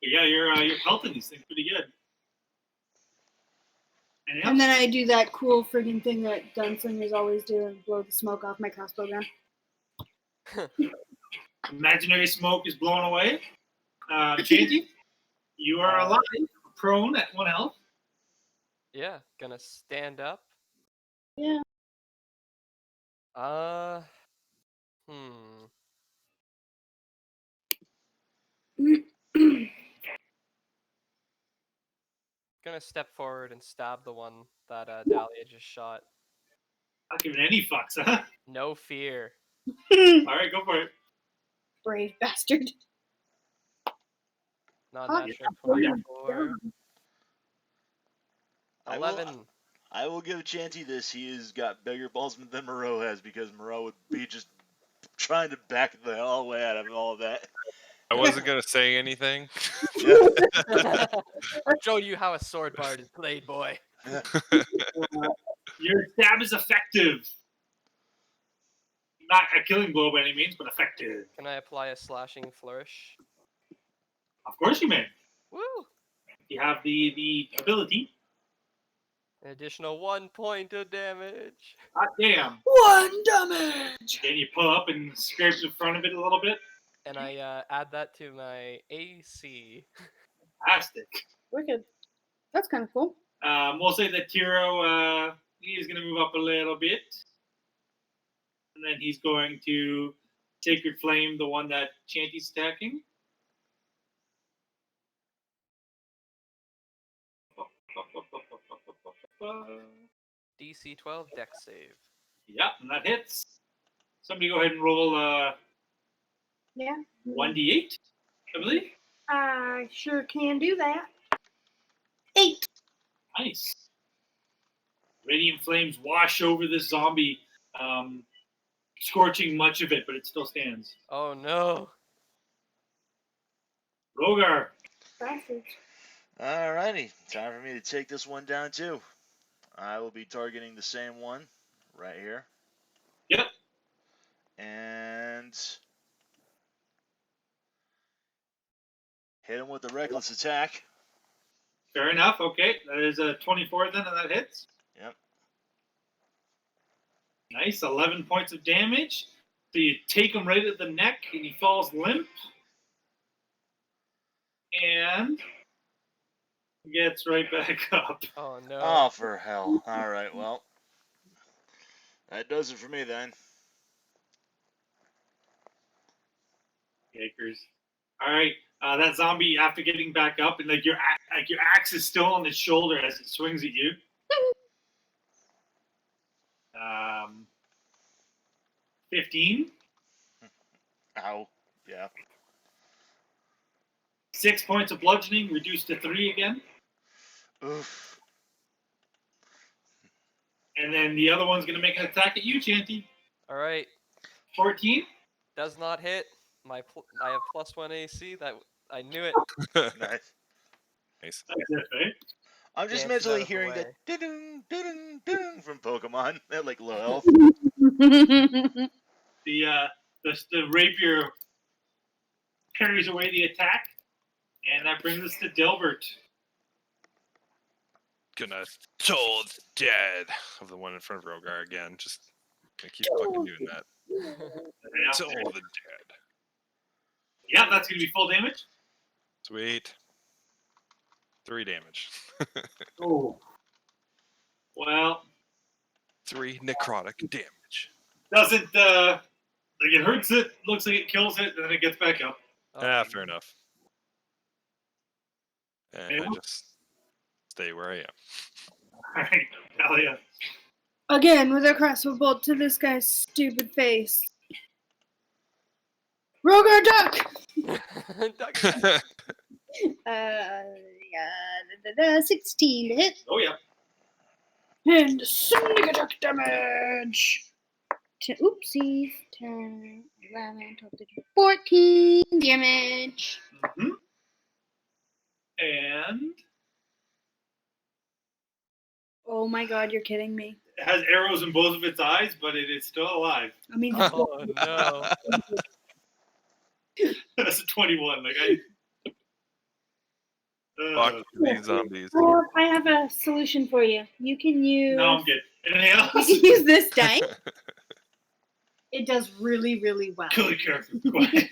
But yeah, you're pelting these things pretty good. Anything else? And then I do that cool friggin' thing that gunslingers always do and blow the smoke off my crossbow gun. Imaginary smoke is blown away. Chanty, you are alive, prone at 1 health. Yeah, gonna stand up. Yeah. Gonna step forward and stab the one that Dalia just shot. Not giving any fucks, huh? No fear. Alright, go for it. Brave bastard. Not Oh, natural yeah. 24. 11. I will give Chanty this. He has got bigger balls than Moreau has because Moreau would be just trying to back the hell away out of all of that. I wasn't going to say anything. I'll show you how a sword bard is played, boy. Your stab is effective. Not a killing blow by any means, but effective. Can I apply a slashing flourish? Of course you may. Woo! You have the ability. An additional 1 point of damage. God damn. 1 damage! Then you pull up and scrape the front of it a little bit. And I add that to my AC. Fantastic. Wicked. That's kind of cool. We'll say that Tyro, he's going to move up a little bit. And then he's going to Sacred Flame, the one that Chanty's attacking. DC 12 dex save. Yep, and that hits. Somebody go ahead and roll Yeah. 1d8, I believe. I sure can do that. 8. Nice. Radiant flames wash over this zombie, scorching much of it, but it still stands. Oh no. Rhogar. Bastards. Alrighty, time for me to take this one down too. I will be targeting the same one right here. Yep. And hit him with the reckless attack. Fair enough. Okay, that is a 24 then, and that hits. Yep. Nice, 11 points of damage. So you take him right at the neck, and he falls limp. And gets right back up. Oh no. Oh, for hell. Alright, well. That does it for me then. Yakers. All right, That zombie, after getting back up, and like your axe is still on its shoulder as it swings at you. 15. Ow. Yeah. 6 points of bludgeoning, reduced to 3 again. Oof. And then the other one's gonna make an attack at you, Chanty. All right. 14. Does not hit. I have +1 AC. That I knew it. Nice. Nice. That's it, right? I'm just Dances out mentally of the hearing way. that ding ding ding from Pokemon at like low health. The rapier parries away the attack, and that brings us to Dilbert. Gonna toll the dead of the one in front of Rhogar again. Just gonna keep fucking doing that. Yeah, Toll the dead. yeah, that's gonna be full damage. Sweet. 3 damage. Oh. Well, 3 necrotic damage. doesn't like it hurts it, looks like it kills it, and then it gets back up. Fair enough. And Hey, I just stay where I am. Alright, Dalia. Again, with a crossbow bolt to this guy's stupid face. Rhogar, duck! Duck. Yeah, 16 to hit. Oh yeah. And sonic attack damage. Oopsie. 10, 11, 12, 13, 14 damage. Mm-hmm. And Oh my god, you're kidding me. it has arrows in both of its eyes, but it is still alive. I mean, Oh no. That's a 21. Like I. Fuck these zombies. I have a solution for you. You can use. No, I'm good. Anything You else? can use this die. It does really, really well. Kill your character. Go ahead.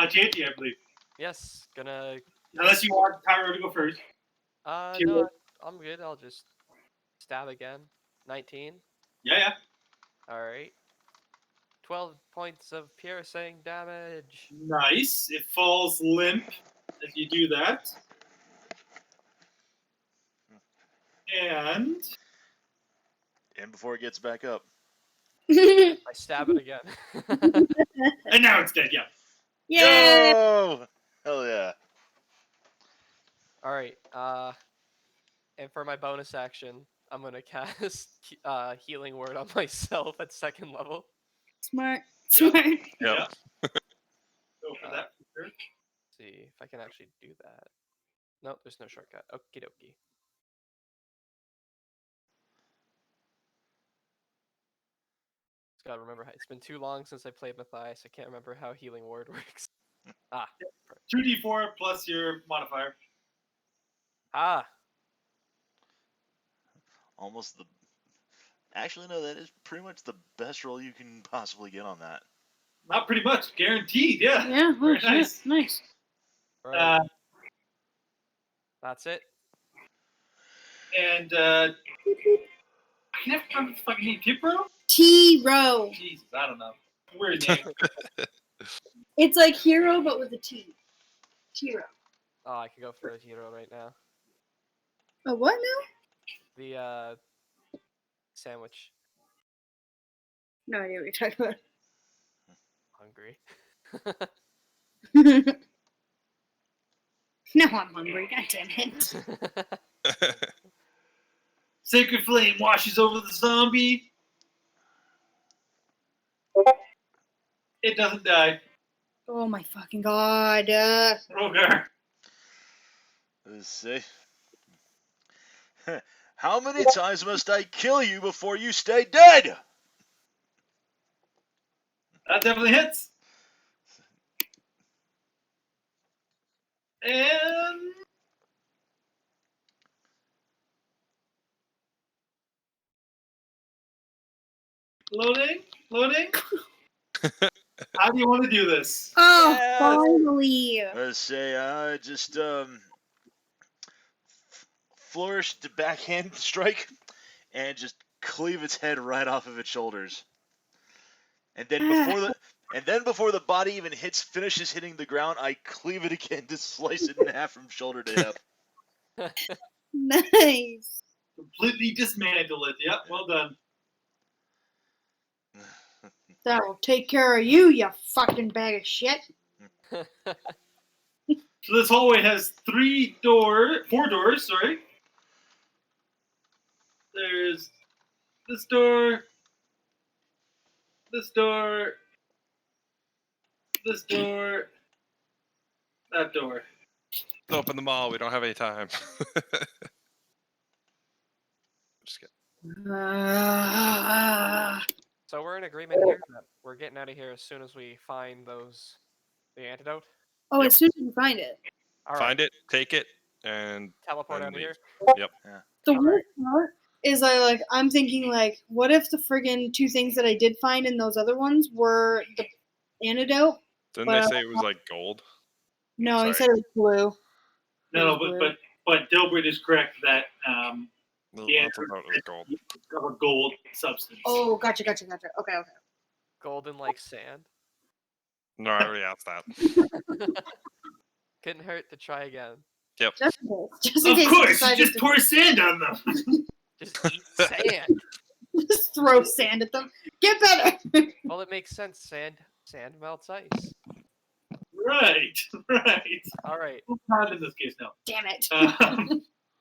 Chanty, I believe. Yes. Gonna. Unless you want Tyro to go first. No, I'm good. I'll just stab again. 19. Yeah. All right. 12 points of piercing damage. Nice. It falls limp as you do that. And before it gets back up. I stab it again. now it's dead. Yeah. Yay! Oh, hell yeah. All right. And for my bonus action, I'm gonna cast Healing Word on myself at 2nd level. Smart. Yep. Go for that. For sure. See if I can actually do that. No, there's no shortcut. Okie dokie. Just gotta remember, it's been too long since I played Matthias. I can't remember how Healing Word works. 2d4 plus your modifier. Almost the. Actually, no, that is pretty much the best roll you can possibly get on that. Not pretty much. Guaranteed. Yeah. Yeah, oh, Very shit. nice. Nice. Right. That's it. And I can never remember the fucking name. Tyro? T-Row. Jesus, I don't know. Weird name. It's like hero, but with a T. T-Row. Oh, I could go for a hero right now. A what now? The sandwich. No idea what you're talking about. Hungry. No, I'm hungry. God damn it. Sacred flame washes over the zombie. It doesn't die. Oh my fucking god. Rhogar. Let's see. How many times must I kill you before you stay dead? That definitely hits. And loading. How do you want to do this? Oh, Yes. finally. Let's say I just flourish the backhand strike and just cleave its head right off of its shoulders. And then And then before the body even finishes hitting the ground, I cleave it again to slice it in half from shoulder to hip. Nice. Completely dismantle it. Yep, well done. That'll take care of you, you fucking bag of shit. So this hallway has 4 doors, sorry. There's this door, this door, this door, that door. Open them all. We don't have any time. Just kidding. So we're in agreement here that we're getting out of here as soon as we find the antidote. Oh, Yep. as soon as you find it. All right. Find it, take it, and Teleport then out of leave. here. Yep. The All worst part is I'm thinking what if the friggin' 2 things that I did find in those other ones were the antidote? Didn't they say it was like gold? No, he Sorry. said it was blue. No, It was but Dilbert is correct that The the antidote was gold. of a gold substance. Oh, gotcha. Okay. Golden like sand. No, I already asked that. Couldn't hurt to try again. Yep. Just in Of case course, you decided just to pour sand on them. Just eat sand. just throw sand at them. Get better. Well, it makes sense. Sand melts ice. Right. All right. Not in this case, no. Damn it.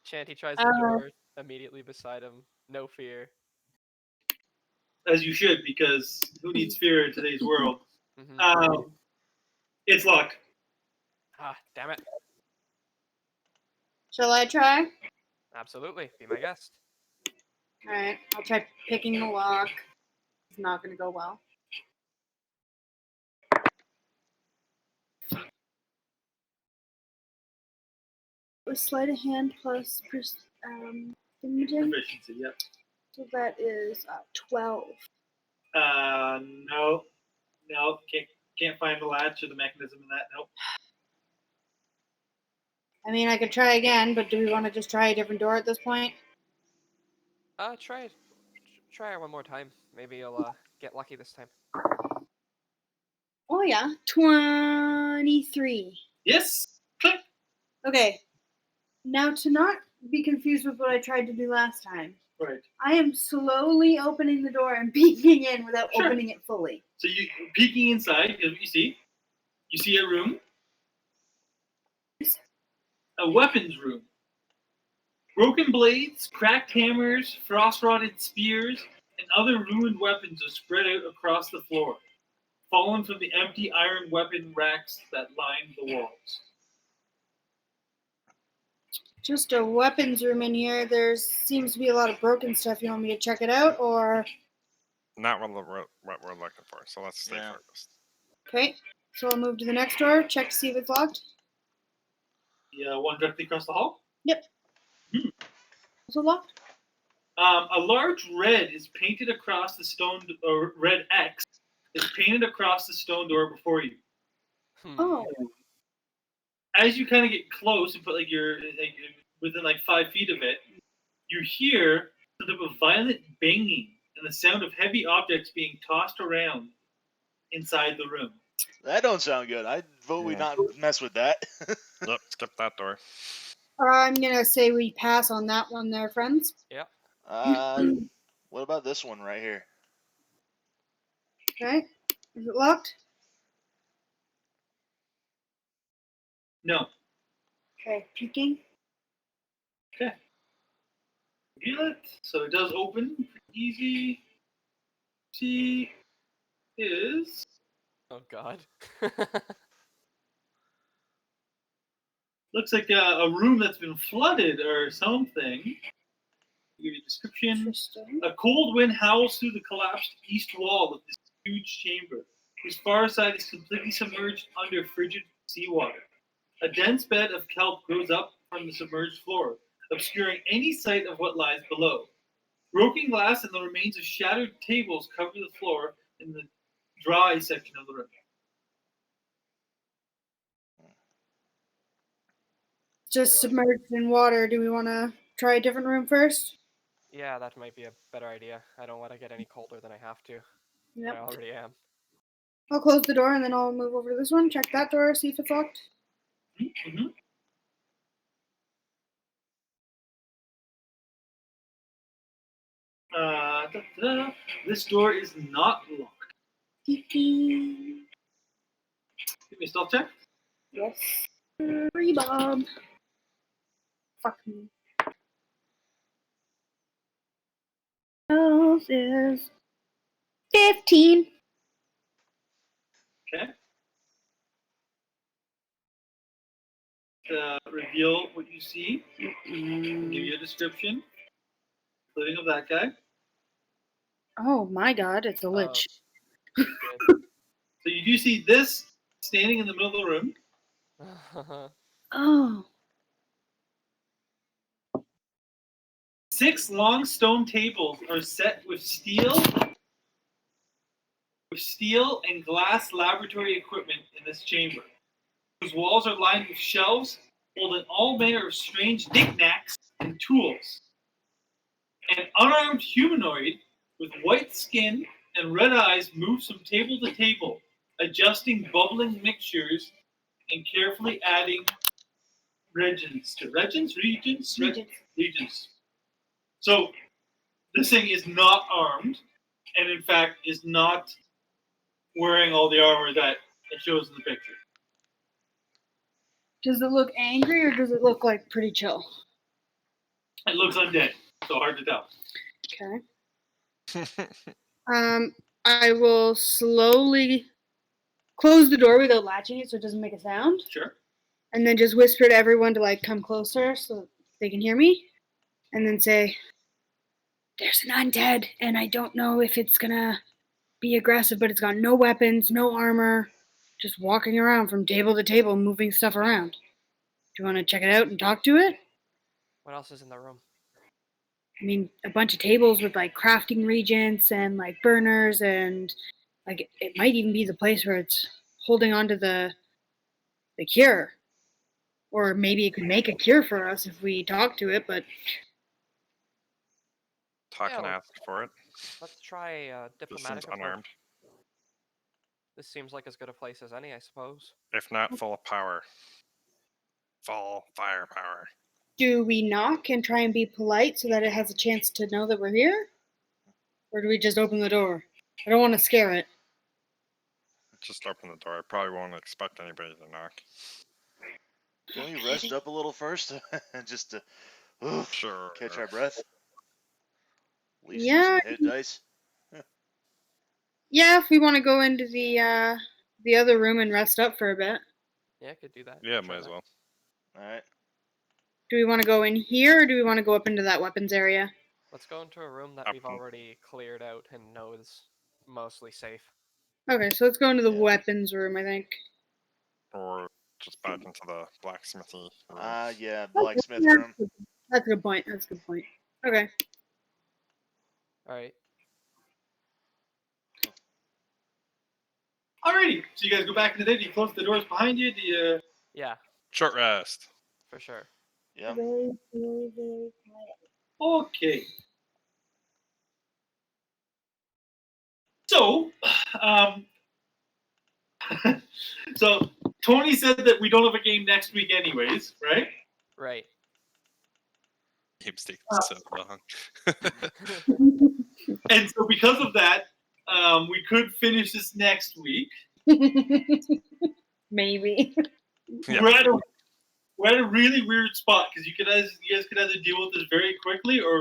Chanty tries the door immediately beside him. No fear. As you should, because who needs fear in today's world? Mhm. It's locked. Ah, damn it. Shall I try? Absolutely. Be my guest. Alright, I'll try picking the lock. It's not gonna go well. With sleight of hand plus imaging, Proficiency, yep. so that is 12. No. Can't find the latch or the mechanism in that. Nope. I mean, I could try again, but do we want to just try a different door at this point? Try it. Try it one more time. Maybe you'll get lucky this time. Oh yeah, 23. Yes. Click. Okay, now to not be confused with what I tried to do last time, Right. I am slowly opening the door and peeking in without Sure. opening it fully. So you peeking inside, here's what you see. You see a room. A weapons room. Broken blades, cracked hammers, frost-rotted spears, and other ruined weapons are spread out across the floor, fallen from the empty iron weapon racks that line the walls. Just a weapons room in here. There seems to be a lot of broken stuff. You want me to check it out, or Not what we're looking for, so let's stay Yeah. focused. okay? So I'll move to the next door. Check to see if it's locked. The one directly across the hall. Is it locked? A large red is painted across the stone, or red X is painted across the stone door before you. Oh, As you kind of get close and put you're within 5 feet of it, you hear sort of a violent banging and the sound of heavy objects being tossed around inside the room. That don't sound good. I vote we not mess with that. Nope, skip that door. I'm gonna say we pass on that one, there, friends. What about this one right here? Okay, is it locked? No. Okay, peeking. Feel it. So it does open. Easy. See is Oh God. looks like a room that's been flooded or something. I'll give you a description. Interesting. A cold wind howls through the collapsed east wall of this huge chamber, whose far side is completely submerged under frigid seawater. A dense bed of kelp grows up from the submerged floor, obscuring any sight of what lies below. Broken glass and the remains of shattered tables cover the floor in the dry section of the room. Just Really? submerged in water. Do we want to try a different room first? Yeah, that might be a better idea. I don't want to get any colder than I have to. I Yep. already am. I'll close the door and then I'll move over to this one. Check that door, see if it's locked. Mm-hmm. This door is not locked. Give me a stealth check. Yes. Hurry, Bob. Fuck me. Else is 15. Okay. Reveal what you see. Give you a description, including of that guy. Oh my god, it's a lich. Good. So you do see this standing in the middle of the room. Oh. 6 long stone tables are set with steel and glass laboratory equipment in this chamber, whose walls are lined with shelves holding all manner of strange knickknacks and tools. An unarmed humanoid with white skin and red eyes moves from table to table, adjusting bubbling mixtures and carefully adding reagents. So this thing is not armed, and in fact is not wearing all the armor that it shows in the picture. Does it look angry or does it look like pretty chill? It looks undead, so hard to tell. Okay. I will slowly close the door without latching it so it doesn't make a sound. Sure. And then just whisper to everyone to like come closer so they can hear me. And then say, there's an undead and I don't know if it's gonna be aggressive, but it's got no weapons, no armor, just walking around from table to table, moving stuff around. Do you want to check it out and talk to it? What else is in the room? I mean, a bunch of tables with like crafting regents and like burners, and like it might even be the place where it's holding on to the cure. Or maybe it could make a cure for us if we talk to it, but Talk and Yeah, ask for it. Let's try This seems diplomatic approach. unarmed. This seems like as good a place as any, I suppose. If not full of power. Full firepower. do we knock and try and be polite so that it has a chance to know that we're here? Or do we just open the door? I don't want to scare it. Just open the door. I probably won't expect anybody to knock. Can we rest up a little first? Just to Sure. catch our breath? At least Yeah. use some hit dice. Yeah, if we want to go into the other room and rest up for a bit. Yeah, could do that. Yeah, Try might as that. well. Alright. Do we want to go in here or do we want to go up into that weapons area? Let's go into a room that Up we've and- already cleared out and know is mostly safe. Okay, so let's go into the Yeah. weapons room, I think. Or just back into the blacksmithy room. Yeah, blacksmith Yeah, room. That's a good point. That's a good point. Okay. Alright. Alrighty, so you guys go back into there. Do you close the doors behind you? Do you? Yeah, Short rest. for sure. Yeah. Very, very, very quiet. Okay. So, so Tony said that we don't have a game next week, anyways, right? Right. Game's taking so long. And so, because of that, we could finish this next week. Maybe. Yeah. We're at a really weird spot because you guys could either deal with this very quickly or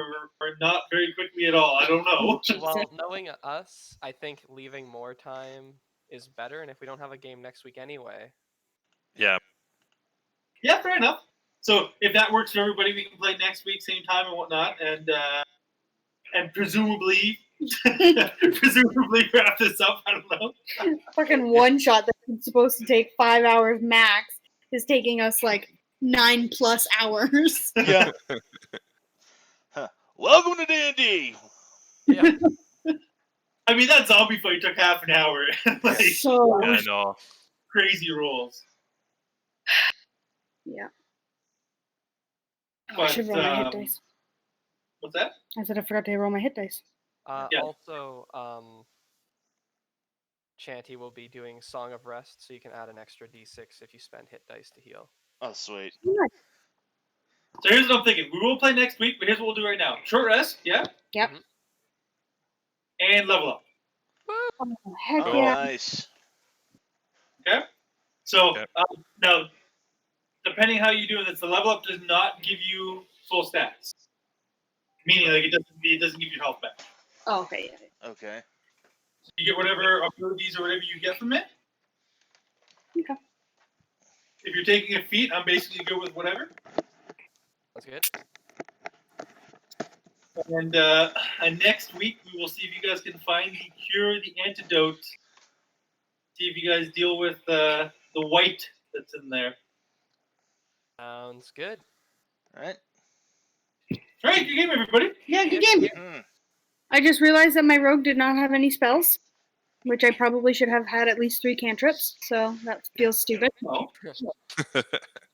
not very quickly at all. I don't know. Well, knowing us, I think leaving more time is better, and if we don't have a game next week anyway, Yeah. Yeah, fair enough. So if that works for everybody, we can play next week, same time and whatnot, and presumably wrap this up. I don't know. Fucking one shot that's supposed to take 5 hours max is taking us like 9+ hours. Yeah. Welcome to D&D! yeah, I mean, that zombie fight took half an hour. Like So, Yeah, I know. crazy rolls. yeah. Oh, I But, should roll my hit dice. What's that? I said I forgot to roll my hit dice. Yeah. Also, Chanty will be doing Song of Rest, so you can add an extra d6 if you spend hit dice to heal. Oh, sweet. So here's what I'm thinking. We will play next week, but here's what we'll do right now. Short rest, yeah? Yep. Mhm. And level up. Oh, heck Oh, yeah. nice. Okay? So, Okay. now, depending how you do it, the level up does not give you full stats. Meaning, like, it doesn't give you health back. Oh, okay. Yeah. Okay. You get whatever abilities or whatever you get from it. Okay. If you're taking a feat, I'm basically good with whatever. That's good. And next week, we will see if you guys can find the cure, the antidote. See if you guys deal with the white that's in there. Sounds good. All right. All right, good game, everybody. Yeah, good Yep. game. Hmm. I just realized that my rogue did not have any spells, which I probably should have had at least 3 cantrips, so that feels stupid. Oh,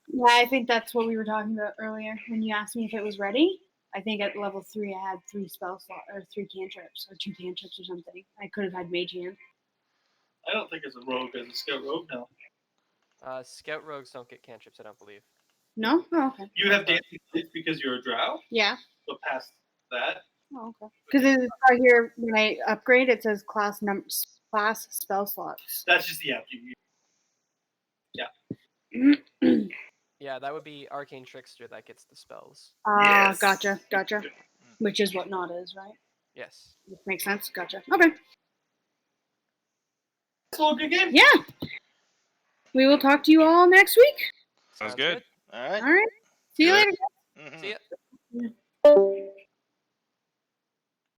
Yeah, I think that's what we were talking about earlier when you asked me if it was ready. I think at level 3 I had 3 spell slot or 3 cantrips or 2 cantrips or something. I could have had mage hand. I don't think it's a rogue. It's a scout rogue now. Scout rogues don't get cantrips, I don't believe. No? Oh, okay. You have dancing lights because you're a drow. Yeah. So past that, Oh, okay. Because it's right here when I upgrade, it says class spell slots. that's just the app. Yeah, that would be Arcane Trickster that gets the spells. Ah, Yes. gotcha. Which is what not is, right? Yes. Makes sense. Gotcha. Okay. It's a good game. Yeah. We will talk to you all next week. Sounds good. All right. All right. See you later.